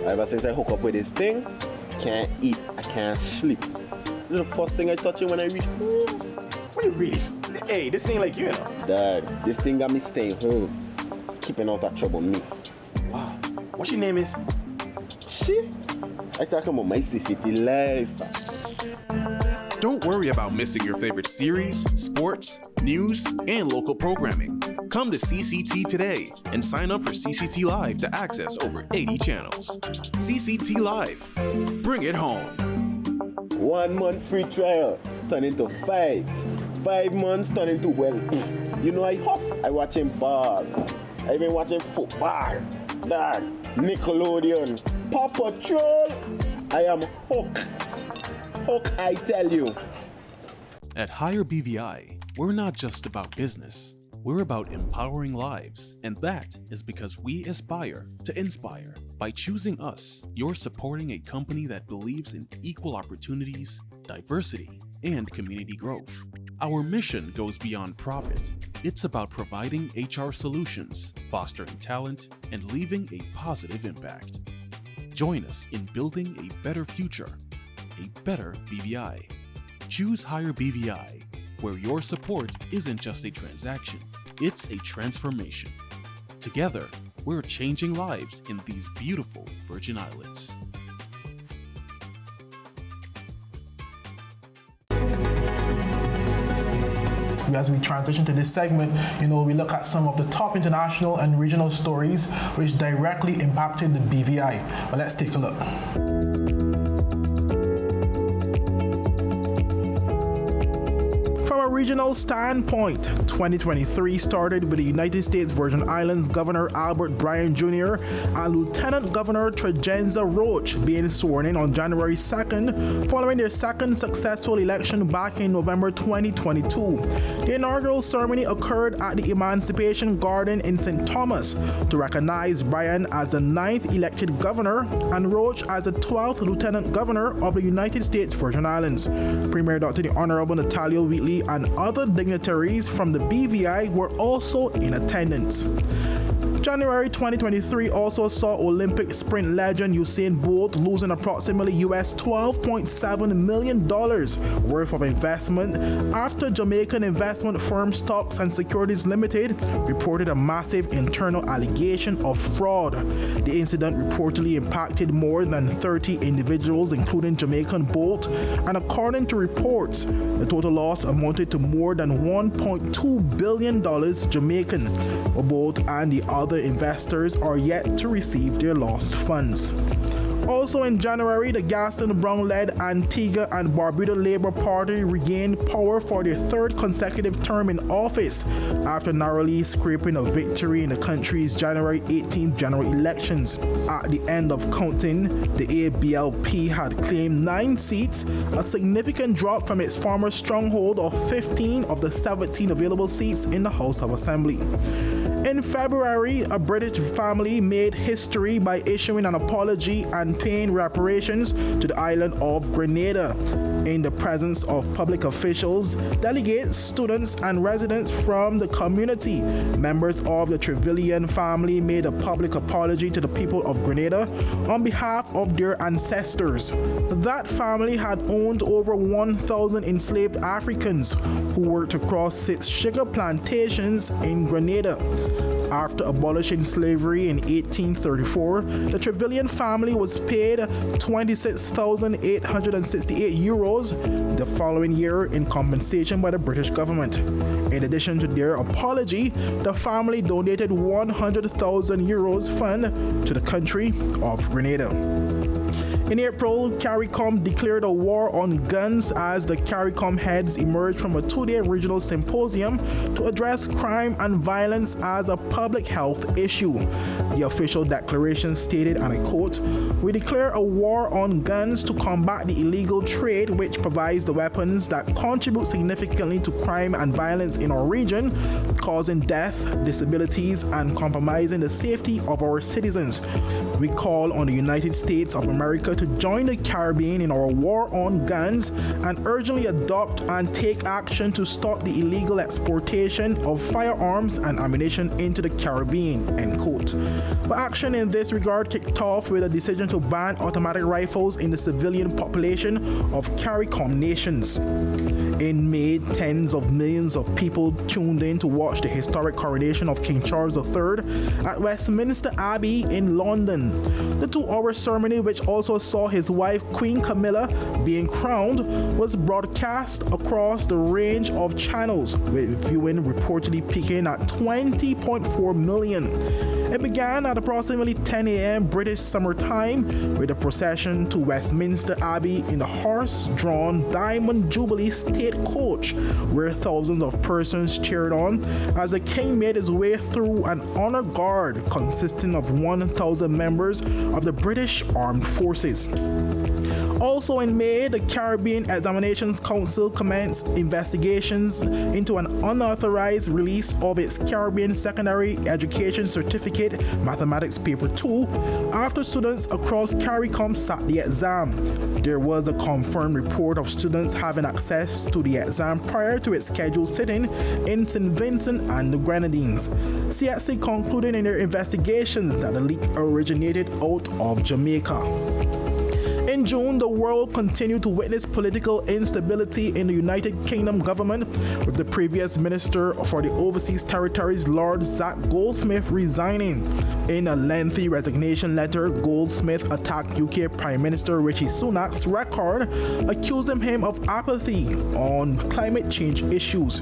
Ever since I hook up with this thing, I can't eat, I can't sleep. This is the first thing I touch it when I reach home. What do you really? Hey, this ain't like you, Dad, this thing got me staying home, keeping out of trouble me. Wow. What your name is? She? I talking about my CCT life. Don't worry about missing your favorite series, sports, news, and local programming. Come to CCT today and sign up for CCT Live to access over 80 channels. CCT Live. Bring it home. 1 month free trial turned into 5. 5 months turned into, well, I watching ball. I been watching football. Dad, Nickelodeon, Paw Patrol. I am hooked. Hook, I tell you. At Higher BVI, we're not just about business. We're about empowering lives, and that is because we aspire to inspire. By choosing us, you're supporting a company that believes in equal opportunities, diversity, and community growth. Our mission goes beyond profit. It's about providing HR solutions, fostering talent, and leaving a positive impact. Join us in building a better future, a better BVI. Choose Hire BVI, where your support isn't just a transaction, it's a transformation. Together, we're changing lives in these beautiful Virgin Islands. As we transition to this segment, we look at some of the top international and regional stories which directly impacted the BVI. Well, let's take a look. From a regional standpoint, 2023 started with the United States Virgin Islands Governor Albert Bryan Jr. and Lieutenant Governor Tregenza Roach being sworn in on January 2nd, following their second successful election back in November 2022. The inaugural ceremony occurred at the Emancipation Garden in St. Thomas to recognize Bryan as the 9th elected governor and Roach as the 12th Lieutenant Governor of the United States Virgin Islands. Premier Dr. the Honorable Natalia Wheatley and other dignitaries from the BVI were also in attendance. January 2023 also saw Olympic sprint legend Usain Bolt losing approximately US $12.7 million worth of investment after Jamaican investment firm Stocks and Securities Limited reported a massive internal allegation of fraud. The incident reportedly impacted more than 30 individuals, including Jamaican Bolt, and according to reports, the total loss amounted to more than $1.2 billion Jamaican. Bolt and the other investors are yet to receive their lost funds. Also in January, the Gaston Brown-led Antigua and Barbuda Labour Party regained power for their third consecutive term in office after narrowly scraping a victory in the country's January 18th general elections. At the end of counting, the ABLP had claimed 9 seats, a significant drop from its former stronghold of 15 of the 17 available seats in the House of Assembly. In February, a British family made history by issuing an apology and paying reparations to the island of Grenada. In the presence of public officials, delegates, students, and residents from the community, members of the Trevelyan family made a public apology to the people of Grenada on behalf of their ancestors. That family had owned over 1,000 enslaved Africans who worked across 6 sugar plantations in Grenada. After abolishing slavery in 1834, the Trevelyan family was paid 26,868 euros the following year in compensation by the British government. In addition to their apology, the family donated 100,000 euros fund to the country of Grenada. In April, CARICOM declared a war on guns as the CARICOM heads emerged from a 2-day regional symposium to address crime and violence as a public health issue. The official declaration stated, and I quote, "We declare a war on guns to combat the illegal trade which provides the weapons that contribute significantly to crime and violence in our region, causing death, disabilities, and compromising the safety of our citizens. We call on the United States of America to join the Caribbean in our war on guns and urgently adopt and take action to stop the illegal exportation of firearms and ammunition into the Caribbean," end quote. But action in this regard kicked off with a decision to ban automatic rifles in the civilian population of CARICOM nations. In May, tens of millions of people tuned in to watch the historic coronation of King Charles III at Westminster Abbey in London. The 2-hour ceremony, which also saw his wife Queen Camilla being crowned, was broadcast across the range of channels, with viewing reportedly peaking at 20.4 million. It began at approximately 10 a.m. British Summer Time with a procession to Westminster Abbey in the horse-drawn Diamond Jubilee State Coach, where thousands of persons cheered on as the king made his way through an honor guard consisting of 1,000 members of the British Armed Forces. Also in May, the Caribbean Examinations Council commenced investigations into an unauthorized release of its Caribbean Secondary Education Certificate Mathematics Paper 2 after students across CARICOM sat the exam. There was a confirmed report of students having access to the exam prior to its scheduled sitting in St. Vincent and the Grenadines. CXC concluded in their investigations that the leak originated out of Jamaica. In June, the world continued to witness political instability in the United Kingdom government, with the previous Minister for the Overseas Territories, Lord Zach Goldsmith, resigning. In a lengthy resignation letter, Goldsmith attacked UK Prime Minister Rishi Sunak's record, accusing him of apathy on climate change issues.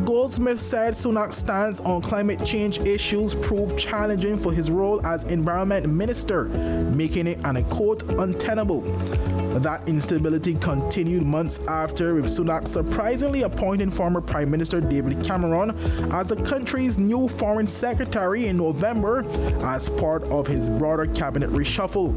Goldsmith said Sunak's stance on climate change issues proved challenging for his role as Environment Minister, making it, and I quote, untenable. That instability continued months after, with Sunak surprisingly appointing former Prime Minister David Cameron as the country's new Foreign Secretary in November as part of his broader cabinet reshuffle.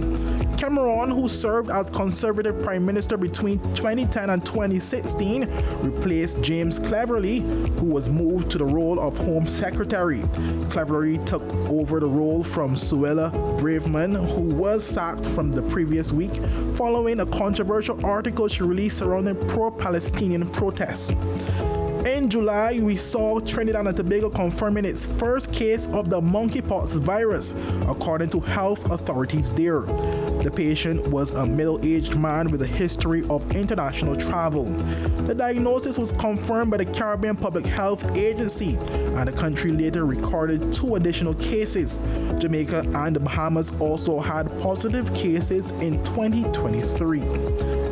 Cameron, who served as Conservative Prime Minister between 2010 and 2016, replaced James Cleverly, who was moved to the role of Home Secretary. Cleverly took over the role from Suella Braverman, who was sacked from the previous week following a controversial article she released surrounding pro-Palestinian protests. In July, we saw Trinidad and Tobago confirming its first case of the monkeypox virus, according to health authorities there. The patient was a middle-aged man with a history of international travel. The diagnosis was confirmed by the Caribbean Public Health Agency, and the country later recorded 2 additional cases. Jamaica and the Bahamas also had positive cases in 2023.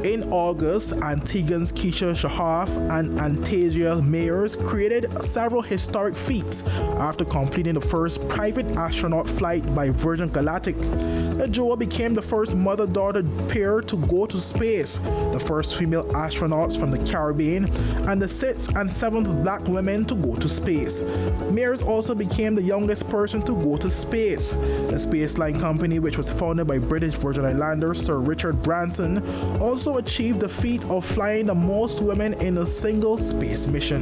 In August, Antiguan's Keisha Shahaf and Antasia Mayers created several historic feats after completing the first private astronaut flight by Virgin Galactic. The duo became the first mother-daughter pair to go to space, the first female astronauts from the Caribbean, and the 6th and 7th black women to go to space. Mayers also became the youngest person to go to space. The Spaceline company, which was founded by British Virgin Islander Sir Richard Branson, also achieved the feat of flying the most women in a single space mission.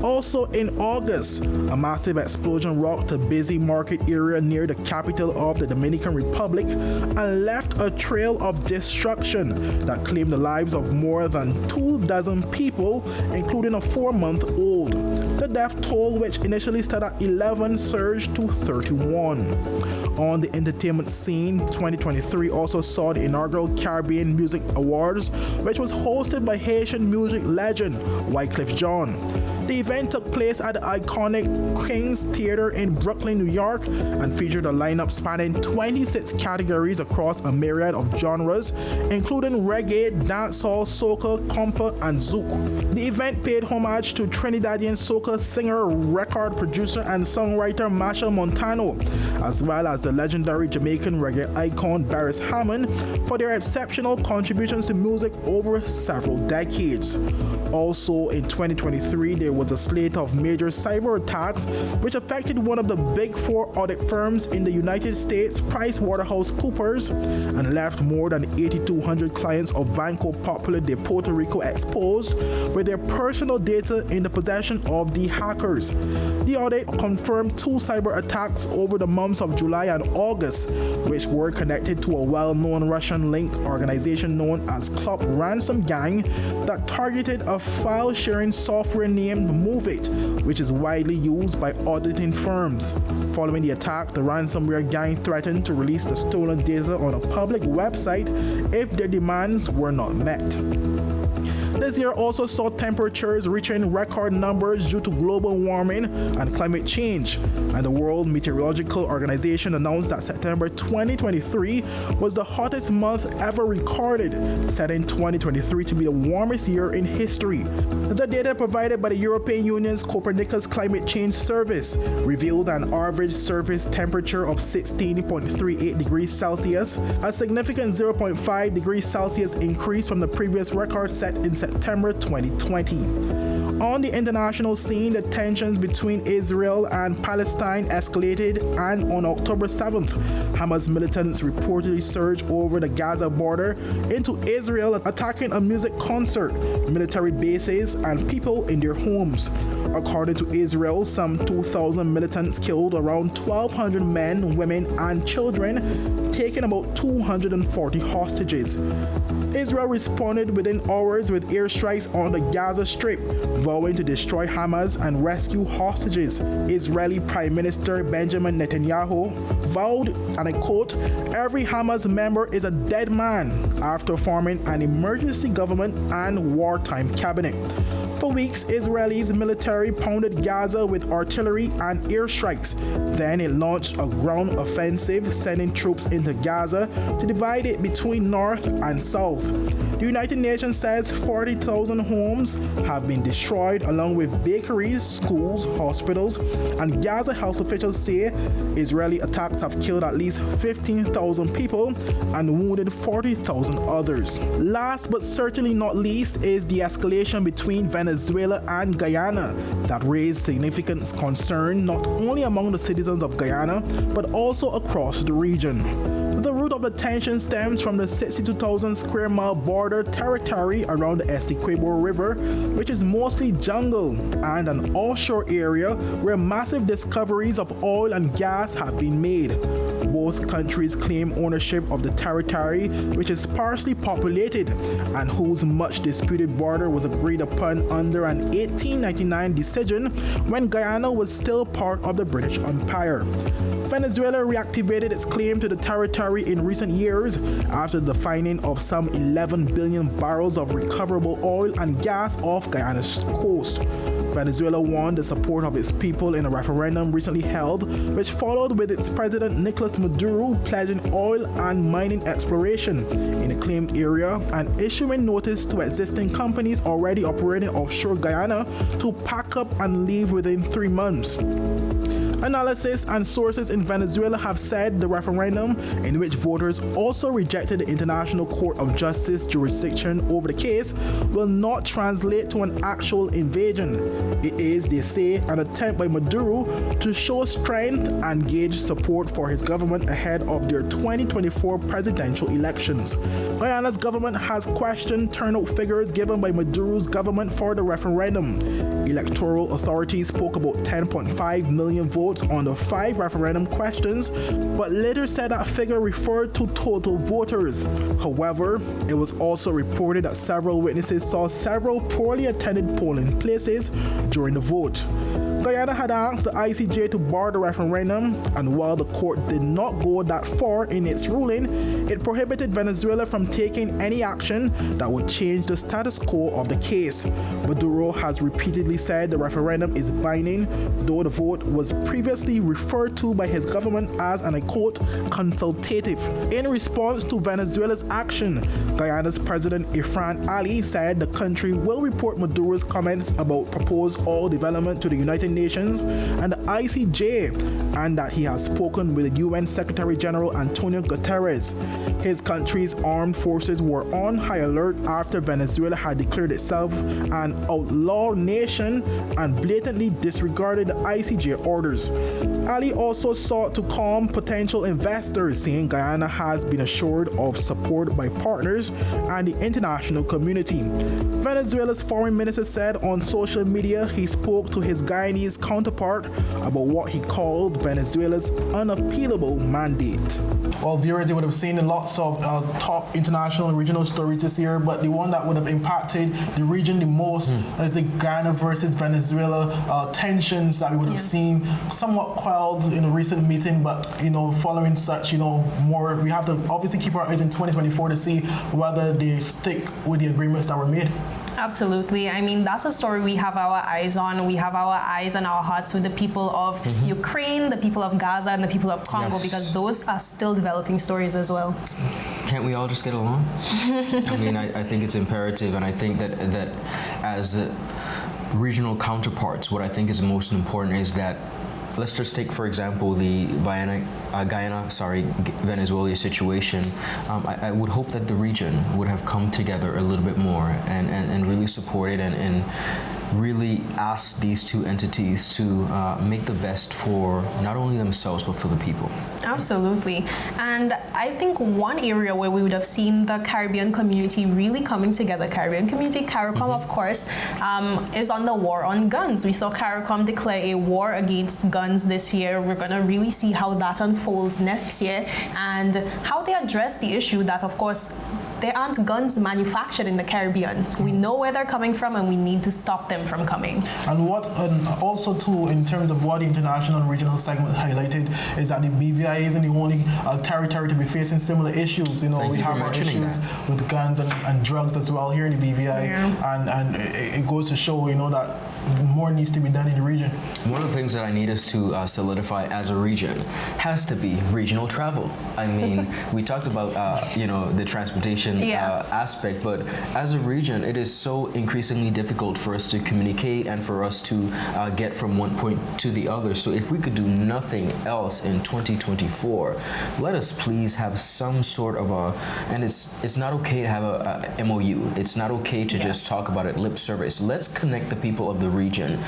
Also in August, a massive explosion rocked a busy market area near the capital of the Dominican Republic and left a trail of destruction that claimed the lives of more than 24 people, including a 4-month-old. The death toll, which initially started at 11, surged to 31. On the entertainment scene, 2023 also saw the inaugural Caribbean Music Awards, which was hosted by Haitian music legend Wyclef Jean. The event took place at the iconic King's Theater in Brooklyn, New York, and featured a lineup spanning 26 categories across a myriad of genres, including reggae, dancehall, soca, compa, and zouk. The event paid homage to Trinidadian soca singer, record producer, and songwriter Machel Montano, as well as the legendary Jamaican reggae icon Barris Hammond, for their exceptional contributions to music over several decades. Also in 2023, there was a slate of major cyber attacks which affected one of the big 4 audit firms in the United States, PricewaterhouseCoopers, and left more than 8,200 clients of Banco Popular de Puerto Rico exposed with their personal data in the possession of the hackers. The audit confirmed 2 cyber attacks over the months of July and August, which were connected to a well-known Russian-linked organization known as Club Ransom Gang that targeted a file-sharing software named MoveIt, which is widely used by auditing firms. Following the attack, the ransomware gang threatened to release the stolen data on a public website if their demands were not met. This year also saw temperatures reaching record numbers due to global warming and climate change, and the World Meteorological Organization announced that September 2023 was the hottest month ever recorded, setting 2023 to be the warmest year in history. The data provided by the European Union's Copernicus Climate Change Service revealed an average surface temperature of 16.38 degrees Celsius, a significant 0.5 degrees Celsius increase from the previous record set in September 2020. On the international scene, the tensions between Israel and Palestine escalated, and on October 7th, Hamas militants reportedly surged over the Gaza border into Israel, attacking a music concert, military bases, and people in their homes. According to Israel, some 2,000 militants killed around 1,200 men, women, and children, taking about 240 hostages. Israel responded within hours with airstrikes on the Gaza Strip, vowing to destroy Hamas and rescue hostages. Israeli Prime Minister Benjamin Netanyahu vowed, and I quote, "Every Hamas member is a dead man," after forming an emergency government and wartime cabinet. For weeks, Israel's military pounded Gaza with artillery and airstrikes. Then it launched a ground offensive, sending troops into Gaza to divide it between north and south. The United Nations says 40,000 homes have been destroyed, along with bakeries, schools, hospitals, and Gaza health officials say Israeli attacks have killed at least 15,000 people and wounded 40,000 others. Last but certainly not least is the escalation between Venezuela and Guyana that raised significant concern not only among the citizens of Guyana but also across the region. The root of the tension stems from the 62,000 square mile border territory around the Essequibo River, which is mostly jungle and an offshore area where massive discoveries of oil and gas have been made. Both countries claim ownership of the territory, which is sparsely populated and whose much disputed border was agreed upon under an 1899 decision when Guyana was still part of the British Empire. Venezuela reactivated its claim to the territory in recent years after the finding of some 11 billion barrels of recoverable oil and gas off Guyana's coast. Venezuela won the support of its people in a referendum recently held, which followed with its president Nicolas Maduro pledging oil and mining exploration in a claimed area and issuing notice to existing companies already operating offshore Guyana to pack up and leave within 3 months. Analysis and sources in Venezuela have said the referendum, in which voters also rejected the International Court of Justice jurisdiction over the case, will not translate to an actual invasion. It is, they say, an attempt by Maduro to show strength and gauge support for his government ahead of their 2024 presidential elections. Guyana's government has questioned turnout figures given by Maduro's government for the referendum. Electoral authorities spoke about 10.5 million votes on the 5 referendum questions, but later said that figure referred to total voters. However, it was also reported that several witnesses saw several poorly attended polling places during the vote. Guyana had asked the ICJ to bar the referendum, and while the court did not go that far in its ruling, it prohibited Venezuela from taking any action that would change the status quo of the case. Maduro has repeatedly said the referendum is binding, though the vote was previously referred to by his government as, and I quote, consultative. In response to Venezuela's action, Guyana's President Ifran Ali said the country will report Maduro's comments about proposed oil development to the United Nations and the ICJ, and that he has spoken with the UN Secretary General Antonio Guterres. His country's armed forces were on high alert after Venezuela had declared itself an outlaw nation and blatantly disregarded the ICJ orders. Ali also sought to calm potential investors, saying Guyana has been assured of support by partners and the international community. Venezuela's foreign minister said on social media he spoke to his Guyanese counterpart about what he called Venezuela's unappealable mandate. Well, viewers, they would have seen lots of top international and regional stories this year, but the one that would have impacted the region the most is the Guyana versus Venezuela tensions that we would have seen somewhat quelled in a recent meeting, but following such, more, we have to obviously keep our eyes in 2024 to see whether they stick with the agreements that were made. Absolutely. I mean, that's a story we have our eyes on. We have our eyes and our hearts with the people of Ukraine, the people of Gaza, and the people of Congo, because those are still developing stories as well. Can't we all just get along? I mean, I think it's imperative, and I think that as regional counterparts, what I think is most important is that, let's just take, for example, the Venezuela situation. I would hope that the region would have come together a little bit more and really supported and really ask these two entities to make the best for not only themselves but for the people. Absolutely. And I think one area where we would have seen the Caribbean community really coming together, Caribbean community, CARICOM, of course, is on the war on guns. We saw CARICOM declare a war against guns this year. We're going to really see how that unfolds next year and how they address the issue that, of course, there aren't guns manufactured in the Caribbean. We know where they're coming from and we need to stop them from coming. And also too, in terms of what the international and regional segment highlighted, is that the BVI isn't the only territory to be facing similar issues. You know, we have our issues with guns and drugs as well here in the BVI, and it goes to show, you know, that more needs to be done in the region. One of the things that I need us to solidify as a region has to be regional travel. I mean, we talked about, you know, the transportation aspect, but as a region, it is so increasingly difficult for us to communicate and for us to get from one point to the other. So if we could do nothing else in 2024, let us please have some sort of and it's not okay to have a MOU. It's not okay to just talk about it lip service. Let's connect the people of the region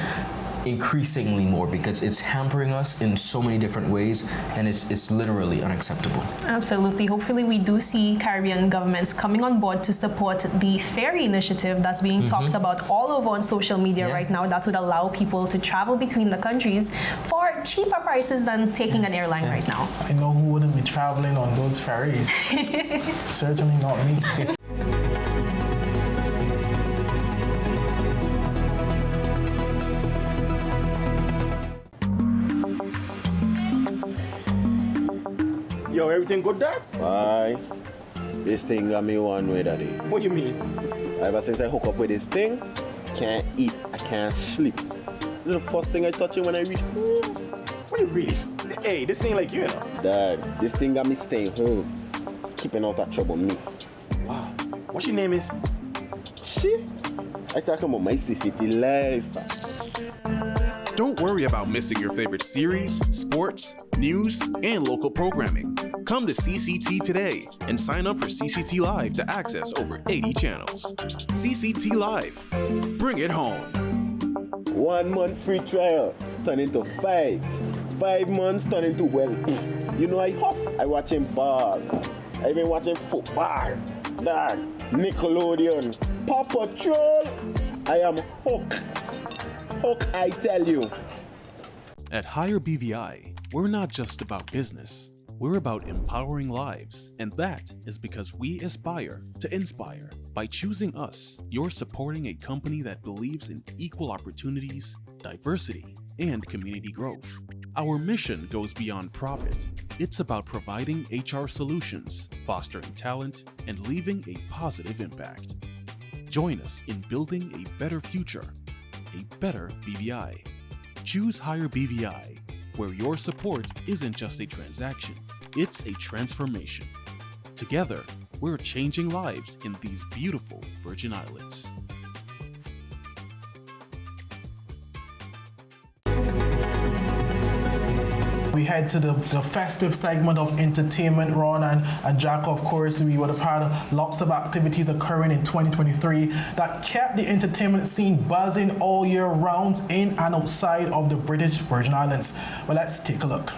increasingly more, because it's hampering us in so many different ways, and it's literally unacceptable. Absolutely. Hopefully we do see Caribbean governments coming on board to support the ferry initiative that's being talked about all over on social media right now, that would allow people to travel between the countries for cheaper prices than taking an airline right now. I know who wouldn't be traveling on those ferries. Certainly not me. Yo, everything good, Dad? Aye. This thing got me one way, Daddy. What you mean? Ever since I hook up with this thing, can't eat, I can't sleep. This is the first thing I touch it when I reach home. What you really? Hey, this ain't like you, know. Dad, this thing got me staying home, keeping out of trouble me. Wow. What your name is? She? I talking about my CCT life. Don't worry about missing your favorite series, sports, news, and local programming. Come to CCT today and sign up for CCT Live to access over 80 channels. CCT Live. Bring it home. 1 month free trial turn into 5. 5 months turn into, well, you know, I watching ball. I been watching football. Dad, Nickelodeon, Paw Patrol. I am hooked. Hook, I tell you. At Higher BVI, we're not just about business. We're about empowering lives, and that is because we aspire to inspire. By choosing us, you're supporting a company that believes in equal opportunities, diversity, and community growth. Our mission goes beyond profit. It's about providing HR solutions, fostering talent, and leaving a positive impact. Join us in building a better future, a better BVI. Choose Higher BVI, where your support isn't just a transaction, it's a transformation. Together, we're changing lives in these beautiful Virgin Islands. We head to the festive segment of entertainment, Ron and Jhaka. Of course, we would have had lots of activities occurring in 2023 that kept the entertainment scene buzzing all year round in and outside of the British Virgin Islands. Well, let's take a look.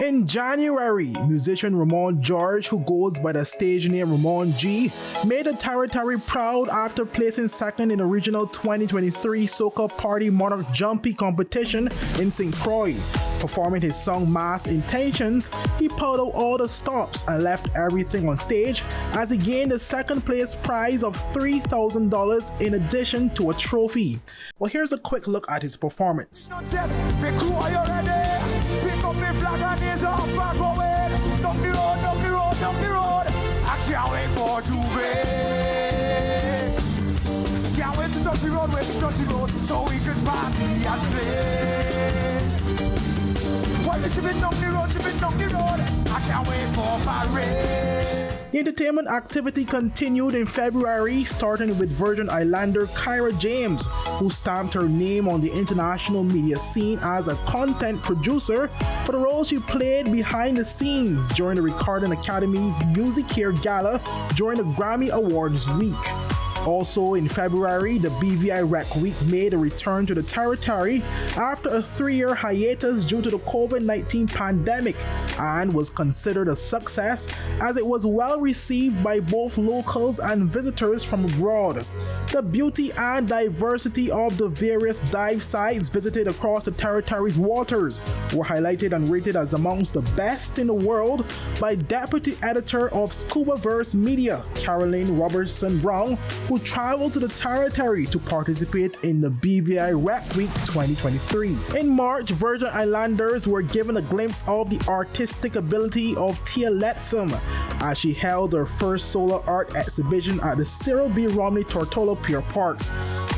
In January, musician Ramon George, who goes by the stage name Ramon G, made the territory proud after placing second in the regional 2023 Soca Party Monarch Jumpy competition in St. Croix. Performing his song Mass Intentions, he pulled out all the stops and left everything on stage as he gained the second place prize of $3,000 in addition to a trophy. Well, here's a quick look at his performance. I can't wait for today. Can't wait to touch the road, so we can party and play. While it's been down the road, I can't wait for parade. The entertainment activity continued in February, starting with Virgin Islander Kyra James, who stamped her name on the international media scene as a content producer for the role she played behind the scenes during the Recording Academy's Music Here Gala during the Grammy Awards week. Also in February, the BVI Rec Week made a return to the territory after a 3-year hiatus due to the COVID-19 pandemic and was considered a success as it was well received by both locals and visitors from abroad. The beauty and diversity of the various dive sites visited across the territory's waters were highlighted and rated as amongst the best in the world by Deputy Editor of Scubaverse Media, Caroline Robertson Brown, who traveled to the territory to participate in the BVI Rec Week 2023. In March, Virgin Islanders were given a glimpse of the artistic ability of Tia Letsom as she held her first solo art exhibition at the Cyril B. Romney Tortola Pier Park.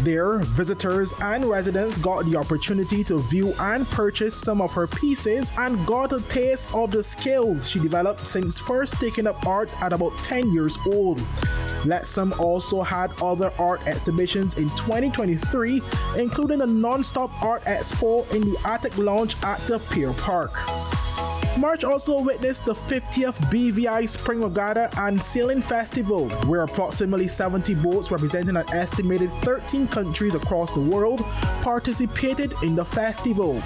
There, visitors and residents got the opportunity to view and purchase some of her pieces and got a taste of the skills she developed since first taking up art at about 10 years old. Letsom also had other art exhibitions in 2023, including a non-stop art expo in the Attic Lounge at the Pier Park. March also witnessed the 50th BVI Spring Regatta and Sailing Festival, where approximately 70 boats representing an estimated 13 countries across the world participated in the festival.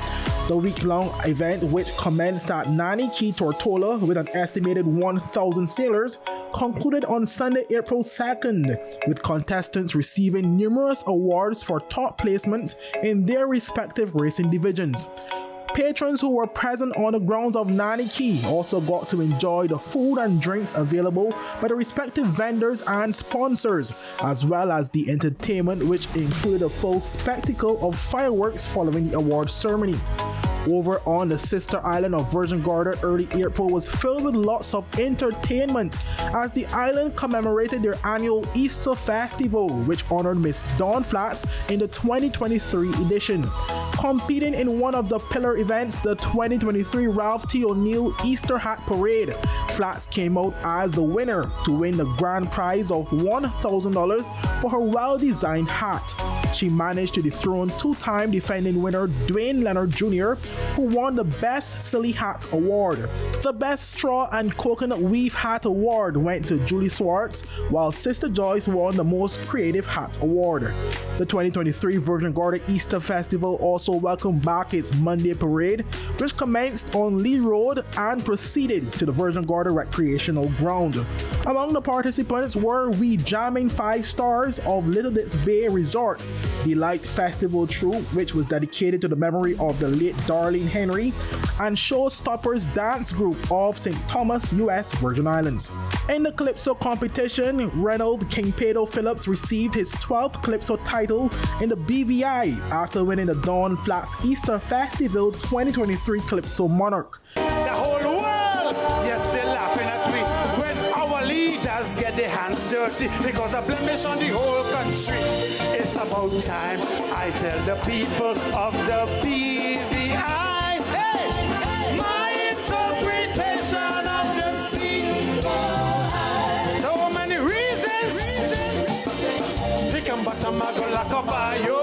The week-long event, which commenced at Nani Key Tortola with an estimated 1,000 sailors, concluded on Sunday, April 2nd, with contestants receiving numerous awards for top placements in their respective racing divisions. Patrons who were present on the grounds of Nani Key also got to enjoy the food and drinks available by the respective vendors and sponsors, as well as the entertainment, which included a full spectacle of fireworks following the award ceremony. Over on the sister island of Virgin Gorda, early April was filled with lots of entertainment as the island commemorated their annual Easter Festival, which honored Miss Dawn Flats in the 2023 edition. Competing in one of the pillar events, the 2023 Ralph T. O'Neill Easter Hat Parade, Flats came out as the winner to win the grand prize of $1,000 for her well-designed hat. She managed to dethrone two-time defending winner Dwayne Leonard Jr., who won the Best Silly Hat Award. The Best Straw and Coconut Weave Hat Award went to Julie Swartz, while Sister Joyce won the Most Creative Hat Award. The 2023 Virgin Gorda Easter Festival also welcomed back its Monday Parade, which commenced on Lee Road and proceeded to the Virgin Gorda Recreational Ground. Among the participants were We Jamming 5 Stars of Little Dix Bay Resort, the Light Festival Troupe, which was dedicated to the memory of the late Darlene Henry, and Showstoppers Dance Group of St. Thomas, U.S. Virgin Islands. In the Calypso competition, Reynold King Pedro Phillips received his 12th Calypso title in the BVI after winning the Dawn Flats Easter Festival 2023 Calypso Monarch. The whole world, yes, they're laughing at me when our leaders get their hands dirty because of blemish on the whole country. It's about time I tell the people of the BVI, hey, my interpretation of the scene. So many reasons. Take them but I'm gonna lock up by you.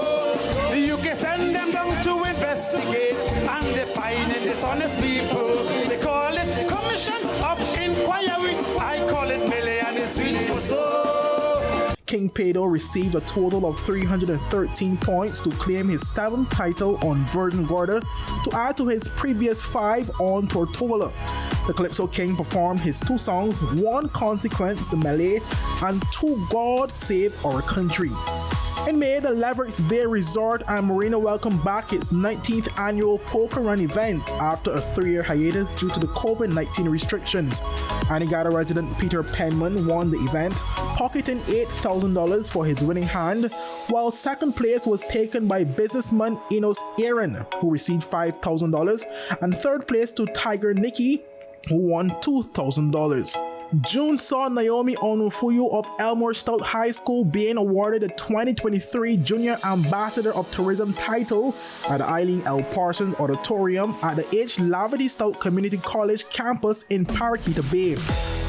You can send them down to investigate, and they find dishonest people. They call it Commission of Inquiry. I call it Millie and it's sweet for so. King Pedro received a total of 313 points to claim his 7th title on Virgin Gorda, to add to his previous 5 on Tortola. The Calypso King performed his 2 songs, One Consequence, the Malay, and 2 God Save Our Country. In May, the Levericks Bay Resort and Marina welcomed back its 19th annual Poker Run event after a 3-year hiatus due to the COVID-19 restrictions. Anegada resident Peter Penman won the event, pocketing $8,000 for his winning hand, while second place was taken by businessman Enos Aaron, who received $5,000, and third place to Tiger Nikki, who won $2,000. June saw Naomi Onufuyu of Elmore Stout High School being awarded the 2023 Junior Ambassador of Tourism title at the Eileen L. Parsons Auditorium at the H. Laverty Stout Community College campus in Parakeeta Bay.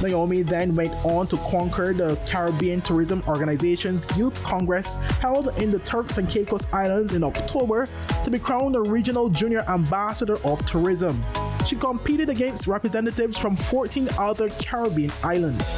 Naomi then went on to conquer the Caribbean Tourism Organization's Youth Congress held in the Turks and Caicos Islands in October to be crowned the Regional Junior Ambassador of Tourism. She competed against representatives from 14 other Caribbean islands.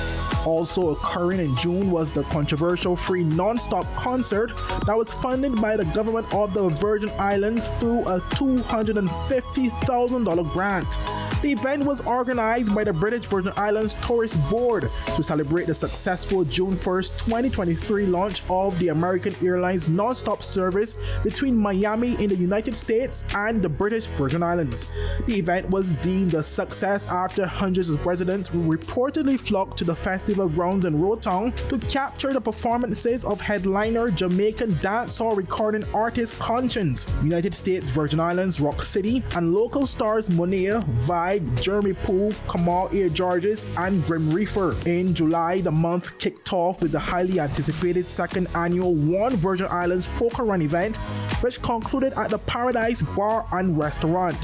Also occurring in June was the controversial free non-stop concert that was funded by the government of the Virgin Islands through a $250,000 grant. The event was organized by the British Virgin Islands Tourist Board to celebrate the successful June 1st, 2023 launch of the American Airlines non-stop service between Miami in the United States and the British Virgin Islands. The event was deemed a success after hundreds of residents reportedly flocked to the festival grounds in Rotown to capture the performances of headliner Jamaican dancehall recording artist Conscience, United States Virgin Islands Rock City, and local stars Monet, Vibe, Jeremy Poole, Kamal Georges, and Grim Reaper. In July, the month kicked off with the highly anticipated second annual One Virgin Islands Poker Run event, which concluded at the Paradise Bar and Restaurant.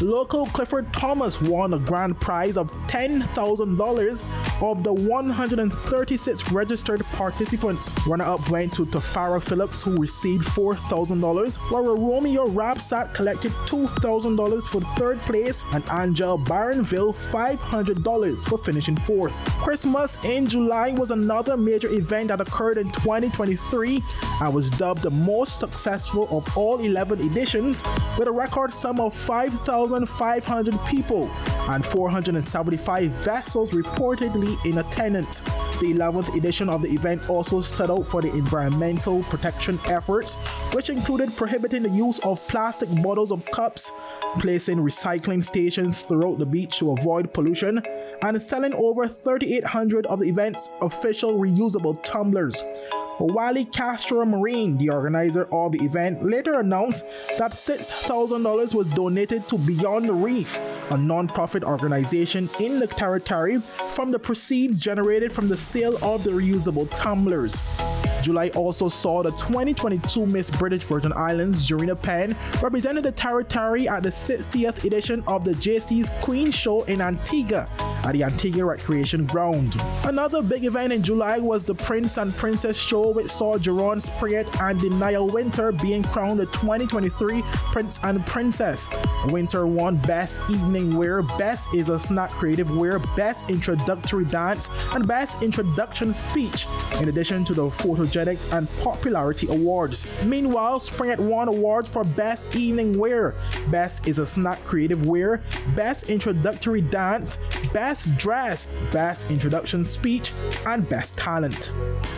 Local Clifford Thomas won a grand prize of $10,000 of the 136 registered participants. Runner-up went to Tafara Phillips, who received $4,000, while Romeo Rapsat collected $2,000 for third place, and Angel Barronville $500 for finishing fourth. Christmas in July was another major event that occurred in 2023 and was dubbed the most successful of all 11 editions, with a record sum of 5,500 people and 475 vessels reportedly in attendance. The 11th edition of the event also stood out for the environmental protection efforts, which included prohibiting the use of plastic bottles of cups, placing recycling stations throughout the beach to avoid pollution, and selling over 3,800 of the event's official reusable tumblers. Wally Castro Marine, the organizer of the event, later announced that $6,000 was donated to Beyond the Reef, a non-profit organization in the territory, from the proceeds generated from the sale of the reusable tumblers. July also saw the 2022 Miss British Virgin Islands, Jorina Penn, represented the territory at the 60th edition of the JC's Queen Show in Antigua at the Antigua Recreation Ground. Another big event in July was the Prince and Princess Show, which saw Jerron Sprayett and Denia Winter being crowned the 2023 Prince and Princess. Winter won Best Evening Wear, Best Is a Snack Creative Wear, Best Introductory Dance, and Best Introduction Speech, in addition to the Photogenic and Popularity Awards. Meanwhile, Sprayett won awards for Best Evening Wear, Best Is a Snack Creative Wear, Best Introductory Dance, Best Dress, Best Introduction Speech, and Best Talent.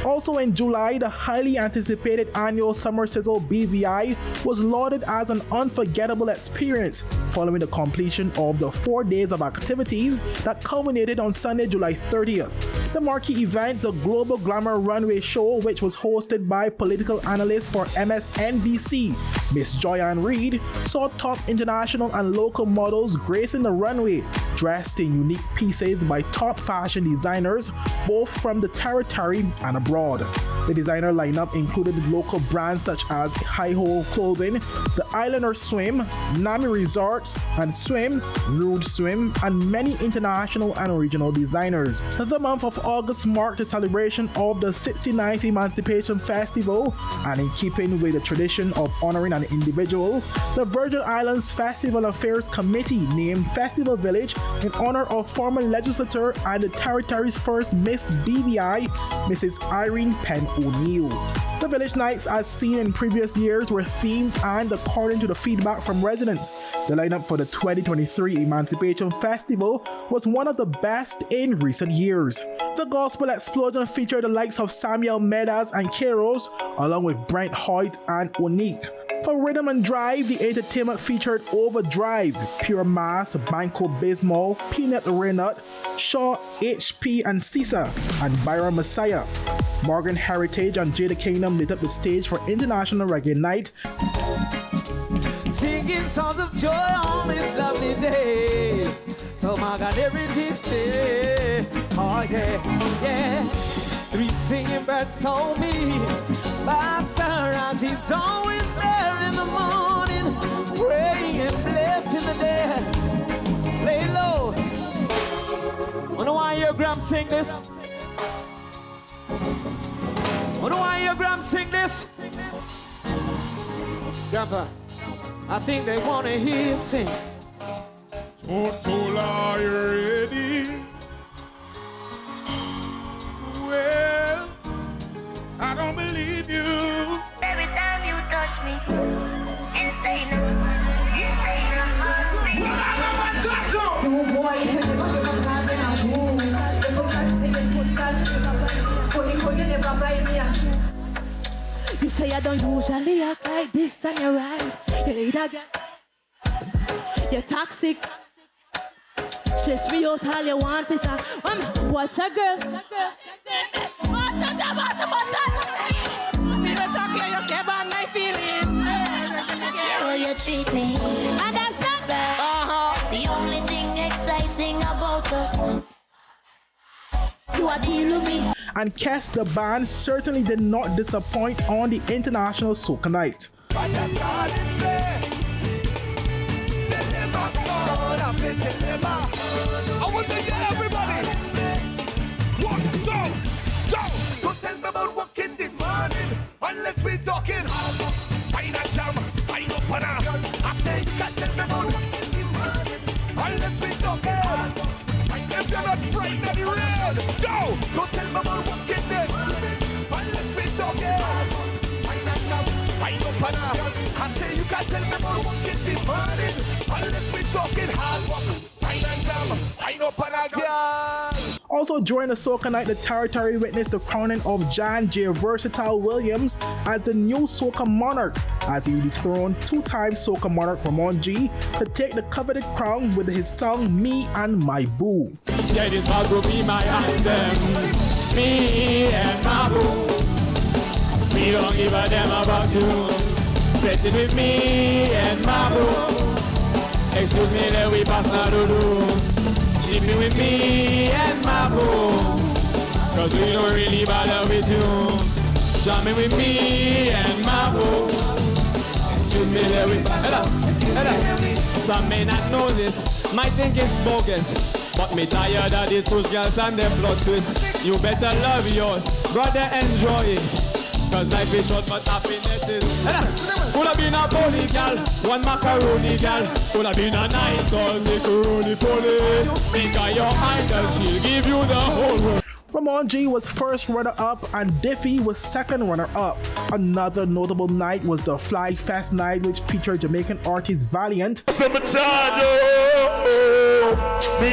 Also in July, the highly anticipated annual Summer Sizzle BVI was lauded as an unforgettable experience following the completion of the 4 days of activities that culminated on Sunday, July 30th. The marquee event, the Global Glamour Runway Show, which was hosted by political analyst for MSNBC, Miss Joyanne Reid, saw top international and local models gracing the runway, dressed in unique pieces by top fashion designers, both from the territory and abroad. The designer lineup included local brands such as Hi Ho Clothing, The Islander Swim, Nami Resorts and Swim, Rude Swim, and many international and regional designers. The month of August marked the celebration of the 69th Emancipation Festival, and in keeping with the tradition of honoring an individual, the Virgin Islands Festival Affairs Committee named Festival Village in honor of former legislator and the territory's first Miss BVI, Mrs. Irene Penn O'Neill. The village nights, as seen in previous years, were themed, and according to the feedback from residents, the lineup for the 2023 Emancipation Festival was one of the best in recent years. The Gospel Explosion featured the likes of Samuel Medas and Keros, along with Brent Hoyt and Onique. For Rhythm and Drive, the entertainment featured Overdrive, Pure Mass, Banco Bismol, Peanut Renut, Shaw, HP and Cisa, and Byron Messiah. Morgan Heritage and Jada Kingdom lit up the stage for International Reggae Night. Singing songs of joy on this lovely day. So my God, everything say, oh yeah, yeah. 3 singing birds told me, by sunrise he's always there in the morning, praying and blessing the dead. Lay low, when don't want to hear Graham sing this. I don't want to hear Graham sing this. Grandpa, I think they want to hear you sing. Total, are you ready? Well, I don't believe you. Every time you touch me, insane. You say I don't usually act like this and you're right. You need a girl. You're toxic. Stress me out, all you want is a what's a girl? You treat me, and that's not bad. The only thing exciting about us, you are dealing with me. And Kes the band certainly did not disappoint on the International Soca Night. I want to hear everybody. One, go. Don't tell me about work in the morning unless we talking. Find a jam, find up on I say you can't tell me about work in the morning unless we talking. If you're not frightened of the rain, go. Don't tell me about work in the morning unless we talking. Find a jam, find up on I say you can't tell me about work in the morning unless we talking hard work. Also during the Soca Night, the territory witnessed the crowning of John J. Versatile Williams as the new Soca Monarch, as he dethroned two-time Soca Monarch Ronn G to take the coveted crown with his song Me and My Boo. Yeah, this must go be my anthem. Me and my boo. We don't give a damn about you. Play it with me and my boo. Excuse me, that we pass now to do. Keep it with me and my boo. Cause we don't really bother with you. Jam it with me and my boo. Excuse me, that we pass. Some may not know this, might think it's bogus. But me tired of these push girls and them plot twists. You better love yours, brother, enjoy it. Cause life is short but happiness is. Could have been a bully gal, one macaroni gal. Could have been a nice girl, macaroni bully. Because your idol, she'll give you the whole world. Ronn G was first runner-up and Diffie was second runner-up. Another notable night was the Fly Fest night, which featured Jamaican artist Valiant. Me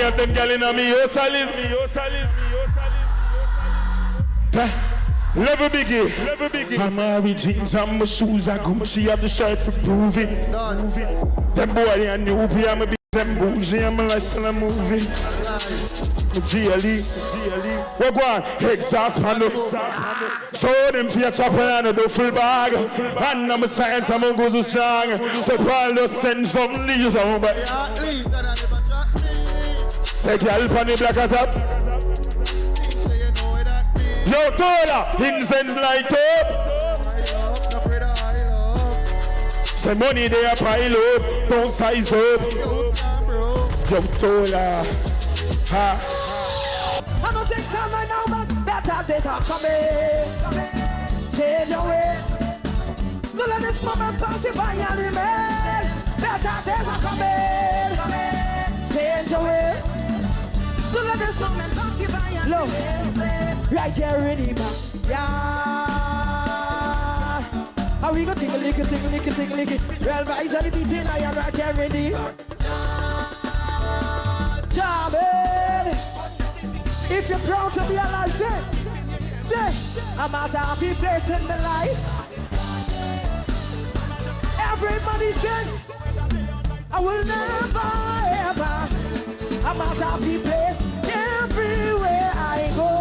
and them gal inna me house I live. Level biggie. I'm wearing jeans and my shoes are Gucci. Have the shirt for proving. Them boy they a newbie. I'm a big them bougie. I'm a lifestyle movie. GLE. What go on? Exhaust panel. So them fear chopper and a duffel bag. And I'm a science. I'm a go to strong. So Paul just send some leaves on back. Take your help on the black at top. Yo, Tola, incense light up. Say money they a pile up, don't size up. Yo, Tola, I don't take time right now, but better days are coming. Change your ways. Don't let this moment pass you by and remain. Better days are coming. Change your ways. Don't let this moment pass you by and remain. Right here in the back, yeah. How we go tickle lick it. Real vibes on the beat in I right here in the jamming. If you're proud to be alive, then I'm at a happy place in the life. Everybody's dead. I will never ever. I'm at a happy place everywhere I go.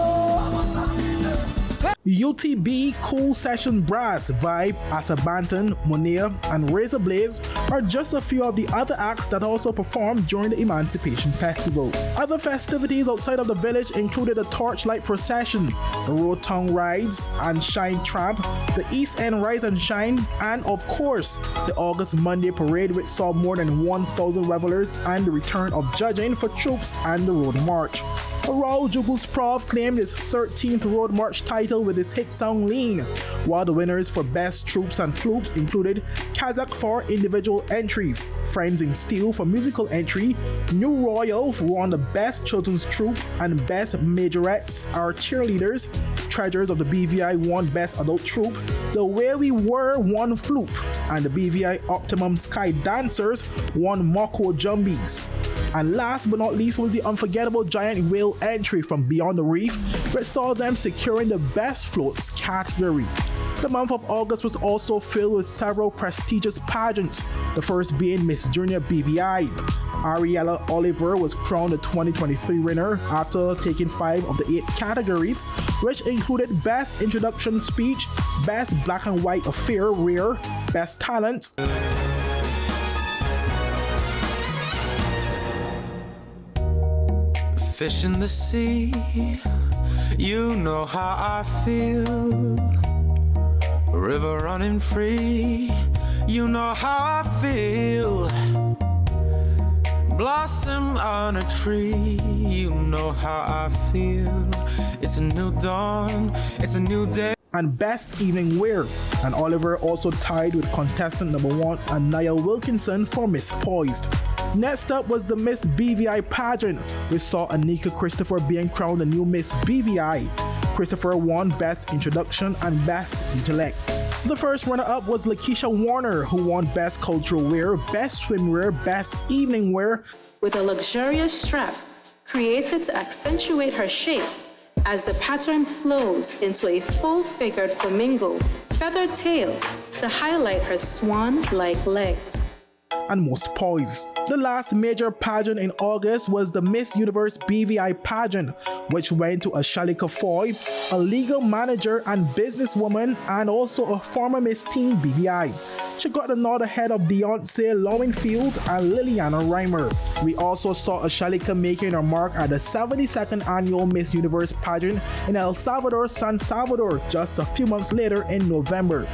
UTB, Cool Session Brass, Vibe, Asabanton, Monia, and Razor Blaze are just a few of the other acts that also performed during the Emancipation Festival. Other festivities outside of the village included a torchlight procession, the Road Tongue Rides and Shine Tramp, the East End Rise and Shine, and of course, the August Monday Parade, which saw more than 1,000 revelers and the return of judging for troops and the Road March. Raul Juguls Prov claimed his 13th Road March title with his hit song Lean, while the winners for Best Troops and Floops included Kazakh for individual entries, Friends in Steel for musical entry, New Royal won the Best Children's Troupe, and Best Majorettes are cheerleaders. Treasures of the BVI won Best Adult Troupe, The Way We Were won Floop, and the BVI Optimum Sky Dancers won Moko Jumbies. And last but not least was the Unforgettable Giant Whale entry from Beyond the Reef, which saw them securing the Best Floats category. The month of August was also filled with several prestigious pageants, the first being Miss Junior BVI. Ariella Oliver was crowned the 2023 winner after taking 5 of the 8 categories, which included Best Introduction Speech, Best Black and White Affair Rare, Best Talent, fish in the sea, you know how I feel. River running free, you know how I feel. Blossom on a tree, you know how I feel. It's a new dawn, it's a new day. And Best Evening Wear, and Oliver also tied with contestant number 1 Anaya Wilkinson for Miss Poised. Next up was the Miss BVI pageant, which saw Anika Christopher being crowned the new Miss BVI. Christopher won Best Introduction and Best Intellect. The first runner-up was Lakeisha Warner, who won Best Cultural Wear, Best Swimwear, Best Evening Wear, with a luxurious strap created to accentuate her shape as the pattern flows into a full-figured flamingo feathered tail to highlight her swan-like legs. and Most Poised. The last major pageant in August was the Miss Universe BVI pageant, which went to Ashalika Foy, a legal manager and businesswoman and also a former Miss Teen BVI. She got the nod ahead of Beyonce Lowenfield and Liliana Reimer. We also saw Ashalika making her mark at the 72nd annual Miss Universe pageant in El Salvador, San Salvador, just a few months later in November.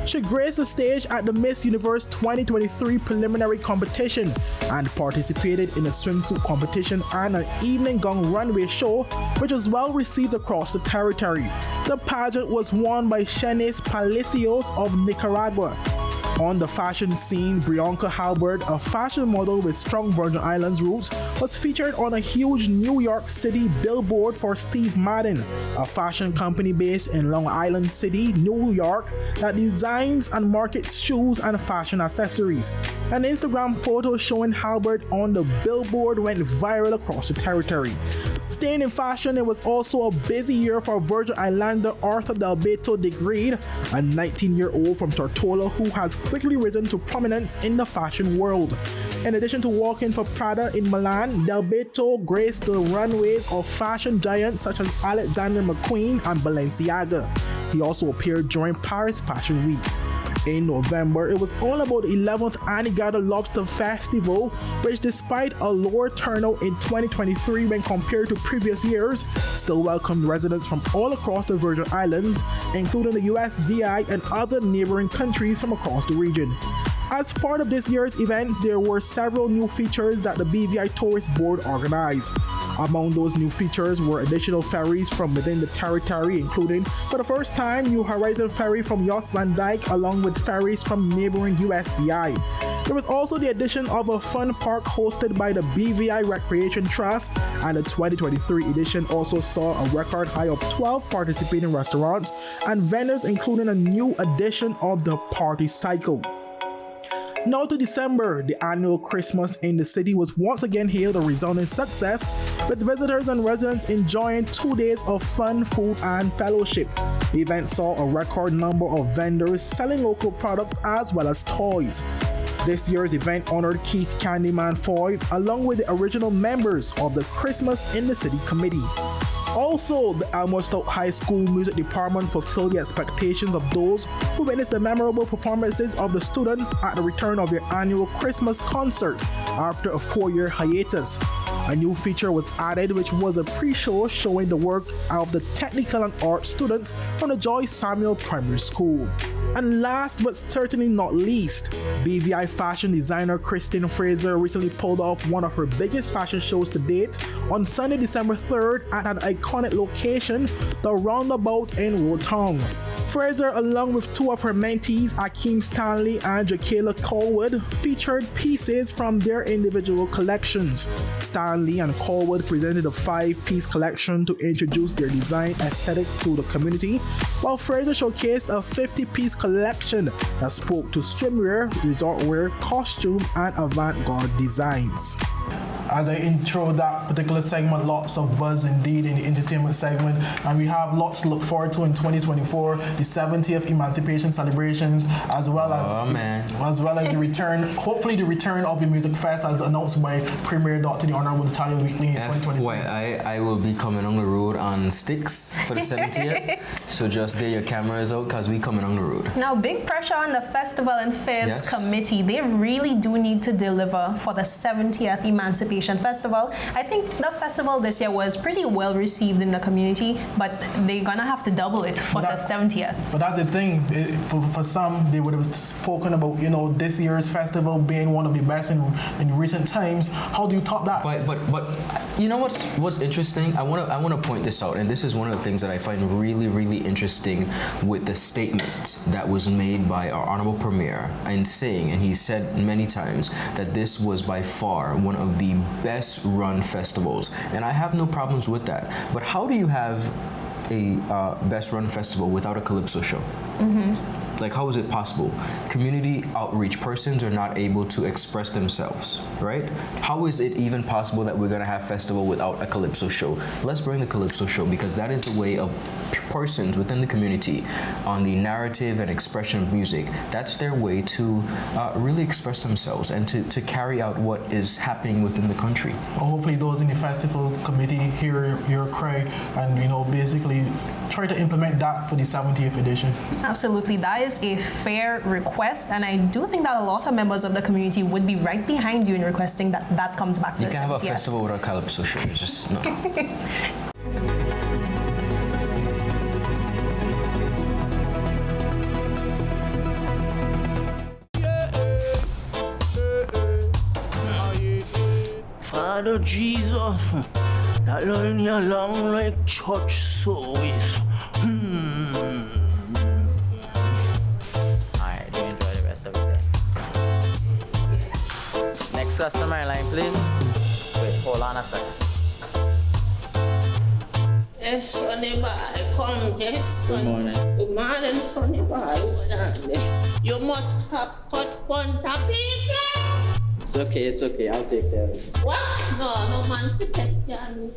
She graced the stage at the Miss Universe 2023 preliminary competition and participated in a swimsuit competition and an evening gown runway show, which was well received across the territory. The pageant was won by Shanice Palacios of Nicaragua. On the fashion scene, Bianca Halbert, a fashion model with strong Virgin Islands roots, was featured on a huge New York City billboard for Steve Madden, a fashion company based in Long Island City, New York, that designs and markets shoes and fashion accessories. An Instagram photo showing Halbert on the billboard went viral across the territory. Staying in fashion, it was also a busy year for Virgin Islander Arthur Del Beto de Grade, a 19-year-old from Tortola who has quickly risen to prominence in the fashion world. In addition to walking for Prada in Milan, Del Beto graced the runways of fashion giants such as Alexander McQueen and Balenciaga. He also appeared during Paris Fashion Week. In November, it was all about the 11th Anegada Lobster Festival, which despite a lower turnout in 2023 when compared to previous years, still welcomed residents from all across the Virgin Islands, including the US, VI, and other neighboring countries from across the region. As part of this year's events, there were several new features that the BVI Tourist Board organized. Among those new features were additional ferries from within the territory, including, for the first time, New Horizon Ferry from Jos Van Dyke, along with ferries from neighboring USVI. There was also the addition of a fun park hosted by the BVI Recreation Trust, and the 2023 edition also saw a record high of 12 participating restaurants and vendors, including a new edition of the Party Cycle. Now to December, the annual Christmas in the city was once again hailed a resounding success, with visitors and residents enjoying 2 days of fun, food, and fellowship. The event saw a record number of vendors selling local products as well as toys. This year's event honored Keith Candyman Foy along with the original members of the Christmas in the City Committee. Also, the Elmwood Stout High School Music Department fulfilled the expectations of those who witnessed the memorable performances of the students at the return of their annual Christmas concert after a 4-year hiatus. A new feature was added, which was a pre-show showing the work of the technical and art students from the Joy Samuel Primary School. And last but certainly not least, BVI fashion designer Christine Fraser recently pulled off one of her biggest fashion shows to date on Sunday, December 3rd at an iconic location, the Roundabout in Rotong. Fraser, along with two of her mentees, Akeem Stanley and Jhaka Wooding, featured pieces from their individual collections. Stanley and Wooding presented a 5-piece collection to introduce their design aesthetic to the community, while Fraser showcased a 50-piece collection that spoke to swimwear, resort wear, costume, and avant-garde designs. As I intro that particular segment, lots of buzz indeed in the entertainment segment, and we have lots to look forward to in 2024, the 70th Emancipation celebrations, as well as the return, hopefully the return of the Music Fest as announced by Premier Dr. the Honorable Natalia Weekly in 2024. I will be coming on the road on sticks for the 70th, so just get your cameras out because we coming on the road. Now, big pressure on the Festival and Fairs Committee. They really do need to deliver for the 70th Emancipation Festival. I think the festival this year was pretty well received in the community, but they're gonna have to double it for the 70th. But that's the thing, for some, they would have spoken about, this year's festival being one of the best in recent times. How do you top that? But you know what's interesting? I wanna point this out, and this is one of the things that I find really, really interesting with the statement that was made by our Honorable Premier and he said many times that this was by far one of the best run festivals, and I have no problems with that. But how do you have a best run festival without a calypso show? Like, how is it possible? Community outreach persons are not able to express themselves, right? How is it even possible that we're gonna have festival without a calypso show? Let's bring the calypso show, because that is the way of persons within the community on the narrative and expression of music. That's their way to really express themselves and to carry out what is happening within the country. Well, hopefully those in the festival committee hear your cry and basically try to implement that for the 70th edition. Absolutely, that is a fair request, and I do think that a lot of members of the community would be right behind you in requesting that comes back to you the can 70th. have a festival without calypso show. It's just no. Father Jesus, that line here long like church service. Alright, do enjoy the rest of the day. Next customer line, please. Wait, hold on a second. Yes, Sonny boy, come, yes, Sonny. Good morning. Good morning, Sonny boy. Hold on there. You must have cut fun to people. It's okay, I'll take care of it. What? No man to take care of me.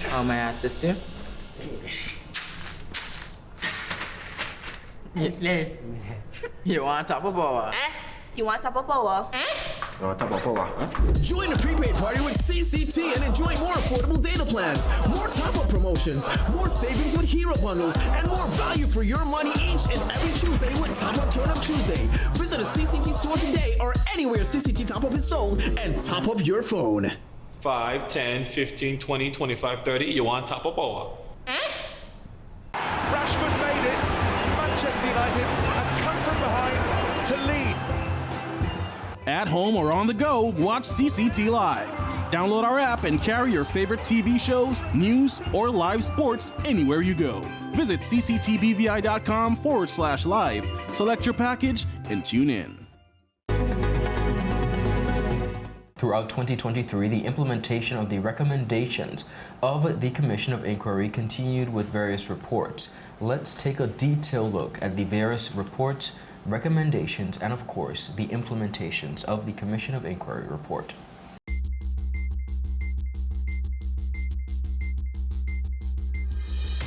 How may I assist you? Yes. You want top of power? You want top of power? Join the prepaid party with CCT and enjoy more affordable data plans, more top-up promotions, more savings with hero bundles, and more value for your money each and every Tuesday with Top Up Turn Up Tuesday. Visit a CCT store today or anywhere CCT Top Up is sold and top up your phone. 5, 10, 15, 20, 25, 30. You want top of power? Rashford made it. Manchester United have come from behind to lead. At home or on the go, watch CCT Live. Download our app and carry your favorite TV shows, news, or live sports anywhere you go. Visit cctbvi.com/live, select your package, and tune in. Throughout 2023, the implementation of the recommendations of the Commission of Inquiry continued with various reports. Let's take a detailed look at the various reports, recommendations, and of course, the implementations of the Commission of Inquiry report.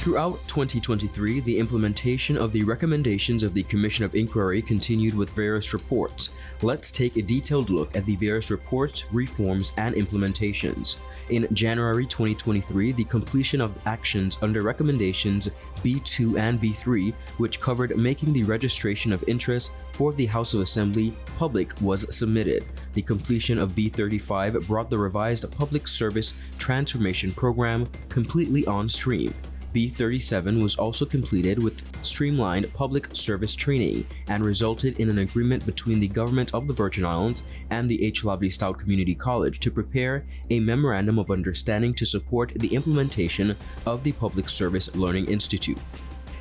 Throughout 2023, the implementation of the recommendations of the Commission of Inquiry continued with various reports. Let's take a detailed look at the various reports, reforms, and implementations. In January 2023, the completion of actions under recommendations B2 and B3, which covered making the registration of interest for the House of Assembly public, was submitted. The completion of B35 brought the revised Public Service Transformation Program completely on stream. B37 was also completed with streamlined public service training and resulted in an agreement between the government of the Virgin Islands and the H. Lavely Stout Community College to prepare a memorandum of understanding to support the implementation of the Public Service Learning Institute.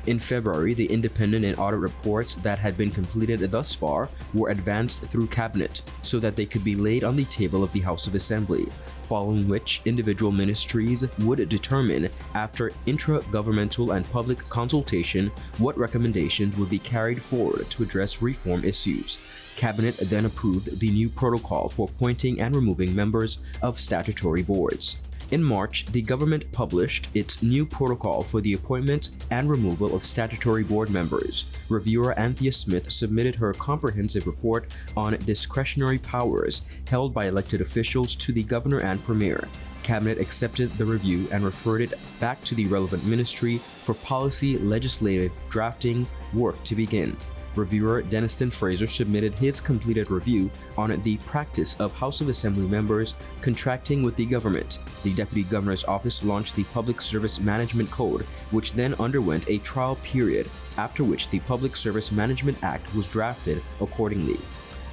In February, the independent and audit reports that had been completed thus far were advanced through Cabinet so that they could be laid on the table of the House of Assembly, following which individual ministries would determine, after intra-governmental and public consultation, what recommendations would be carried forward to address reform issues. Cabinet then approved the new protocol for appointing and removing members of statutory boards. In March, the government published its new protocol for the appointment and removal of statutory board members. Reviewer Anthea Smith submitted her comprehensive report on discretionary powers held by elected officials to the governor and premier. Cabinet accepted the review and referred it back to the relevant ministry for policy legislative drafting work to begin. Reviewer Deniston Fraser submitted his completed review on the practice of House of Assembly members contracting with the government. The Deputy Governor's Office launched the Public Service Management Code, which then underwent a trial period, after which the Public Service Management Act was drafted accordingly.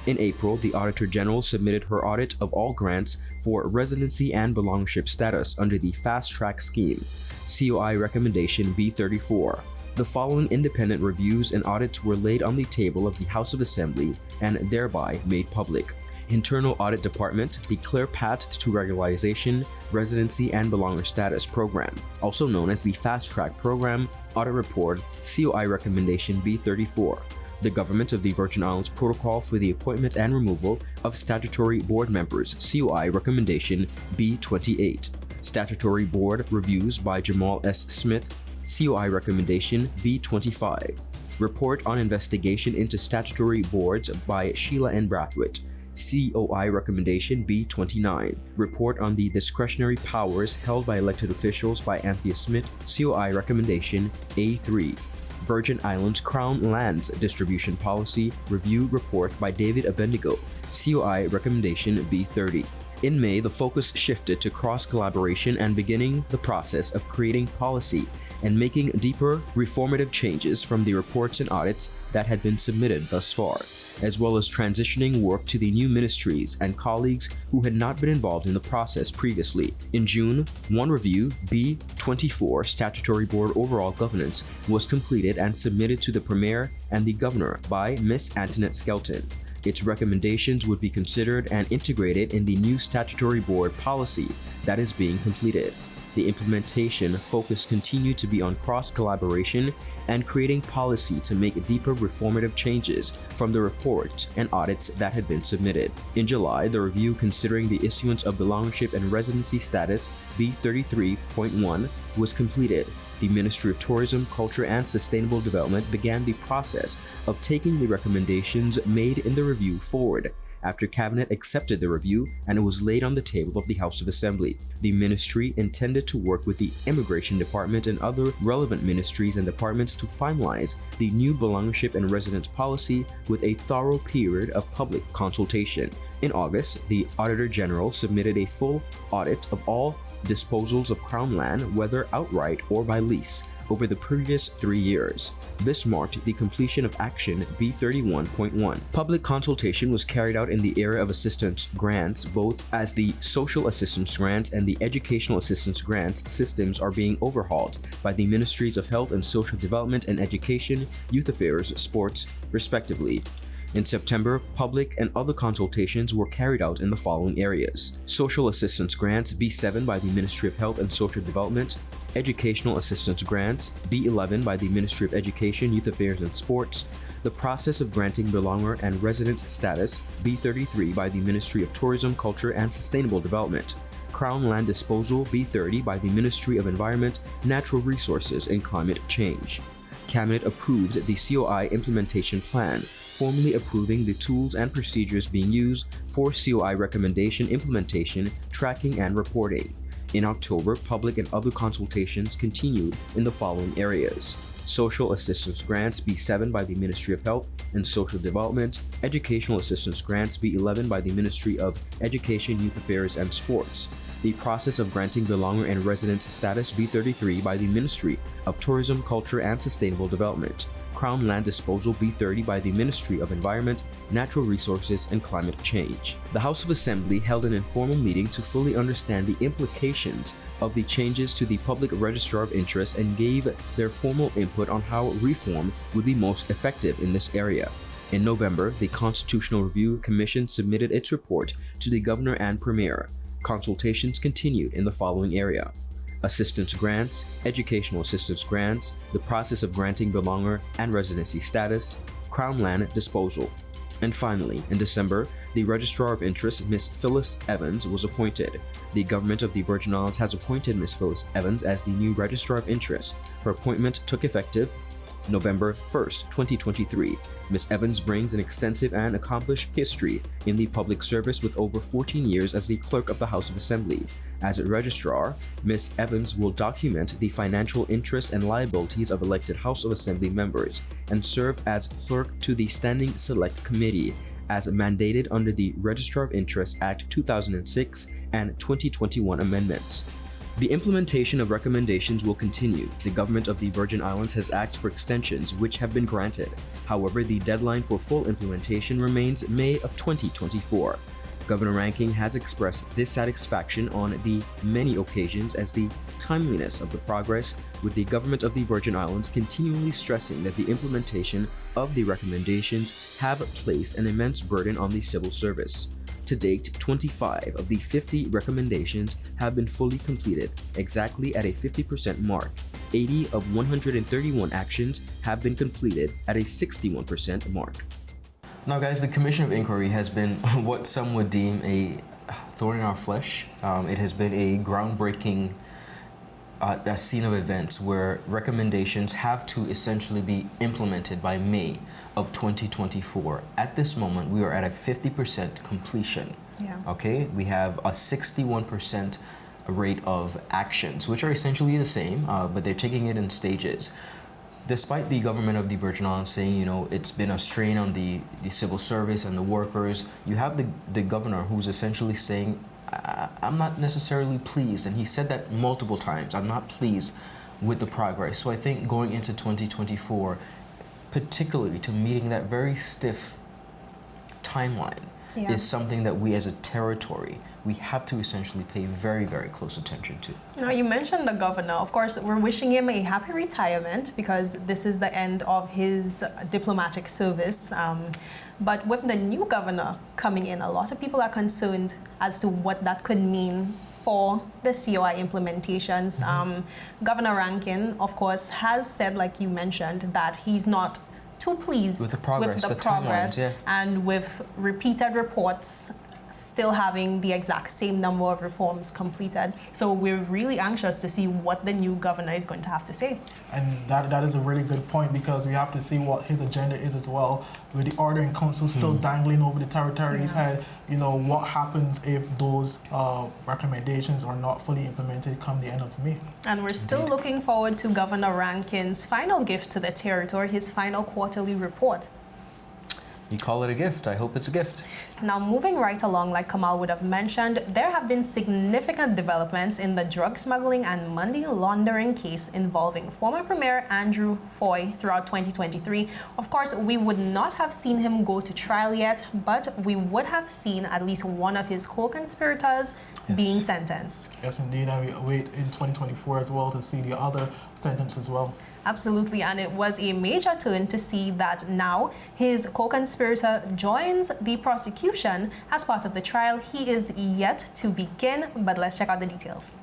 In April, the Auditor General submitted her audit of all grants for residency and belongship status under the Fast Track Scheme, COI Recommendation B34. The following independent reviews and audits were laid on the table of the House of Assembly and thereby made public. Internal Audit Department, the Clear Path to Regularization, Residency and Belonger Status Program, also known as the Fast Track Program, Audit Report, COI Recommendation B34. The Government of the Virgin Islands Protocol for the Appointment and Removal of Statutory Board Members, COI Recommendation B28. Statutory Board Reviews by Jamal S. Smith, COI Recommendation B25. Report on Investigation into Statutory Boards by Sheila N. Brathwaite, COI Recommendation B29. Report on the Discretionary Powers held by elected officials by Anthea Smith, COI Recommendation A3. Virgin Islands Crown Lands Distribution Policy Review Report by David Abendigo, COI Recommendation B30. In May, the focus shifted to cross-collaboration and beginning the process of creating policy and making deeper, reformative changes from the reports and audits that had been submitted thus far, as well as transitioning work to the new ministries and colleagues who had not been involved in the process previously. In June, one review, B24 Statutory Board Overall Governance, was completed and submitted to the Premier and the Governor by Ms. Antoinette Skelton. Its recommendations would be considered and integrated in the new statutory board policy that is being completed. The implementation focus continued to be on cross-collaboration and creating policy to make deeper reformative changes from the report and audits that had been submitted. In July, the review considering the issuance of belongship and residency status B33.1 was completed. The Ministry of Tourism, Culture and Sustainable Development began the process of taking the recommendations made in the review forward. After Cabinet accepted the review and it was laid on the table of the House of Assembly, the ministry intended to work with the Immigration Department and other relevant ministries and departments to finalize the new belongship and residence policy with a thorough period of public consultation. In August, the Auditor General submitted a full audit of all disposals of Crown land, whether outright or by lease, over the previous 3 years. This marked the completion of Action B31.1. Public consultation was carried out in the area of assistance grants, both as the social assistance grants and the educational assistance grants systems are being overhauled by the Ministries of Health and Social Development and Education, Youth Affairs, Sports, respectively. In September, public and other consultations were carried out in the following areas: social assistance grants B7 by the Ministry of Health and Social Development, educational assistance grants B11 by the Ministry of Education, Youth Affairs and Sports, the process of granting belonger and residence status B33 by the Ministry of Tourism, Culture and Sustainable Development, Crown land disposal B30 by the Ministry of Environment, Natural Resources and Climate Change. Cabinet approved the COI implementation plan, formally approving the tools and procedures being used for COI recommendation implementation, tracking, and reporting. In October, public and other consultations continued in the following areas: social assistance grants B7 by the Ministry of Health and Social Development, educational assistance grants B11 by the Ministry of Education, Youth Affairs and Sports, the process of granting belonger and resident status B33 by the Ministry of Tourism, Culture and Sustainable Development, Crown Land Disposal B30 by the Ministry of Environment, Natural Resources and Climate Change. The House of Assembly held an informal meeting to fully understand the implications of the changes to the Public Registrar of Interest and gave their formal input on how reform would be most effective in this area. In November, the Constitutional Review Commission submitted its report to the Governor and Premier. Consultations continued in the following area: assistance grants, educational assistance grants, the process of granting belonger and residency status, Crown Land Disposal. And finally, in December, the Registrar of Interest, Ms. Phyllis Evans, was appointed. The government of the Virgin Islands has appointed Ms. Phyllis Evans as the new Registrar of Interest. Her appointment took effective November 1st, 2023. Ms. Evans brings an extensive and accomplished history in the public service with over 14 years as the Clerk of the House of Assembly. As a registrar, Ms. Evans will document the financial interests and liabilities of elected House of Assembly members and serve as clerk to the Standing Select Committee as mandated under the Registrar of Interest Act 2006 and 2021 amendments. The implementation of recommendations will continue. The government of the Virgin Islands has asked for extensions which have been granted. However, the deadline for full implementation remains May of 2024. Governor Rankin has expressed dissatisfaction on the many occasions as the timeliness of the progress, with the government of the Virgin Islands continually stressing that the implementation of the recommendations have placed an immense burden on the civil service. To date, 25 of the 50 recommendations have been fully completed, exactly at a 50% mark. 80 of 131 actions have been completed at a 61% mark. Now guys, the Commission of Inquiry has been what some would deem a thorn in our flesh. It has been a groundbreaking a scene of events where recommendations have to essentially be implemented by May of 2024. At this moment, we are at a 50% completion. Yeah. Okay, we have a 61% rate of actions, which are essentially the same, but they're taking it in stages. Despite the government of the Virgin Islands saying, you know, it's been a strain on the civil service and the workers, you have the governor who's essentially saying, I'm not necessarily pleased, and he said that multiple times, I'm not pleased with the progress. So I think going into 2024, particularly to meeting that very stiff timeline, is something that we as a territory, we have to essentially pay very, very close attention to. Now, you mentioned the governor. Of course, we're wishing him a happy retirement because this is the end of his diplomatic service. But with the new governor coming in, a lot of people are concerned as to what that could mean for the COI implementations. Governor Rankin, of course, has said, like you mentioned, that he's not too pleased with the progress, and with repeated reports still having the exact same number of reforms completed. So we're really anxious to see what the new governor is going to have to say. And that is a really good point, because we have to see what his agenda is as well. With the Ordering Council still dangling over the territory's head, you know, what happens if those recommendations are not fully implemented come the end of May? And we're still looking forward to Governor Rankin's final gift to the territory, his final quarterly report. You call it a gift. I hope it's a gift. Now, moving right along, like Kamal would have mentioned, there have been significant developments in the drug smuggling and money laundering case involving former Premier Andrew Fahie throughout 2023. Of course, we would not have seen him go to trial yet, but we would have seen at least one of his co-conspirators being sentenced. Yes, indeed, and we wait in 2024 as well to see the other sentence as well. Absolutely, and it was a major turn to see that now his co-conspirator joins the prosecution as part of the trial. He is yet to begin, but let's check out the details.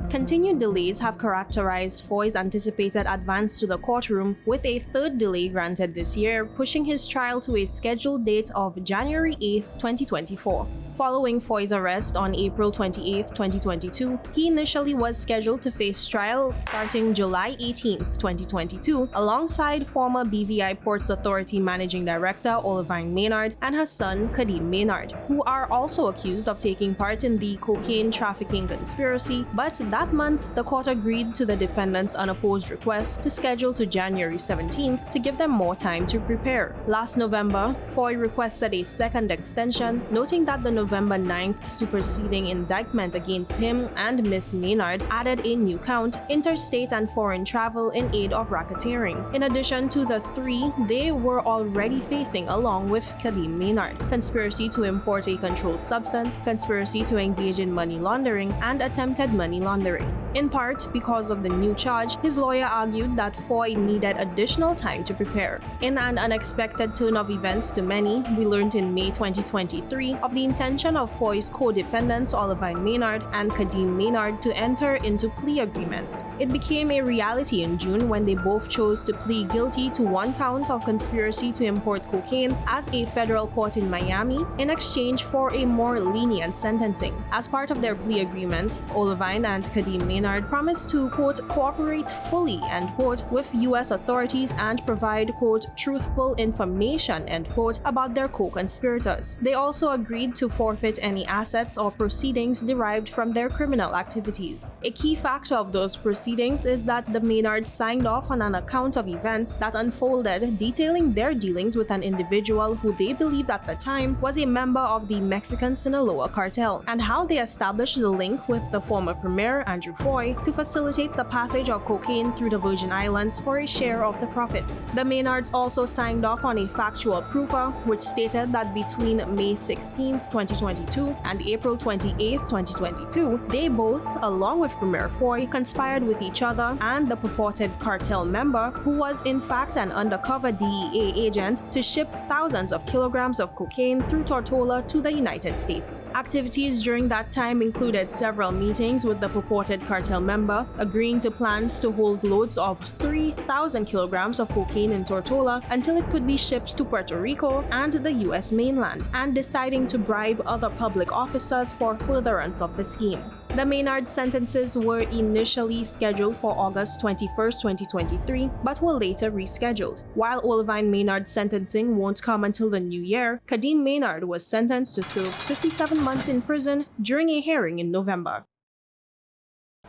Continued delays have characterized Fahie's anticipated advance to the courtroom, with a third delay granted this year, pushing his trial to a scheduled date of January 8, 2024. Following Foy's arrest on April 28, 2022, he initially was scheduled to face trial starting July 18, 2022, alongside former BVI Ports Authority Managing Director Olivine Maynard and her son Kadeem Maynard, who are also accused of taking part in the cocaine trafficking conspiracy. But that month, the court agreed to the defendants' unopposed request to schedule to January 17th to give them more time to prepare. Last November, Foy requested a second extension, noting that the November 9th superseding indictment against him and Miss Maynard added a new count, interstate and foreign travel in aid of racketeering. In addition to the three they were already facing along with Kadeem Maynard: conspiracy to import a controlled substance, conspiracy to engage in money laundering, and attempted money laundering. In part because of the new charge, his lawyer argued that Foy needed additional time to prepare. In an unexpected turn of events to many, we learned in May 2023 of the intention of Foy's co-defendants Olivine Maynard and Kadeem Maynard to enter into plea agreements. It became a reality in June when they both chose to plead guilty to one count of conspiracy to import cocaine at a federal court in Miami in exchange for a more lenient sentencing. As part of their plea agreements, Olivine and Kadeem Maynard promised to, quote, cooperate fully, end quote, with U.S. authorities and provide, quote, truthful information, end quote, about their co-conspirators. They also agreed to forfeit any assets or proceedings derived from their criminal activities. A key factor of those proceedings is that the Maynards signed off on an account of events that unfolded detailing their dealings with an individual who they believed at the time was a member of the Mexican Sinaloa cartel, and how they established the link with the former premier Andrew Foy to facilitate the passage of cocaine through the Virgin Islands for a share of the profits. The Maynards also signed off on a factual proffer which stated that between May 16, 2022 and April 28, 2022, they both, along with Premier Foy, conspired with each other and the purported cartel member, who was in fact an undercover DEA agent, to ship thousands of kilograms of cocaine through Tortola to the United States. Activities during that time included several meetings with the purported cartel member, agreeing to plans to hold loads of 3,000 kilograms of cocaine in Tortola until it could be shipped to Puerto Rico and the US mainland, and deciding to bribe other public officers for furtherance of the scheme. The Maynard sentences were initially scheduled for August 21, 2023, but were later rescheduled. While Olivine Maynard's sentencing won't come until the new year, Kadeem Maynard was sentenced to serve 57 months in prison during a hearing in November.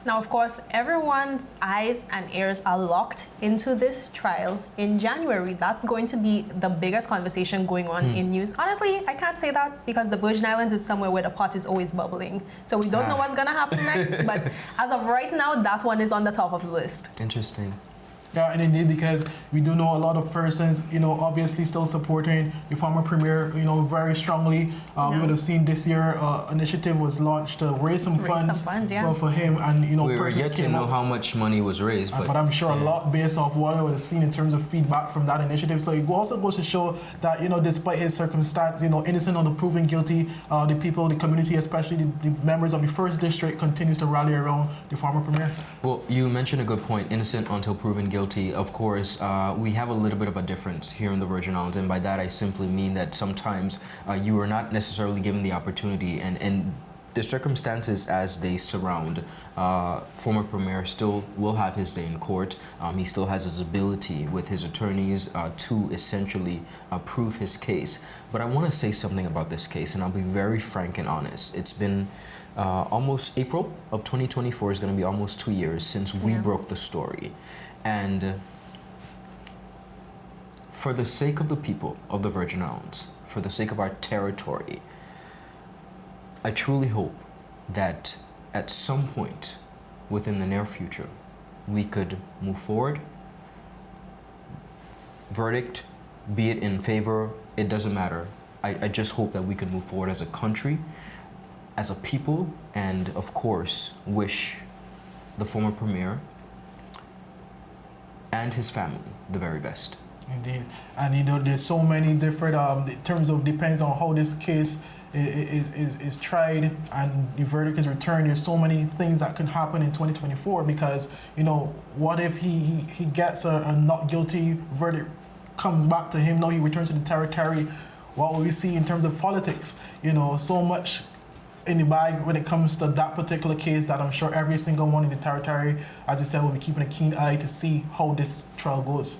Now, of course, everyone's eyes and ears are locked into this trial in January. That's going to be the biggest conversation going on in news. Honestly, I can't say that because the Virgin Islands is somewhere where the pot is always bubbling. So we don't know what's going to happen next. But as of right now, that one is on the top of the list. Interesting. Yeah, and indeed, because we do know a lot of persons, obviously still supporting the former premier, very strongly. We would have seen this year initiative was launched to raise some funds for him, and we were yet to know how much money was raised, but I'm sure a lot based off what I would have seen in terms of feedback from that initiative. So it also goes to show that despite his circumstance, innocent until proven guilty, the people, the community, especially the members of the first district, continues to rally around the former premier. Well, you mentioned a good point: innocent until proven guilty. Of course, we have a little bit of a difference here in the Virgin Islands, and by that I simply mean that sometimes you are not necessarily given the opportunity, and the circumstances as they surround former premier still will have his day in court. He still has his ability with his attorneys to essentially prove his case. But I want to say something about this case, and I'll be very frank and honest. It's been almost April of 2024 is going to be almost 2 years since we broke the story. And for the sake of the people of the Virgin Islands, for the sake of our territory, I truly hope that at some point within the near future, we could move forward. Verdict, be it in favor, it doesn't matter. I just hope that we could move forward as a country, as a people, and of course, wish the former premier and his family the very best. Indeed. And there's so many different in terms of depends on how this case is tried and the verdict is returned. There's so many things that can happen in 2024 because what if he gets a not guilty verdict, comes back to him, he returns to the territory. what will we see in terms of politics? You know, so much in the bag when it comes to that particular case that I'm sure every single one in the territory, as you said, will be keeping a keen eye to see how this trial goes.